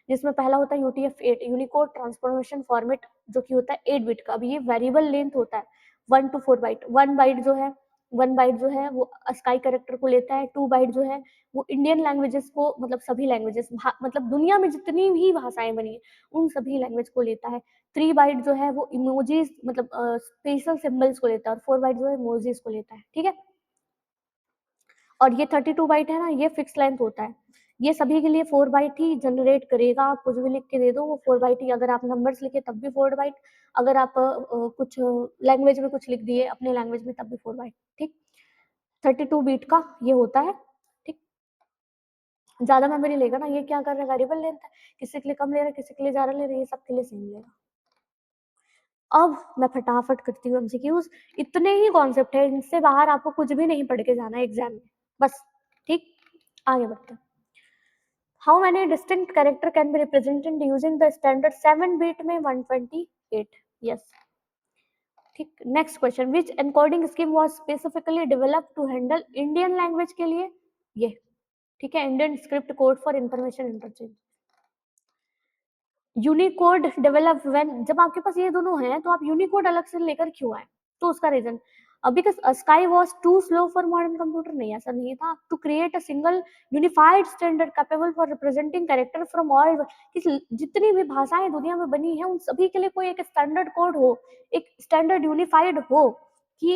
जिसमें पहला होता है UTF-8 यूनिकोड ट्रांसफॉर्मेशन फॉर्मेट, जो कि होता है 8 बिट का। अब ये वेरिएबल लेंथ होता है 1 to 4 बाइट। 1 बाइट जो है वो ASCII कैरेक्टर को लेता है। 2 बाइट जो है वो इंडियन लैंग्वेजेस को, मतलब सभी लैंग्वेजेस, मतलब दुनिया में जितनी भी भाषाएं बनी है उन सभी लैंग्वेज को लेता है। 3 बाइट जो है वो इमोजीज, मतलब स्पेशल सिंबल्स को लेता है, और 4 बाइट जो है इमोजीज को लेता है। ठीक है? और ये 32 बाइट है ना, ये फिक्स लेंथ होता है। ये सभी के लिए 4 बाइट ही जनरेट करेगा। आप कुछ भी लिख के दे दो वो 4 बाइट ही, अगर आप नंबर्स लिखे तब भी 4 बाइट, अगर आप कुछ लैंग्वेज में कुछ लिख दिए अपने लैंग्वेज में तब भी 4 बाइट। ठीक, 32 बीट का ये होता है। ठीक, ज्यादा मेमोरी लेगा ना, ये क्या कर रहा है, वेरिएबल लेंथ है, किसी के लिए कम ले रहा है, किसी के लिए ज्यादा ले रहा है, ये सबके लिए सेम लेगा। अब मैं फटाफट करती हूँ एमसीक्यूज। इतने ही कॉन्सेप्ट है, इनसे बाहर आपको कुछ भी नहीं पढ़ के जाना है एग्जाम में, बस। ठीक, आगे बढ़ते हैं। How many distinct character can be represented using the standard 7 bit में 128? Yes. ठीक, next question, which encoding scheme was specifically developed to handle Indian language के लिए? ये, ठीक है, Indian script code for information interchange. Unicode develop when, जब आपके पास ये दोनों हैं तो आप यूनिकोड अलग से लेकर क्यों आए? तो उसका reason, because sky was too slow for modern computer, नहीं ऐसा नहीं था, to create a single unified standard capable for representing character from all, जितनी भी भाषाएं दुनिया में बनी है उन सभी के लिए कोई एक स्टैंडर्ड कोड हो, एक स्टैंडर्ड यूनिफाइड हो, कि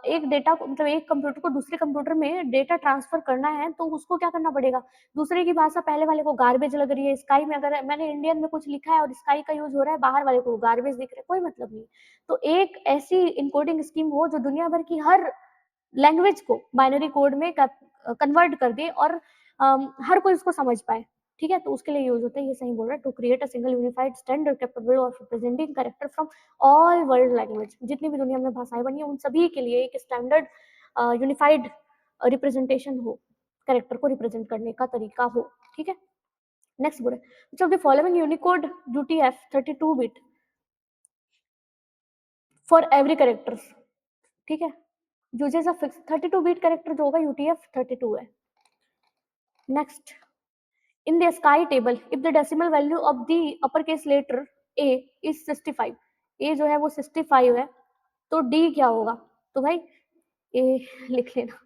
एक डेटा को, मतलब एक कंप्यूटर को दूसरे कंप्यूटर में डेटा ट्रांसफर करना है तो उसको क्या करना पड़ेगा, दूसरे की भाषा पहले वाले को गार्बेज लग रही है, स्काई में अगर मैंने इंडियन में कुछ लिखा है और स्काई का यूज हो रहा है, बाहर वाले को गार्बेज दिख रहा है, कोई मतलब नहीं। तो एक ऐसी इनकोडिंग स्कीम हो जो दुनिया भर की हर लैंग्वेज को बाइनरी कोड में कन्वर्ट कर दे और हर कोई उसको समझ पाए, ठीक है? तो उसके लिए यूज़ होता है, ये सही बोल रहा है, to create a single unified standard capable of representing character from all world language. जितनी भी दुनिया में भाषाएँ बनी हैं, उन सभी के लिए एक स्टैंडर्ड यूनिफाइड रिप्रेजेंटेशन हो, कैरेक्टर को रिप्रेजेंट करने का तरीका हो, ठीक है? नेक्स्ट बोले, which of the following Unicode UTF 32 bit for every characters, ठीक है? Uses a fix 32 bit character जो होगा यूटीएफ 32 है। Next, in the sky table if the decimal value of the uppercase letter a is 65, a जो है वो 65 है, तो d क्या होगा? तो भाई a लिख लेना,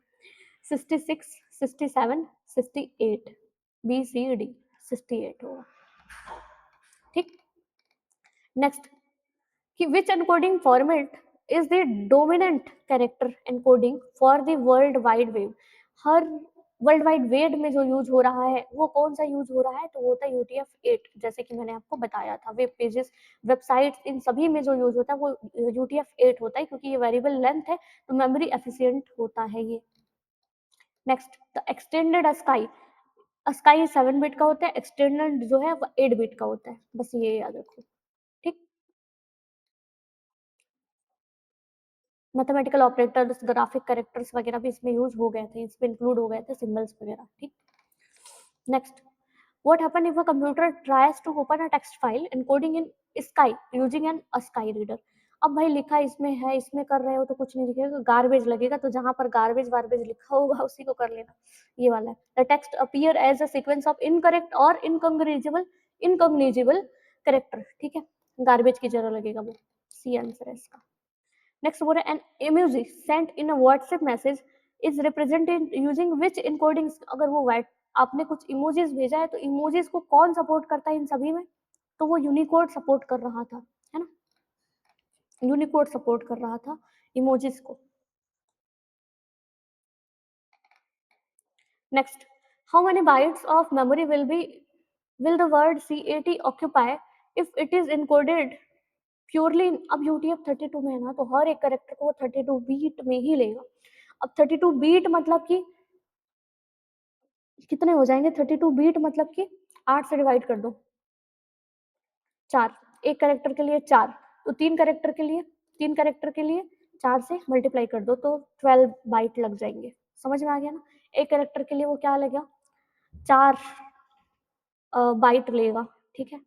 66, 67, 68, b c d 68 होगा, ठीक। नेक्स्ट, कि which encoding format is the dominant character encoding for the world wide web? Her world wide web में जो यूज हो रहा है वो कौन सा यूज हो रहा है? तो वो होता है यूटीएफ 8, जैसे कि मैंने आपको बताया था। वेब पेजेस, वेबसाइट्स, इन सभी में जो यूज होता है वो यूटीएफ 8 होता है, क्योंकि ये वेरिएबल लेंथ है तो मेमोरी एफिशिएंट होता है ये। Next, the extended ASCII, ASCII 7 bit का होता है, एक्सटेंडेड जो है वो 8 बिट का होता है, बस ये याद रखो, ठीक। मैथमेटिकल ऑपरेटर्स, ग्राफिक कैरेक्टर्स वगैरह भी इसमें यूज हो गए थे, इसमें इंक्लूड हो गए थे, सिंबल्स वगैरह, ठीक। Next, what happen if a computer tries to open a text file encoding in sky using an ASCII reader? अब भाई लिखा इसमें है, इसमें कर रहे हो तो कुछ नहीं दिखेगा, गार्बेज लगेगा, तो जहां पर गार्बेज वार्बेज लिखा होगा उसी को कर लेना, ये वाला है। The text appear as a sequence of incorrect और इनकॉग्निजिबल करेक्टर, ठीक है, गार्बेज की जगह लगेगा वो, सी आंसर है इसका। नेक्स्ट बोल रहे, an emoji sent in a WhatsApp message is represented using which encoding? अगर वो आपने कुछ इमोजीज भेजा है तो इमोजीज को कौन सपोर्ट करता है इन सभी में? तो वो यूनिकोड सपोर्ट कर रहा था, है ना, यूनिकोड सपोर्ट कर रहा था इमोजीज को। Next, how many bytes of memory will the word CAT occupy if it is encoded purely? अब यूटीएफ 32 में है ना, तो हर एक कैरेक्टर को वो 32 बीट में ही लेगा। अब 32 बीट मतलब कि कितने हो जाएंगे? 32 बीट मतलब कि 8 से डिवाइड कर दो, 4, एक कैरेक्टर के लिए 4, तो 3 कैरेक्टर के लिए 4 से मल्टीप्लाई कर दो तो 12 बाइट लग जाएंगे। समझ में आ गया ना? एक कैरेक्टर के लिए वो क्या लगेगा? 4 बाइट लेगा, ठीक है।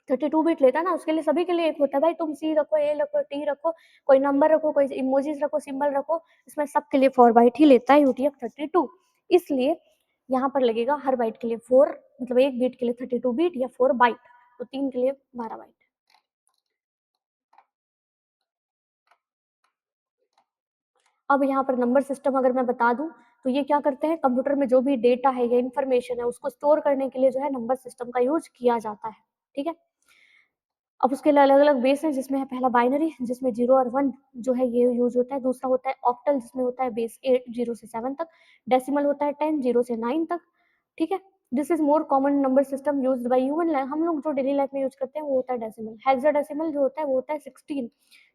32 बिट लेता है ना, उसके लिए सभी के लिए एक होता है भाई, तुम सी रखो, ए रखो, टी रखो, कोई नंबर रखो, कोई इमोजीज रखो, सिंबल रखो, इसमें सबके लिए 4 बाइट ही लेता है यूटीएफ 32। इसलिए यहाँ पर लगेगा हर बाइट के लिए 4, मतलब एक बीट के लिए 32 बीट या 4 बाइट, तो 3 के लिए 12 बाइट। अब यहाँ पर नंबर सिस्टम अगर मैं बता दूं तो ये क्या करते हैं, कंप्यूटर में जो भी डेटा है या इन्फॉर्मेशन है उसको स्टोर करने के लिए जो है नंबर सिस्टम का यूज किया जाता है, ठीक है। अब उसके लिए अलग अलग बेस है, जिसमें है पहला बाइनरी जिसमें 0 और 1 जो है ये यूज होता है, दूसरा होता है ऑक्टल जिसमें होता है बेस 8 0 से 7 तक, डेसिमल होता है 10 0 से 9 तक, ठीक है। This is more common number system used by human, हम लोग जो डेली लाइफ में यूज करते हैं वो होता है डेसिमल। हेक्साडेसिमल जो होता है वो होता है 16,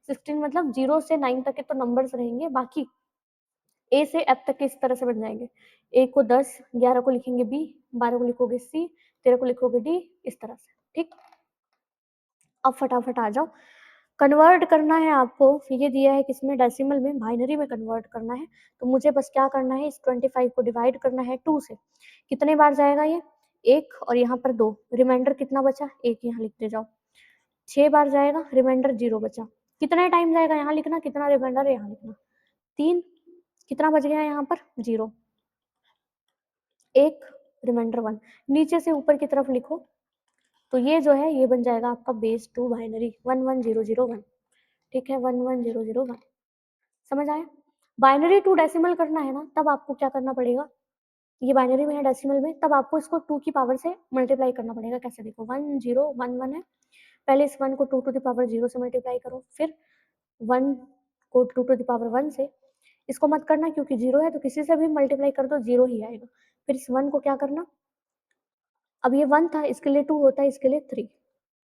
16 मतलब 0 से 9 तक के तो नंबर्स रहेंगे, बाकी ए से एफ तक के इस तरह से बन जाएंगे। ए को 10, 11 को लिखेंगे बी, 12 को लिखोगे सी, 13 को लिखोगे डी, इस तरह से, ठीक। अब फटाफट आ जाओ, कन्वर्ट करना है आपको, ये दिया है किसमें? डेसिमल में, बाइनरी में कन्वर्ट करना है। तो मुझे बस क्या करना है, इस 25 को डिवाइड करना है 2 से। कितने बार जाएगा ये? एक, और यहाँ पर 2, रिमाइंडर कितना बचा? एक, यहाँ लिखते जाओ। 6 बार जाएगा, रिमाइंडर 0 बचा। कितने टाइम जाएगा यहाँ लिखना, कितना रिमाइंडर है यहाँ लिखना? 3, कितना बच गया यहाँ पर? 0, 1, रिमाइंडर 1, नीचे से ऊपर की तरफ लिखो। तो ये जो है ये बन जाएगा आपका बेस 2 बाइनरी 11001, ठीक है, 11001। समझ आया? बाइनरी टू डेसिमल करना है ना, तब आपको क्या करना पड़ेगा, ये बाइनरी में है डेसिमल में, तब आपको इसको 2 की पावर से मल्टीप्लाई करना पड़ेगा। कैसे? देखो 1011 है, पहले इस 1 को 2 टू द पावर 0 से मल्टीप्लाई करो, फिर 1 को 2 टू द पावर 1 से, इसको मत करना क्योंकि 0 है तो किसी से भी मल्टीप्लाई कर दो 0 ही आएगा। फिर इस 1 को क्या करना, अब ये 1 था, इसके लिए 2 होता है, इसके लिए 3,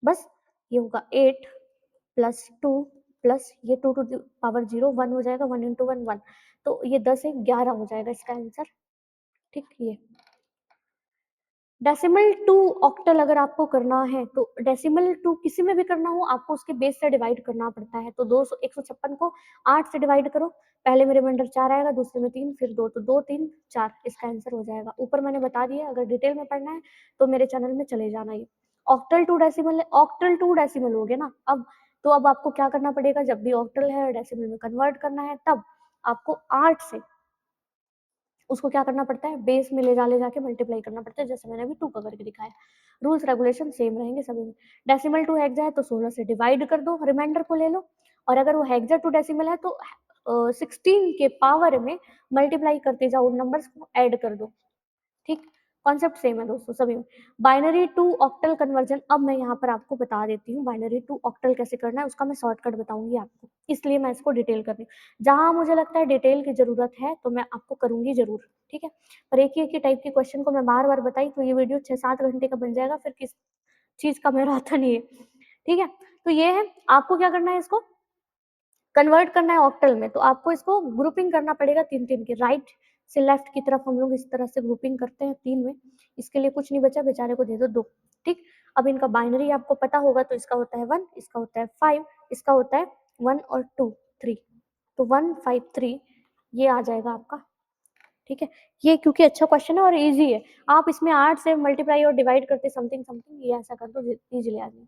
बस ये होगा 8 प्लस 2 प्लस ये 2 टू द पावर 0, 1 हो जाएगा, 1 इंटू 1 1, तो ये 10 है, 11 हो जाएगा इसका आंसर। ठीक, ये डेसिमल टू ऑक्टल अगर आपको करना है तो डेसिमल टू किसी में भी करना हो आपको उसके बेस से डिवाइड करना पड़ता है। तो 200 156 को 8 से डिवाइड करो, पहले में रिमाइंडर 4 आएगा, दूसरे में 3, फिर 2, तो 2 3 4 इसका आंसर हो जाएगा। ऊपर मैंने बता दिया, अगर डिटेल में पढ़ना है तो मेरे चैनल में चले जाना। ये ऑक्टल टू डेसिमल है, ऑक्टल टू डेसिमल हो गया ना। अब तो अब आपको क्या करना पड़ेगा, जब भी ऑक्टल है डेसिमल में कन्वर्ट करना है तब आपको 8 से उसको क्या करना पड़ता है, बेस में ले जाके मल्टीप्लाई करना पड़ता है, जैसे मैंने अभी 2 का करके दिखाया। रूल्स रेगुलेशन सेम रहेंगे सभी में। डेसिमल टू हेक्सा है तो 16 से डिवाइड कर दो, रिमाइंडर को ले लो, और अगर वो हेक्सा टू डेसिमल है तो 16 के पावर में मल्टीप्लाई करते जाओ, उन नंबर्स को ऐड कर दो। ठीक, कॉन्सेप्ट सेम है दोस्तों सभी में। बाइनरी टू ऑक्टल कन्वर्जन अब मैं यहाँ पर आपको बता देती हूँ, बाइनरी टू ऑक्टल कैसे करना है उसका मैं शॉर्टकट बताऊंगी आपको, इसलिए मैं इसको डिटेल कर रही हूँ। जहां मुझे लगता है डिटेल की जरूरत है तो मैं आपको करूंगी जरूर, ठीक है। पर एक ही टाइप के क्वेश्चन को मैं बार बार बताई तो ये वीडियो 6-7 घंटे का बन जाएगा, फिर किस चीज का मेरा आता नहीं है, ठीक है। तो ये है, आपको क्या करना है, इसको कन्वर्ट करना है ऑक्टल में, तो आपको इसको ग्रुपिंग करना पड़ेगा 3-3 के, राइट से लेफ्ट की तरफ हम लोग इस तरह से ग्रुपिंग करते हैं 3 में। इसके लिए कुछ नहीं बचा, बेचारे को दे दो 2, ठीक। अब इनका बाइनरी आपको पता होगा, तो इसका होता है 1, इसका होता है 5, इसका होता है 1 और 2 3, तो 1 5 3 ये आ जाएगा आपका, ठीक है। ये क्योंकि अच्छा क्वेश्चन है और इजी है, आप इसमें 8 से मल्टीप्लाई और डिवाइड करते समथिंग समथिंग, ये ऐसा कर दो इजीली आ जाएगा।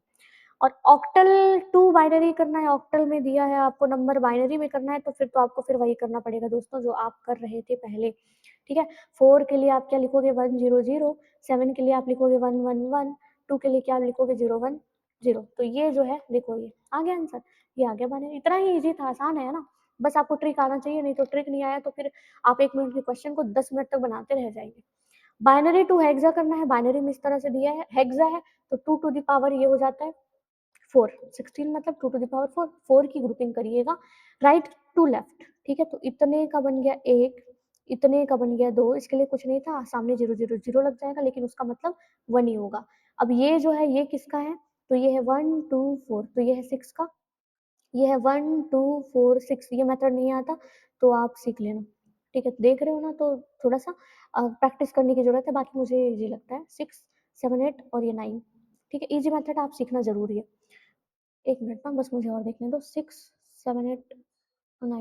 और ऑक्टल टू बाइनरी करना है, ऑक्टल में दिया है आपको नंबर, बाइनरी में करना है तो फिर तो आपको फिर वही करना पड़ेगा दोस्तों जो आप कर रहे थे पहले, ठीक है। 4 के लिए आप क्या लिखोगे, 1 0 0, 7 के लिए आप लिखोगे 1 1 1, 2 के लिए क्या आप लिखोगे 0 1 0। तो ये जो है देखो, ये आ गया आंसर, ये आ गया बाइनरी। इतना ही इजी था, आसान है ना, बस आपको ट्रिक आना चाहिए, नहीं तो ट्रिक नहीं आया तो फिर आप 1 मिनट के क्वेश्चन को 10 मिनट तक बनाते रह जाएंगे। बाइनरी टू हेक्सा करना है, बाइनरी में इस तरह से दिया है, हेक्सा है तो 2 टू द पावर ये हो जाता है 4, 16 मतलब 2 टू द पावर 4, 4 की ग्रुपिंग करिएगा राइट टू लेफ्ट, ठीक है। तो इतने का बन गया 1, इतने का बन गया 2, इसके लिए कुछ नहीं था, सामने 0 0 0 लग जाएगा, लेकिन उसका मतलब 1 ही होगा। अब ये जो है ये किसका है, तो ये है 1 2 4, तो ये है 6 का, ये है 1 2 4 6, ये मेथड नहीं आता तो आप सीख लेना, ठीक है। देख रहे हो ना, तो थोड़ा सा प्रैक्टिस करने की जरूरत है, बाकी मुझे ये लगता है 6 7 8 और ये 9, ठीक है। इजी मेथड आप सीखना जरूरी है। एक मिनट ना, बस मुझे और देखने दो, 6 7 8 9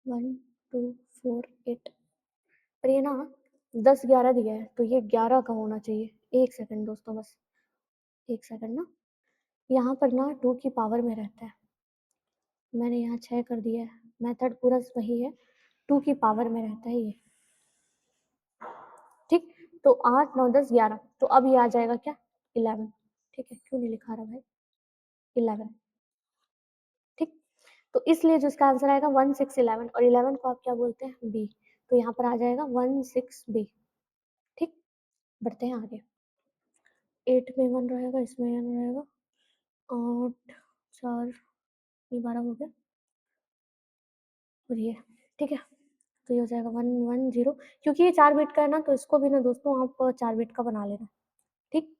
1 2 4 8, पर ये ना 10 11 दिया है तो ये 11 का होना चाहिए। एक सेकंड दोस्तों, बस एक सेकंड ना, यहाँ पर ना 2 की पावर में रहता है, मैंने यहाँ 6 कर दिया है, मेथड पूरा वही है, 2 की पावर में रहता है ये, ठीक। तो 8 9 10 11, तो अब ये आ जाएगा क्या 11, ठीक है। क्यों नहीं लिखा रहा भाई, 11, ठीक। तो इसलिए जो इसका आंसर आएगा 1 6 11, और 11 को आप क्या बोलते हैं, बी, तो यहाँ पर आ जाएगा 1 6 बी, ठीक। बढ़ते हैं आगे, 8 में 1 रहेगा, इसमें 1 रहेगा, 8 4 ये 12 हो गया, और ये, ठीक है। तो ये हो जाएगा 1 1 0, क्योंकि ये 4 बिट का है ना, तो इसको भी ना दोस्तों आप 4 बिट का बना लेना, ठीक।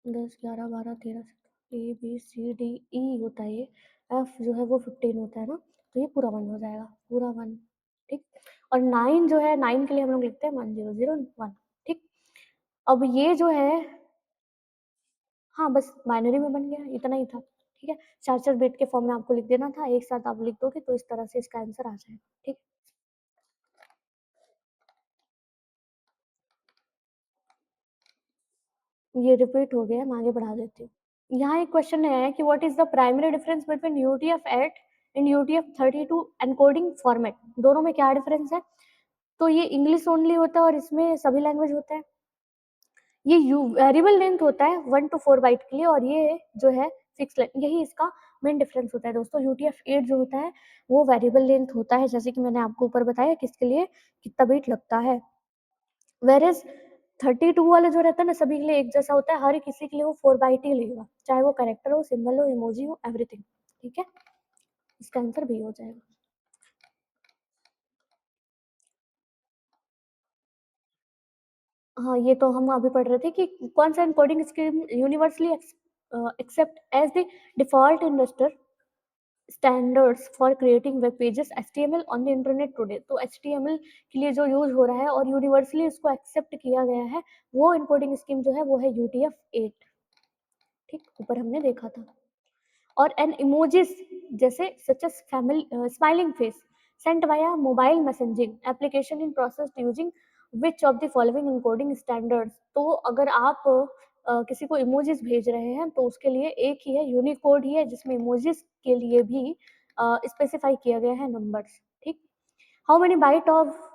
10 11 12 13 A B C D E होता है ये, एफ जो है वो 15 होता है ना, तो ये पूरा 1 हो जाएगा, पूरा 1, ठीक। और 9 जो है, 9 के लिए हम लोग लिखते हैं 1 0 0 1, ठीक। अब ये जो है, हाँ बस बाइनरी में बन गया, इतना ही था, ठीक है। 4 बिट के फॉर्म में आपको लिख देना था, एक साथ आप लिख दोगे तो इस तरह से इसका आंसर आ जाएगा, ठीक। ये रिपीट हो गया, मैं आगे बढ़ा देती हूँ। यहाँ एक क्वेश्चन है कि what is the primary difference between UTF-8 and UTF-32 encoding format, दोनों में क्या डिफरेंस है। तो ये इंग्लिश ओनली होता है और इसमें सभी लैंग्वेज होता है। ये वेरिएबल लेंथ होता है 1 to 4 बाइट के लिए, और ये जो है फिक्स लेंथ, यही इसका मेन डिफरेंस होता है दोस्तों। UTF-8 जो होता है वो वेरिएबल लेंथ होता है, जैसे कि मैंने आपको ऊपर बताया किसके लिए कितना बीट लगता है, वेरेज 32 वाला जो रहता है ना सभी के लिए एक जैसा होता है, हर किसी के लिए वो 4 बाइट ही लेगा, चाहे वो कैरेक्टर हो, सिंबल हो, इमोजी हो, एवरीथिंग, ठीक है। इसका आंसर भी हो जाएगा। हाँ, ये तो हम अभी पढ़ रहे थे कि कौन सा encoding scheme universally accept as the default in register standards for creating web pages HTML on the internet today. तो HTML के लिए जो यूज हो रहा है और यूनिवर्सली इसको एक्सेप्ट किया गया है, वो इनकोडिंग स्कीम जो है वो है UTF-8। ठीक, ऊपर हमने देखा था। और एन इमोजीज जैसे such as family smiling face sent via mobile messaging application in process using which of the following encoding standards. तो अगर आप किसी को इमोजीज भेज रहे हैं तो उसके लिए एक ही है, यूनिकोड ही है, जिसमें इमोजीज के लिए भी स्पेसिफाई किया गया है नंबर्स। ठीक, how many byte of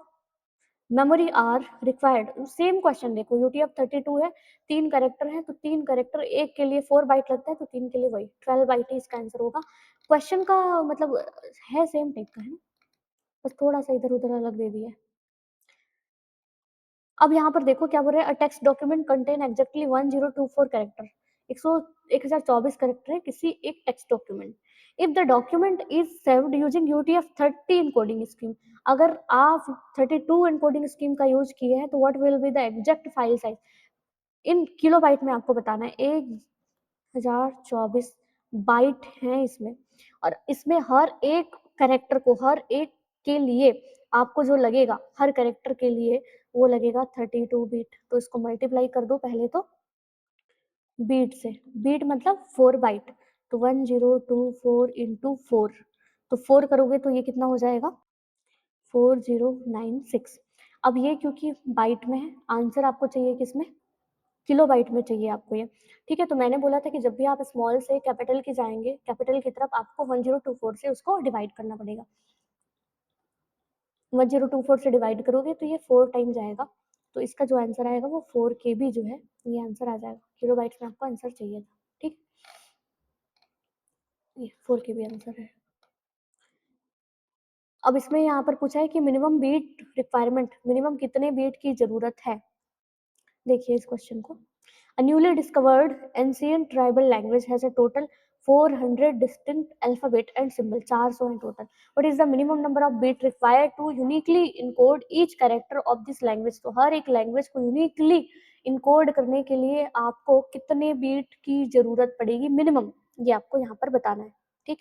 memory are required. Same question देखो, UTF-32 है, 3 कैरेक्टर है, तो 3 कैरेक्टर, एक के लिए 4 बाइट लगता है, तो 3 के लिए वही 12 बाइट ही इसका आंसर होगा। क्वेश्चन का मतलब है सेम टाइप का है ना, बस थोड़ा सा इधर उधर अलग दे दिया है। अब यहाँ पर देखो क्या बोल रहे हैं, a text document contain exactly 1024 character, 1024 character है किसी एक text document. If the document is saved using UTF-30 encoding scheme, अगर आप 32 इनकोडिंग स्कीम का यूज किए हैं तो what will be the exact file size. In kilobyte में आपको बताना है, 1024 बाइट हैं इसमें, और इसमें हर एक कैरेक्टर को, हर एक के लिए आपको जो लगेगा, हर कैरेक्टर के लिए वो लगेगा 32 बीट। तो इसको मल्टीप्लाई कर दो पहले तो बीट से, बीट मतलब 4 बाइट, तो 1024 इंटू 4, तो 4 करोगे तो ये कितना हो जाएगा 4096। अब ये क्योंकि बाइट में है, आंसर आपको चाहिए किसमें, किलोबाइट में चाहिए आपको ये। ठीक है, तो मैंने बोला था कि जब भी आप स्मॉल से कैपिटल की जाएंगे, कैपिटल की तरफ आपको 1024 से उसको डिवाइड करना पड़ेगा। 1024 से डिवाइड करोगे तो ये 4 टाइम जाएगा, तो इसका जो आंसर आएगा वो 4 KB जो है ये आंसर आ जाएगा। किलोबाइट्स में आपको आंसर चाहिए था। ठीक, ये 4 KB आंसर है। अब इसमें यहाँ पर पूछा है कि मिनिमम बीट रिक्वायरमेंट, मिनिमम कितने बीट की जरूरत है। देखिए इस क्वेश्चन को, a newly discovered ancient tribal language has a total 400 distinct alphabet and symbol, 400 in total. What is the minimum number of bit required to uniquely encode each character of this language? तो हर एक language को uniquely encode करने के लिए आपको कितने beat की जरूरत पड़ेगी मिनिमम, ये आपको यहाँ पर बताना है। ठीक,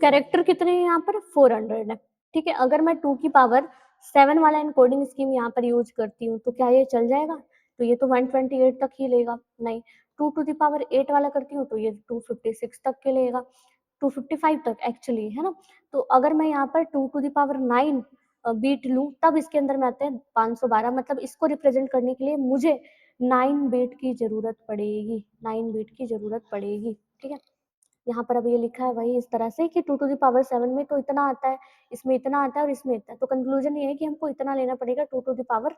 कैरेक्टर कितने हैं यहाँ पर 400 है। ठीक है, अगर मैं 2 की पावर 7 वाला इनकोडिंग स्कीम यहाँ पर यूज करती हूँ तो क्या ये चल जाएगा, तो ये तो 128 तक ही लेगा, नहीं 2 टू द पावर 8 वाला करती हूँ तो ये 256 तक के लेगा, 255 तक एक्चुअली है ना। तो अगर मैं यहाँ पर 2 टू द पावर 9 बीट लूँ तब इसके अंदर में आते हैं 512, मतलब इसको रिप्रेजेंट करने के लिए मुझे 9 बीट की जरूरत पड़ेगी, 9 बीट की जरूरत पड़ेगी। ठीक है, यहाँ पर अब ये लिखा है वही इस तरह से कि 2 टू द पावर 7 में तो इतना आता है, इसमें इतना आता है और इसमें इतना, तो कंक्लूजन ये है कि हमको इतना लेना पड़ेगा, 2 टू द पावर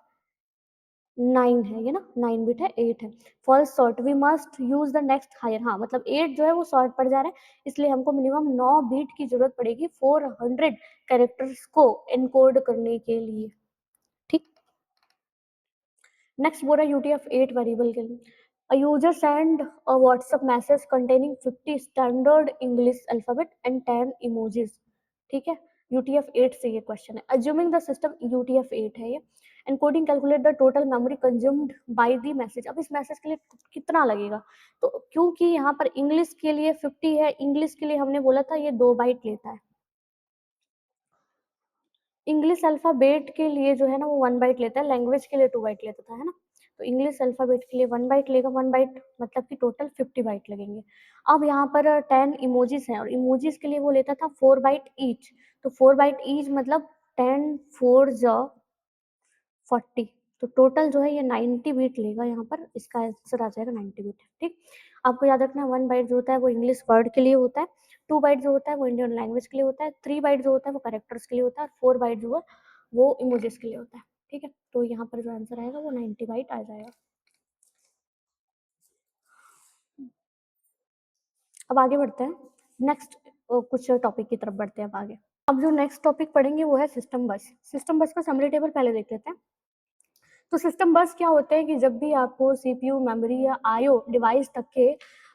9 है ये ना, 9 बिट है, 8 है। False sort, we must use the next higher, हाँ मतलब 8 जो है वो सॉर्ट पड़ जा रहा है, इसलिए हमको मिनिमम 9 बीट की जरूरत पड़ेगी 400 कैरेक्टर्स को एनकोड करने के लिए। ठीक, नेक्स्ट बोल रहा है UTF-8 वेरिएबल के लिए, a user send a WhatsApp message containing 50 standard English alphabet and 10 emojis। ठीक है, UTF-8 से ये क्वेश्चन है, assuming the system UTF-8 है ये, encoding calculate the total memory consumed by the message। अब इस मैसेज के लिए कितना लगेगा, तो क्योंकि यहाँ पर इंग्लिश के लिए 50 है, इंग्लिश के लिए हमने बोला था ये 2 बाइट लेता है, इंग्लिश अल्फाबेट के लिए जो है ना वो 1 बाइट लेता है, लैंग्वेज के लिए 2 बाइट लेता था है ना, तो इंग्लिश अल्फाबेट के लिए 1 बाइट लेगा, 1 बाइट मतलब कि टोटल 50 बाइट लगेंगे। अब यहाँ पर 10 इमोजीज हैं और इमोजीज के लिए वो लेता था 4 बाइट ईच, तो 4 बाइट ईच मतलब 10 4 जा 40, तो टोटल जो है ये 90 बीट लेगा, यहाँ पर इसका आंसर आ जाएगा 90 बीट। ठीक, आपको याद रखना है 1 बाइट जो होता है वो इंग्लिश वर्ड के लिए होता है, 2 बाइट जो होता है वो इंडियन लैंग्वेज के लिए होता है, 3 बाइट जो होता है वो कैरेक्टर्स के लिए होता है, 4 बाइट जो है वो इमोजीज के लिए होता है। ठीक है, तो यहाँ पर जो आंसर आएगा वो 90 बाइट आ जाएगा। अब आगे बढ़ते हैं, नेक्स्ट कुछ टॉपिक की तरफ बढ़ते हैं अब आगे। अब जो नेक्स्ट टॉपिक पढ़ेंगे वो है सिस्टम बस। सिस्टम बस का समरी टेबल पहले देख लेते हैं। तो सिस्टम बस क्या होता है कि जब भी आपको CPU, मेमोरी या IO डिवाइस तक के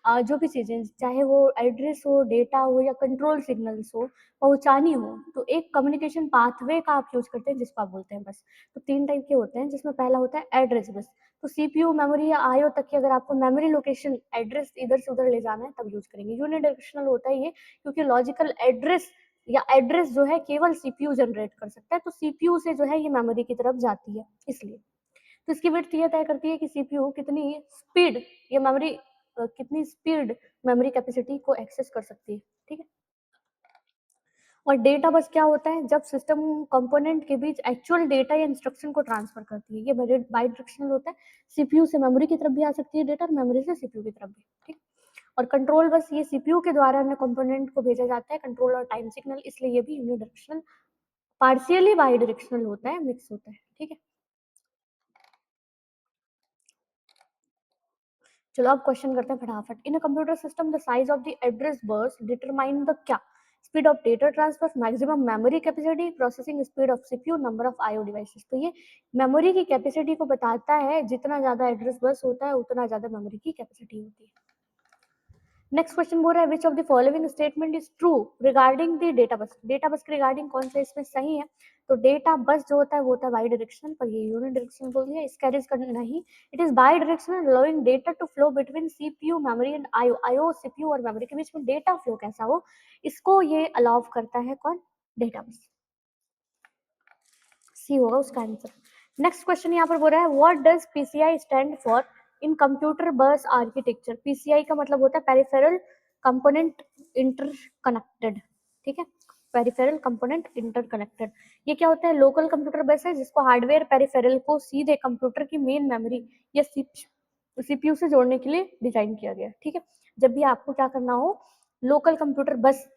जो भी चीज़ें, चाहे वो एड्रेस हो, डेटा हो या कंट्रोल सिग्नल्स हो, पहुँचानी हो, तो एक कम्युनिकेशन पाथवे का आप यूज़ करते हैं जिसको आप बोलते हैं बस। तो 3 टाइप के होते हैं, जिसमें पहला होता है एड्रेस बस। तो सीपीयू, मेमोरी या आईओ तक की अगर आपको मेमोरी लोकेशन एड्रेस इधर से उधर ले जाना है तब यूज़ करेंगे। यूनिडायरेक्शनल होता है ये, क्योंकि लॉजिकल एड्रेस या एड्रेस जो है केवल सीपीयू जनरेट कर सकता है, तो सीपीयू से जो है ये मेमोरी की तरफ जाती है इसलिए। तो इसकी विड्थ ये तय करती है कि सीपीयू कितनी स्पीड या मेमोरी कितनी स्पीड मेमोरी कैपेसिटी को एक्सेस कर सकती है, ठीक है। और डेटा बस क्या होता है, जब सिस्टम कंपोनेंट के बीच एक्चुअल डेटा या इंस्ट्रक्शन को ट्रांसफर करती है। ये बाई डायरेक्शनल होता है, सीपीयू से मेमोरी की तरफ भी आ सकती है डेटा और मेमोरी से सीपीयू की तरफ भी, ठीक। और कंट्रोल बस ये सीपीयू के द्वारा अन्य कंपोनेंट को भेजा जाता है, कंट्रोल और टाइम सिग्नल, इसलिए ये भी यूनिडायरेक्शनल, पार्शियली बाई डायरेक्शनल होता है, मिक्स होता है, ठीक है। चलो अब क्वेश्चन करते हैं फटाफट। In a computer system the size of the address bus determine the क्या, speed of data transfer, maximum memory capacity, processing speed of CPU, number of IO devices. तो ये मेमोरी की कैपेसिटी को बताता है, जितना ज्यादा एड्रेस बस होता है उतना ज्यादा मेमोरी की कैपेसिटी होती है। नेक्स्ट क्वेश्चन बोल रहा है which of the following statement is true regarding the data bus. Data bus के रिगार्डिंग कौन सा इसमें सही है, तो डेटा बस जो होता है वो होता है बाई डायरेक्शनल, पर ये यूनि डायरेक्शनल बोल दिया, इसका कैरिज करना नहीं। It is bidirectional allowing data to flow between CPU, memory and IO. IO, CPU और मेमोरी के बीच में डेटा फ्लो कैसा हो, इसको ये अलाउ करता है कौन, डेटा बस। सी होगा उसका आंसर। नेक्स्ट क्वेश्चन यहाँ पर बोल रहा है what does PCI stand for in computer बस आर्किटेक्चर। पीसीआई का मतलब होता है पेरिफेरल कंपोनेंट इंटरकनेक्टेड, ठीक है। पेरिफेरल कंपोनेंट इंटरकनेक्टेड, ये क्या होता है, लोकल कंप्यूटर बस है जिसको हार्डवेयर पेरिफेरल को सीधे कंप्यूटर की मेन मेमोरी या सीपीयू से जोड़ने के लिए डिजाइन किया गया, ठीक है। जब भी आपको क्या करना हो, लोकल कंप्यूटर बस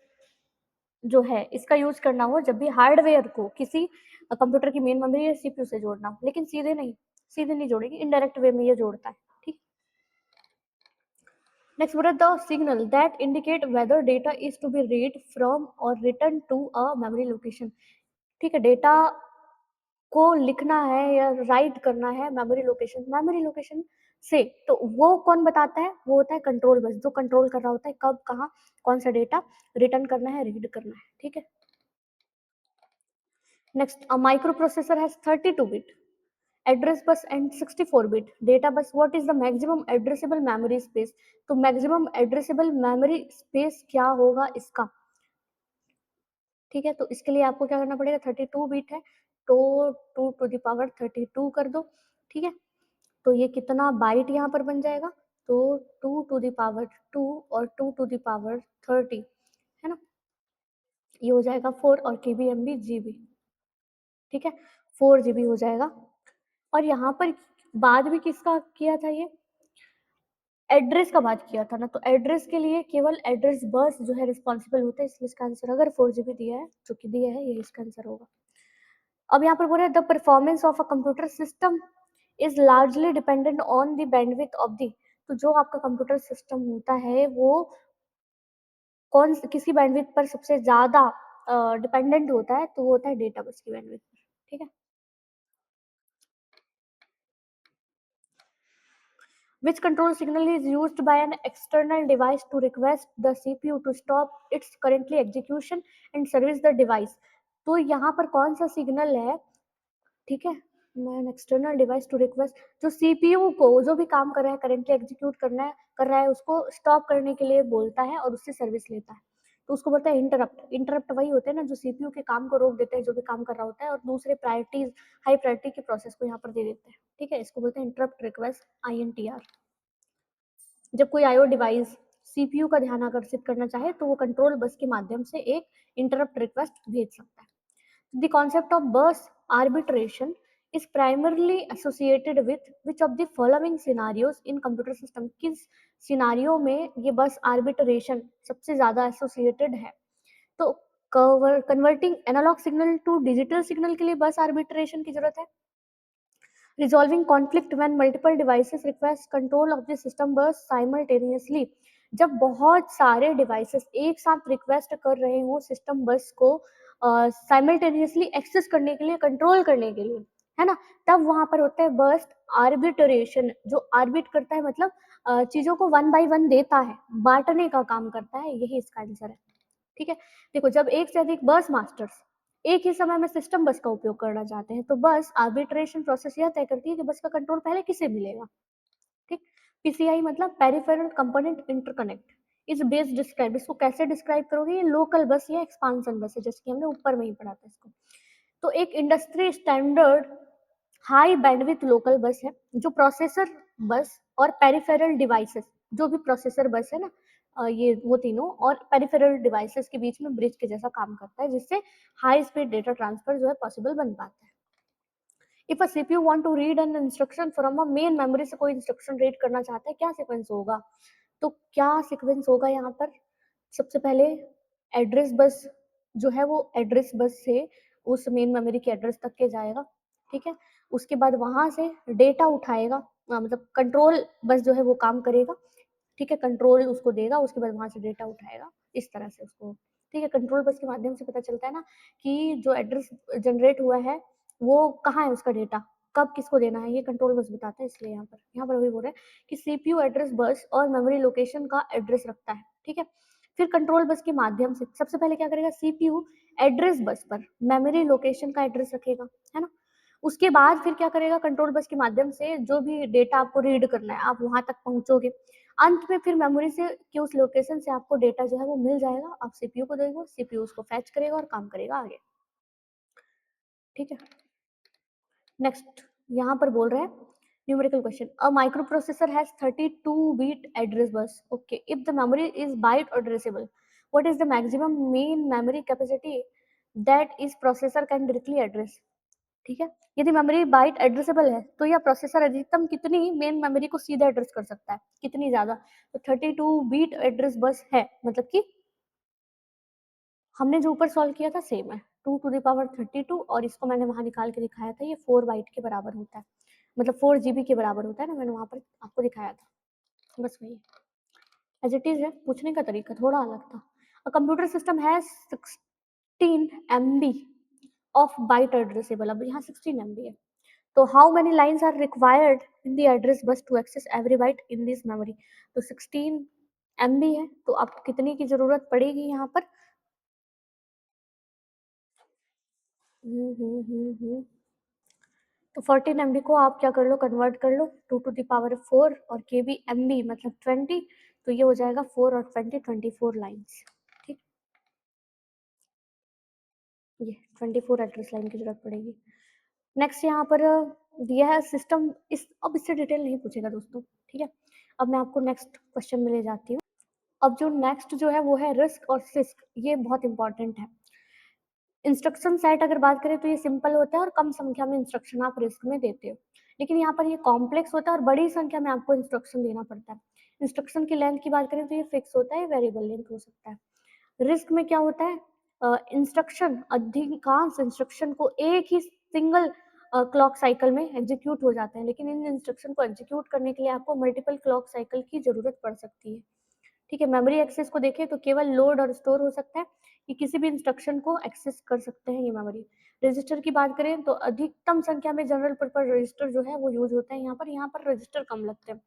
जो है इसका यूज करना हो, जब भी हार्डवेयर को किसी कंप्यूटर की मेन मेमोरी या सीपीयू से जोड़ना हो, लेकिन सीधे नहीं जोड़ेगी, इनडायरेक्ट वे में ये जोड़ता है, ठीक। नेक्स्ट बोला the signal that indicate whether data is to be read from or written to a memory location, ठीक है। डेटा को लिखना है या राइट करना है मेमोरी लोकेशन से, तो वो कौन बताता है, वो होता है कंट्रोल बस, जो कंट्रोल कर रहा होता है कब कहाँ कौन सा डेटा रिटर्न करना है, रीड करना है, ठीक है। Next, a microprocessor has 32-bit address bus and 64-bit data bus. What is the maximum addressable memory space? तो maximum addressable memory space क्या होगा इसका, ठीक है। तो इसके लिए आपको क्या करना पड़ेगा, 32 बिट है तो 2 टू द पावर 32 कर दो, ठीक है। तो ये कितना बाइट यहाँ पर बन जाएगा, तो 2 टू द पावर 2 और 2 टू द पावर 30, है ना। ये हो जाएगा 4 और केबी एमबी जीबी, ठीक है। 4 जीबी हो जाएगा। और यहाँ पर बाद भी किसका किया था, ये एड्रेस का बात किया था ना, तो एड्रेस के लिए केवल एड्रेस बस जो है रिस्पॉन्सिबल होता है, इसलिए इसका आंसर अगर 4 जीबी दिया है, जो कि दिया है, ये इसका आंसर होगा। अब यहाँ पर बोल रहे हैं the performance of a computer system is largely dependent on the bandwidth of the, तो जो आपका कंप्यूटर सिस्टम होता है वो किसी बैंडविड्थ पर सबसे ज्यादा डिपेंडेंट होता है, तो वो होता है डेटा बस की बैंडविड्थ पर, ठीक है। Which control signal is used by an external device to request the CPU to stop its currently execution and service the device? तो यहाँ पर कौन सा सिग्नल है, ठीक है, मैं एक्सटर्नल डिवाइस टू रिक्वेस्ट, जो सीपीयू को जो भी काम कर रहा है करेंटली एग्जीक्यूट कर रहा है उसको स्टॉप करने के लिए बोलता है और उससे सर्विस लेता है, तो उसको बोलता है इंटरप्ट। इंटरप्ट वही होते हैं ना जो सीपीयू के काम को रोक देते हैं, जो भी काम कर रहा होता है, और दूसरे प्रायोरिटीज हाई प्रायोरिटी के प्रोसेस को यहाँ पर दे देते हैं, ठीक है। इसको बोलते हैं इंटरप्ट रिक्वेस्ट, INTR। जब कोई आईओ डिवाइस सीपीयू का ध्यान आकर्षित करना चाहे तो वो कंट्रोल बस के माध्यम से एक इंटरप्ट रिक्वेस्ट भेज सकता है। The concept of bus arbitration is primarily associated with which of the following scenarios in computer system? किस सिनारियो में ये बस आर्बिट्रेशन सबसे ज्यादा एसोसिएटेड है, तो converting analogue signal to digital signal के लिए बस आर्बिट्रेशन की जरूरत है। Resolving conflict when multiple devices request control of the system bus simultaneously, जब बहुत सारे डिवाइसेस एक साथ रिक्वेस्ट कर रहे हो सिस्टम बस को साइमल्टेनियसली एक्सेस करने के लिए, कंट्रोल करने के लिए, है ना, तब वहां पर होता है बर्स्ट आर्बिट्रेशन। जो आर्बिट करता है मतलब चीज़ों को वन बाय वन देता है, बाँटने का काम करता है, यही इसका आंसर है। ठीक है? देखो जब एक से अधिक बस मास्टर्स एक ही समय में सिस्टम बस का उपयोग करना चाहते हैं, तो बस आर्बिट्रेशन प्रोसेस यह तय करती है कि बस का कंट्रोल पहले किसे मिलेगा। ठीक? पीसीआई मतलब पेरिफेरल कंपोनेंट इंटरकनेक्ट। इस बेस डिस्क्राइब इसको कैसे डिस्क्राइब करोगे? ये लोकल बस या एक्सपांशन बस है, जैसे कि हमने ऊपर में ही पढ़ा था इसको। तो एक industry standard high bandwidth local bus है, जो प्रोसेसर बस और पेरिफेरल डिवाइसेस, जो भी प्रोसेसर बस है ना, ये वो तीनों और पेरिफेरल डिवाइसेस के बीच में ब्रिज के जैसा काम करता है, जिससे हाई स्पीड डेटा ट्रांसफर जो है पॉसिबल बन पाता है। If a CPU want to read an instruction from a main memory से कोई इंस्ट्रक्शन रीड करना चाहता है, क्या सीक्वेंस होगा? तो क्या सीक्वेंस होगा यहाँ पर? सबसे पहले एड्रेस बस जो है वो एड्रेस बस से उस मेन मेमोरी के एड्रेस तक के जाएगा, ठीक है? उसके बाद वहाँ से डेटा उठाएगा, मतलब कंट्रोल बस जो है वो काम करेगा, ठीक है? कंट्रोल उसको देगा, उसके बाद वहाँ से डेटा उठाएगा, इस तरह से उसको, ठीक है? कंट्रोल बस के माध्यम से पता चलता है ना कि जो एड्रेस जनरेट हुआ है, वो कहाँ है उसका डेटा, कब किसको देना है, ये कंट्रोल बस बताता है। इसलिए यहाँ पर वही बोल रहे हैं कि सीपीयू एड्रेस बस और मेमोरी लोकेशन का एड्रेस रखता है, ठीक है? फिर कंट्रोल बस के माध्यम से सबसे पहले क्या करेगा, सीपीयू एड्रेस बस पर मेमोरी लोकेशन का एड्रेस रखेगा, है ना? उसके बाद फिर क्या करेगा, कंट्रोल बस के माध्यम से जो भी डेटा आपको रीड करना है, आप वहाँ तक पहुँचोगे। अंत में फिर मेमोरी से कि उस लोकेशन से आपको डेटा जो है वो मिल जाएगा, आप सीपीयू को दोगे, सीपीयू उसको फैच करेगा और काम करेगा आगे, ठीक है? नेक्स्ट यहाँ पर बोल रहे हैं numerical question, a microprocessor has 32 bit address bus, okay, if the memory is byte addressable, what is the maximum main memory capacity that is processor can directly address, ठीक है? यदि मेमोरी बाइट एड्रेसेबल है तो यह processor अधिकतम कितनी main memory को सीधा एड्रेस कर सकता है, कितनी ज्यादा? तो 32 बिट एड्रेस बस है, मतलब कि हमने जो ऊपर सॉल्व किया था सेम है, 2 टू द पावर 32, और इसको मैंने वहाँ निकाल के दिखाया था, ये 4 बाइट के बराबर होता है, मतलब 4 जीबी के बराबर होता है ना, मैंने वहाँ पर आपको दिखाया था, बस वही एज इट इज है, पूछने का तरीका थोड़ा अलग था। A computer system has 16 MB of byte addressable, अब यहाँ 16 एमबी है, तो how many lines are required in the address bus to access every byte in this memory? तो 16 एमबी है, तो आपको कितनी की जरूरत पड़ेगी यहाँ पर? तो 14 एमबी को आप क्या कर लो, कन्वर्ट कर लो 2 टू द पावर 4, और के बी एमबी मतलब 20, तो ये हो जाएगा 4 और 20 24 लाइन्स, ठीक? ये 24 एड्रेस लाइन की जरूरत पड़ेगी। नेक्स्ट यहाँ पर दिया है सिस्टम, इस अब इससे डिटेल नहीं पूछेगा दोस्तों, ठीक है? अब मैं आपको नेक्स्ट क्वेश्चन में ले जाती हूँ। अब जो नेक्स्ट जो है वो है रिस्क और सिस्क, ये बहुत इंपॉर्टेंट है। इंस्ट्रक्शन सेट अगर बात करें तो ये सिंपल होता है और कम संख्या में इंस्ट्रक्शन आप रिस्क में देते हो, लेकिन यहाँ पर ये कॉम्प्लेक्स होता है और बड़ी संख्या में आपको इंस्ट्रक्शन देना पड़ता है। इंस्ट्रक्शन की लेंथ की बात करें तो ये फिक्स होता है, वेरिएबल लेंथ हो सकता है। रिस्क में क्या होता है, इंस्ट्रक्शन, अधिकांश इंस्ट्रक्शन को एक ही सिंगल क्लॉक साइकिल में एग्जीक्यूट हो जाते हैं, लेकिन इन इंस्ट्रक्शन को एग्जीक्यूट करने के लिए आपको मल्टीपल क्लॉक साइकिल की जरूरत पड़ सकती है, ठीक है? मेमोरी एक्सेस को देखें तो केवल लोड और स्टोर हो सकता है, कि किसी भी इंस्ट्रक्शन को एक्सेस कर सकते हैं ये मेमोरी। रजिस्टर की बात करें तो अधिकतम संख्या में जनरल पर्पज रजिस्टर जो है वो यूज होता है यहाँ पर रजिस्टर कम लगते हैं।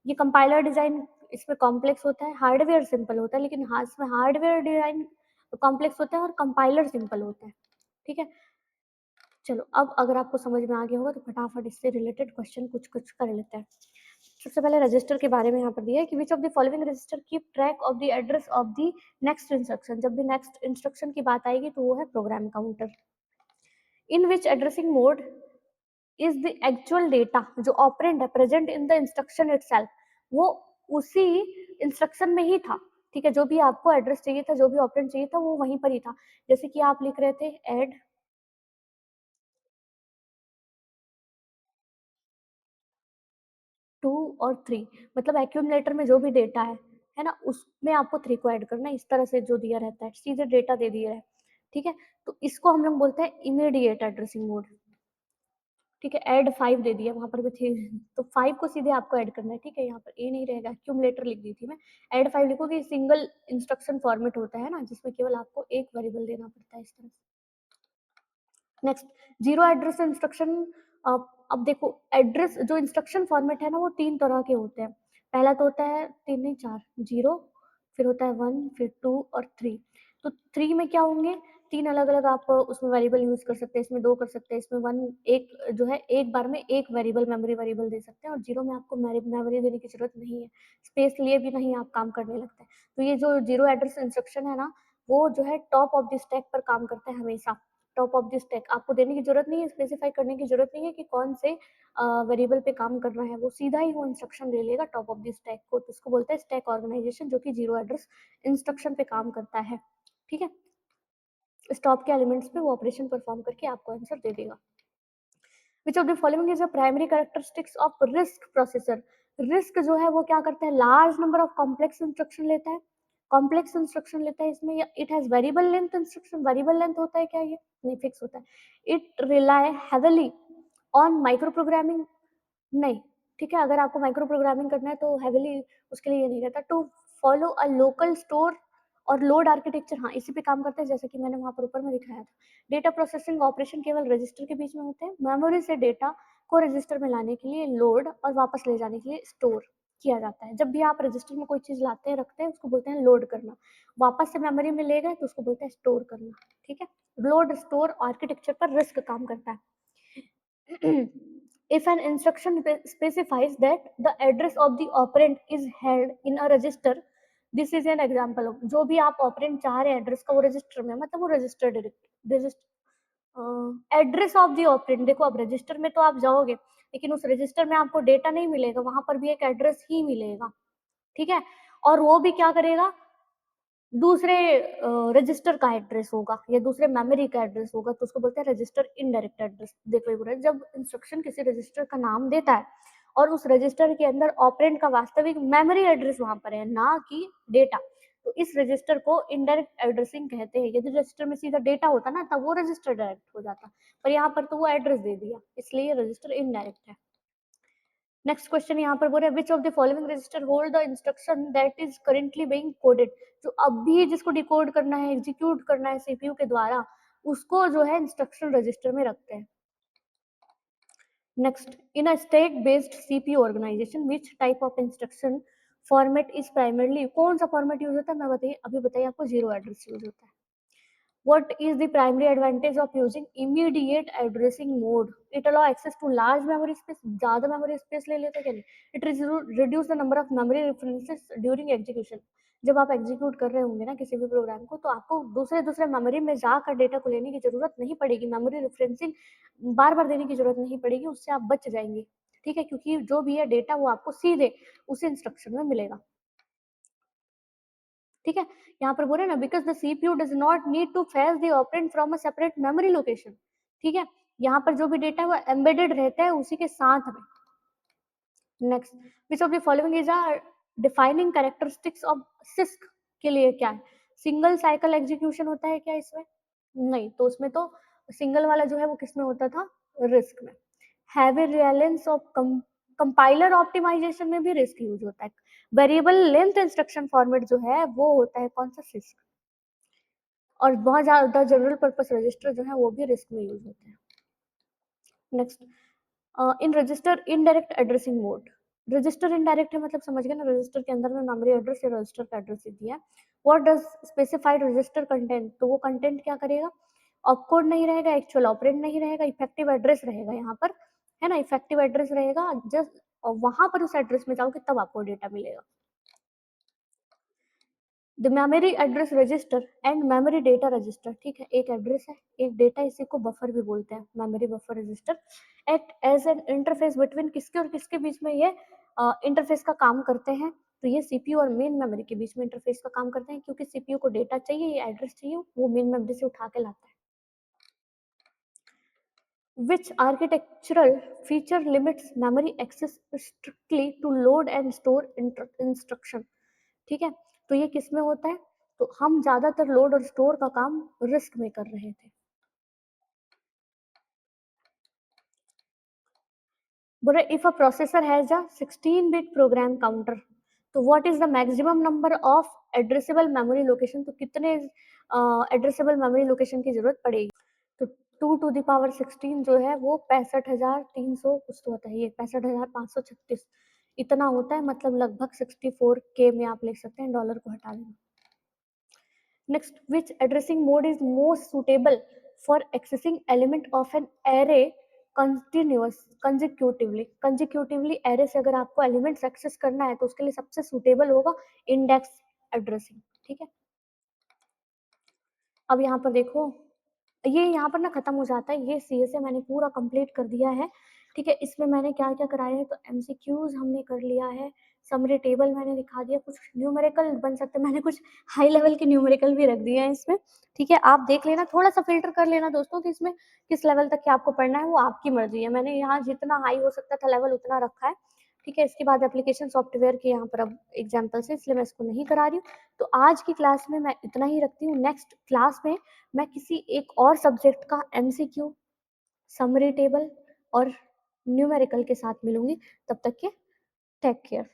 ये कंपाइलर डिजाइन इसमें कॉम्प्लेक्स होता है, हार्डवेयर सिंपल होता है, लेकिन हाँ इसमें हार्डवेयर डिजाइन कॉम्प्लेक्स होता है और कंपाइलर सिंपल होता है, ठीक है? चलो अब अगर आपको समझ में आ गया होगा तो फटाफट इससे रिलेटेड क्वेश्चन कुछ कुछ कर लेते हैं। सबसे पहले रजिस्टर के बारे में यहाँ पर दिया है कि which of the following register keep track of the address of the next instruction, जब भी नेक्स्ट इंस्ट्रक्शन की बात आएगी तो वो है program counter. In which addressing mode is the actual data, जो ऑपरेंड है present in the instruction itself, वो उसी इंस्ट्रक्शन में ही था, ठीक है? जो भी आपको एड्रेस चाहिए था, जो भी ऑपरेंड चाहिए था, वो वहीं पर ही था। जैसे कि आप लिख रहे थे एड 2 और 3, मतलब एक्यूमुलेटर में जो भी डेटा है ना, उसमें आपको 3 को ऐड करना है, इस तरह से जो दिया रहता है, सीधे डेटा दे दिया है, ठीक है? तो इसको हम लोग बोलते हैं इमीडिएट एड्रेसिंग मोड, ठीक है? ऐड 5 दे दिया, वहाँ पर भी थी, तो 5 को सीधे आपको ऐड करना है, ठीक है? यहाँ पर ए नहीं रहेगा, एक्यूमुलेटर लिख दी थी मैं, ऐड 5 लिखोगे, सिंगल इंस्ट्रक्शन फॉर्मेट होता है ना, जिसमें केवल आपको एक वेरिएबल देना पड़ता है, इस तरह से। Next, zero address instruction. अब देखो एड्रेस जो इंस्ट्रक्शन फॉर्मेट है ना वो 3 तरह के होते हैं। पहला तो होता है 3 नहीं 4 0, फिर होता है 1, फिर 2 और 3। तो 3 में क्या होंगे, 3 अलग-अलग आप उसमें वेरिएबल यूज़ कर सकते हैं, इसमें 2 कर सकते हैं, इसमें 1 एक जो है एक बार में एक वेरिएबल मेमोरी वेरिएबल दे सकते हैं, और 0 में आपको मेमोरी देने की ज़रूरत नहीं है, स्पेस लिए भी नहीं आप काम करने लगते हैं। तो ये जो 0 एड्रेस इंस्ट्रक्शन है ना, वो जो है टॉप ऑफ द स्टैक पर काम करता है हमेशा। टॉप ऑफ द स्टैक आपको देने की ज़रूरत नहीं है, स्पेसिफाई करने की ज़रूरत नहीं है कि कौन से वेरिएबल पे काम करना है, वो सीधा ही वो इंस्ट्रक्शन ले लेगा टॉप ऑफ द स्टैक को। तो उसको बोलते हैं स्टैक ऑर्गेनाइजेशन, जो कि 0 एड्रेस इंस्ट्रक्शन पे काम करता है। ठीक है? स्टॉप के एलिमेंट्स पे वो ऑपरेशन परफॉर्म करके आपको आंसर दे देगा। विच of the following is a primary characteristics of risk processor. Risk जो है वो क्या करता है, large number of complex instruction लेता है, कॉम्प्लेक्स इंस्ट्रक्शन लेता है इसमें, या it has variable length instruction. Variable length होता है क्या, ये नहीं फिक्स होता है। It rely heavily on micro programming, नहीं, ठीक है, अगर आपको माइक्रो प्रोग्रामिंग करना है तो हेविली उसके लिए ये नहीं रहता। To follow a local store और लोड आर्किटेक्चर, हाँ इसी पे काम करते हैं, जैसे कि मैंने वहां पर ऊपर में दिखाया था। डेटा प्रोसेसिंग ऑपरेशन केवल रजिस्टर के बीच में होते हैं, मेमोरी से डेटा को रजिस्टर में लाने के लिए लोड और वापस ले जाने के लिए स्टोर किया जाता है। जब भी आप रजिस्टर में कोई चीज लाते हैं रखते हैं, उसको बोलते हैं लोड करना। वापस से मेमोरी में ले गए तो उसको बोलते हैं स्टोर करना। ठीक है, लोड स्टोर आर्किटेक्चर पर रिस्क काम करता है। If an instruction specifies that the address of the operand is held in a register, this is an example of, जो भी आप ऑपरेंड चाह रहे हैं एड्रेस का वो रजिस्टर में, मतलब वो register address of the operand. देखो अब रजिस्टर में तो आप जाओगे, लेकिन उस रजिस्टर में आपको डेटा नहीं मिलेगा, वहां पर भी एक एड्रेस ही मिलेगा। ठीक है, और वो भी क्या करेगा, दूसरे रजिस्टर का एड्रेस होगा या दूसरे मेमोरी का एड्रेस होगा, तो उसको बोलते हैं रजिस्टर इनडायरेक्ट एड्रेस। देखो एक जब इंस्ट्रक्शन किसी रजिस्टर का नाम देता है और उस रजिस्टर के अंदर ऑपरेंड का वास्तविक मेमोरी एड्रेस वहां पर है, ना कि डेटा, तो इस रजिस्टर को इनडायरेक्ट एड्रेसिंग कहते हैं। यदि रजिस्टर में सीधा डेटा होता ना, तब वो रजिस्टर डायरेक्ट हो जाता, पर यहाँ पर तो वो एड्रेस दे दिया, इसलिए रजिस्टर इनडायरेक्ट है। नेक्स्ट क्वेश्चन यहाँ पर बोल रहे हैं विच of the following register hold the instruction that is currently being coded. जो अभी जिसको डिकोड करना है, एग्जीक्यूट करना है सीपीयू के द्वारा, उसको जो है इंस्ट्रक्शन रजिस्टर में रखते हैं। Next, in a stack based CPU organisation which type of instruction format is primarily, कौन सा फॉर्मेट यूज होता है, मैं बताइए अभी बताइए आपको, 0 एड्रेस यूज होता है। What is the primary advantage of using immediate addressing mode? It allow access to large memory space. ज़्यादा memory space ले लेते क्या नहीं? It reduce the number of memory references during execution. जब आप एग्जीक्यूट कर रहे होंगे ना किसी भी प्रोग्राम को, तो आपको दूसरे दूसरे मेमोरी में जाकर डेटा को लेने की जरूरत नहीं पड़ेगी, मेमोरी रेफरेंसिंग बार बार देने की जरूरत नहीं पड़ेगी, उससे आप बच जाएंगे। ठीक है, क्योंकि जो भी है डेटा वो आपको सीधे उसी इंस्ट्रक्शन में मिलेगा। ठीक है, यहाँ पर बोले ना because the CPU does not need to fetch the operand from a separate memory location. ठीक है, यहाँ पर जो भी डेटा है वो एम्बेडेड रहता है उसी के साथ में। Next, which of the following is a defining characteristics of six के लिए क्या है, सिंगल साइकिल एग्जीक्यूशन होता है क्या इसमें, नहीं, तो उसमें तो सिंगल वाला जो है वो किसमें होता था, रिस्क में। हैवी रिलेंस ऑफ कंपाइलर ऑप्टिमाइजेशन में भी रिस्क यूज होता है। वेरिएबल लेंथ इंस्ट्रक्शन फॉर्मेट जो है वो होता है कौन सा, सिस्क। और बहुत ज्यादा जनरल पर्पस रजिस्टर जो है वो भी रिस्क में यूज होते हैं। Next, in register indirect addressing mode. Register indirect है मतलब समझ गए ना, रजिस्टर के अंदर में मेमोरी एड्रेस या रजिस्टर का एड्रेस दे दिया है। What does specified register content, तो वो कंटेंट क्या करेगा, ऑपकोड नहीं रहेगा, एक्चुअल ऑपरेंड नहीं रहेगा, इफेक्टिव एड्रेस रहेगा यहाँ पर, है ना, इफेक्टिव एड्रेस रहेगा। जस्ट वहां पर उस एड्रेस में जाओगे तब आपको डेटा मिलेगा। The memory address register and memory data register, ठीक है, एक एड्रेस है एक डेटा, इसी को बफर भी बोलते हैं, memory buffer register. Act as an interface between किसके और किसके बीच में ये इंटरफेस का काम करते हैं, तो ये सीपीयू और मेन मेमोरी के बीच में इंटरफेस का काम करते हैं, क्योंकि सीपीयू को डेटा चाहिए या एड्रेस चाहिए, वो मेन मेमोरी से उठा के लाता है। Which architectural feature limits memory access strictly to load and store instruction? ठीक है, तो ये किस में होता है, तो हम ज्यादातर लोड और स्टोर का काम रिस्क में कर रहे थे। बोले if a processor has a 16-bit program counter, तो what is the maximum number of addressable memory location, तो कितने एड्रेसेबल मेमोरी लोकेशन की जरूरत पड़ेगी, तो 2 to the power 16 जो है वो 65,300 कुछ तो होता है, ये 65,536, इतना होता है, मतलब लगभग 64K में आप लिख सकते हैं, डॉलर को हटा देना। Next, which addressing mode is most suitable for accessing element of an array consecutively array से अगर आपको elements access करना है तो उसके लिए सबसे suitable होगा index addressing। ठीक है, अब यहाँ पर देखो, ये यहाँ पर ना खत्म हो जाता है, ये CSA मैंने पूरा कंप्लीट कर दिया है। ठीक है, इसमें मैंने क्या क्या कराया है, तो MCQs हमने कर लिया है, समरी टेबल मैंने दिखा दिया, कुछ न्यूमेरिकल बन सकते हैं, मैंने कुछ हाई लेवल के न्यूमेरिकल भी रख दिए हैं इसमें। ठीक है, आप देख लेना, थोड़ा सा फिल्टर कर लेना दोस्तों कि इसमें किस लेवल तक के आपको पढ़ना है, वो आपकी मर्जी है। मैंने यहाँ जितना हाई हो सकता था लेवल उतना रखा है। ठीक है, इसके बाद एप्लीकेशन सॉफ्टवेयर के यहाँ पर अब एग्जाम्पल्स है, इसलिए मैं इसको नहीं करा रही हूँ। तो आज की क्लास में मैं इतना ही रखती हूँ। नेक्स्ट क्लास में मैं किसी एक और सब्जेक्ट का MCQ, समरी टेबल और न्यूमेरिकल के साथ मिलूंगी। तब तक के टेक केयर।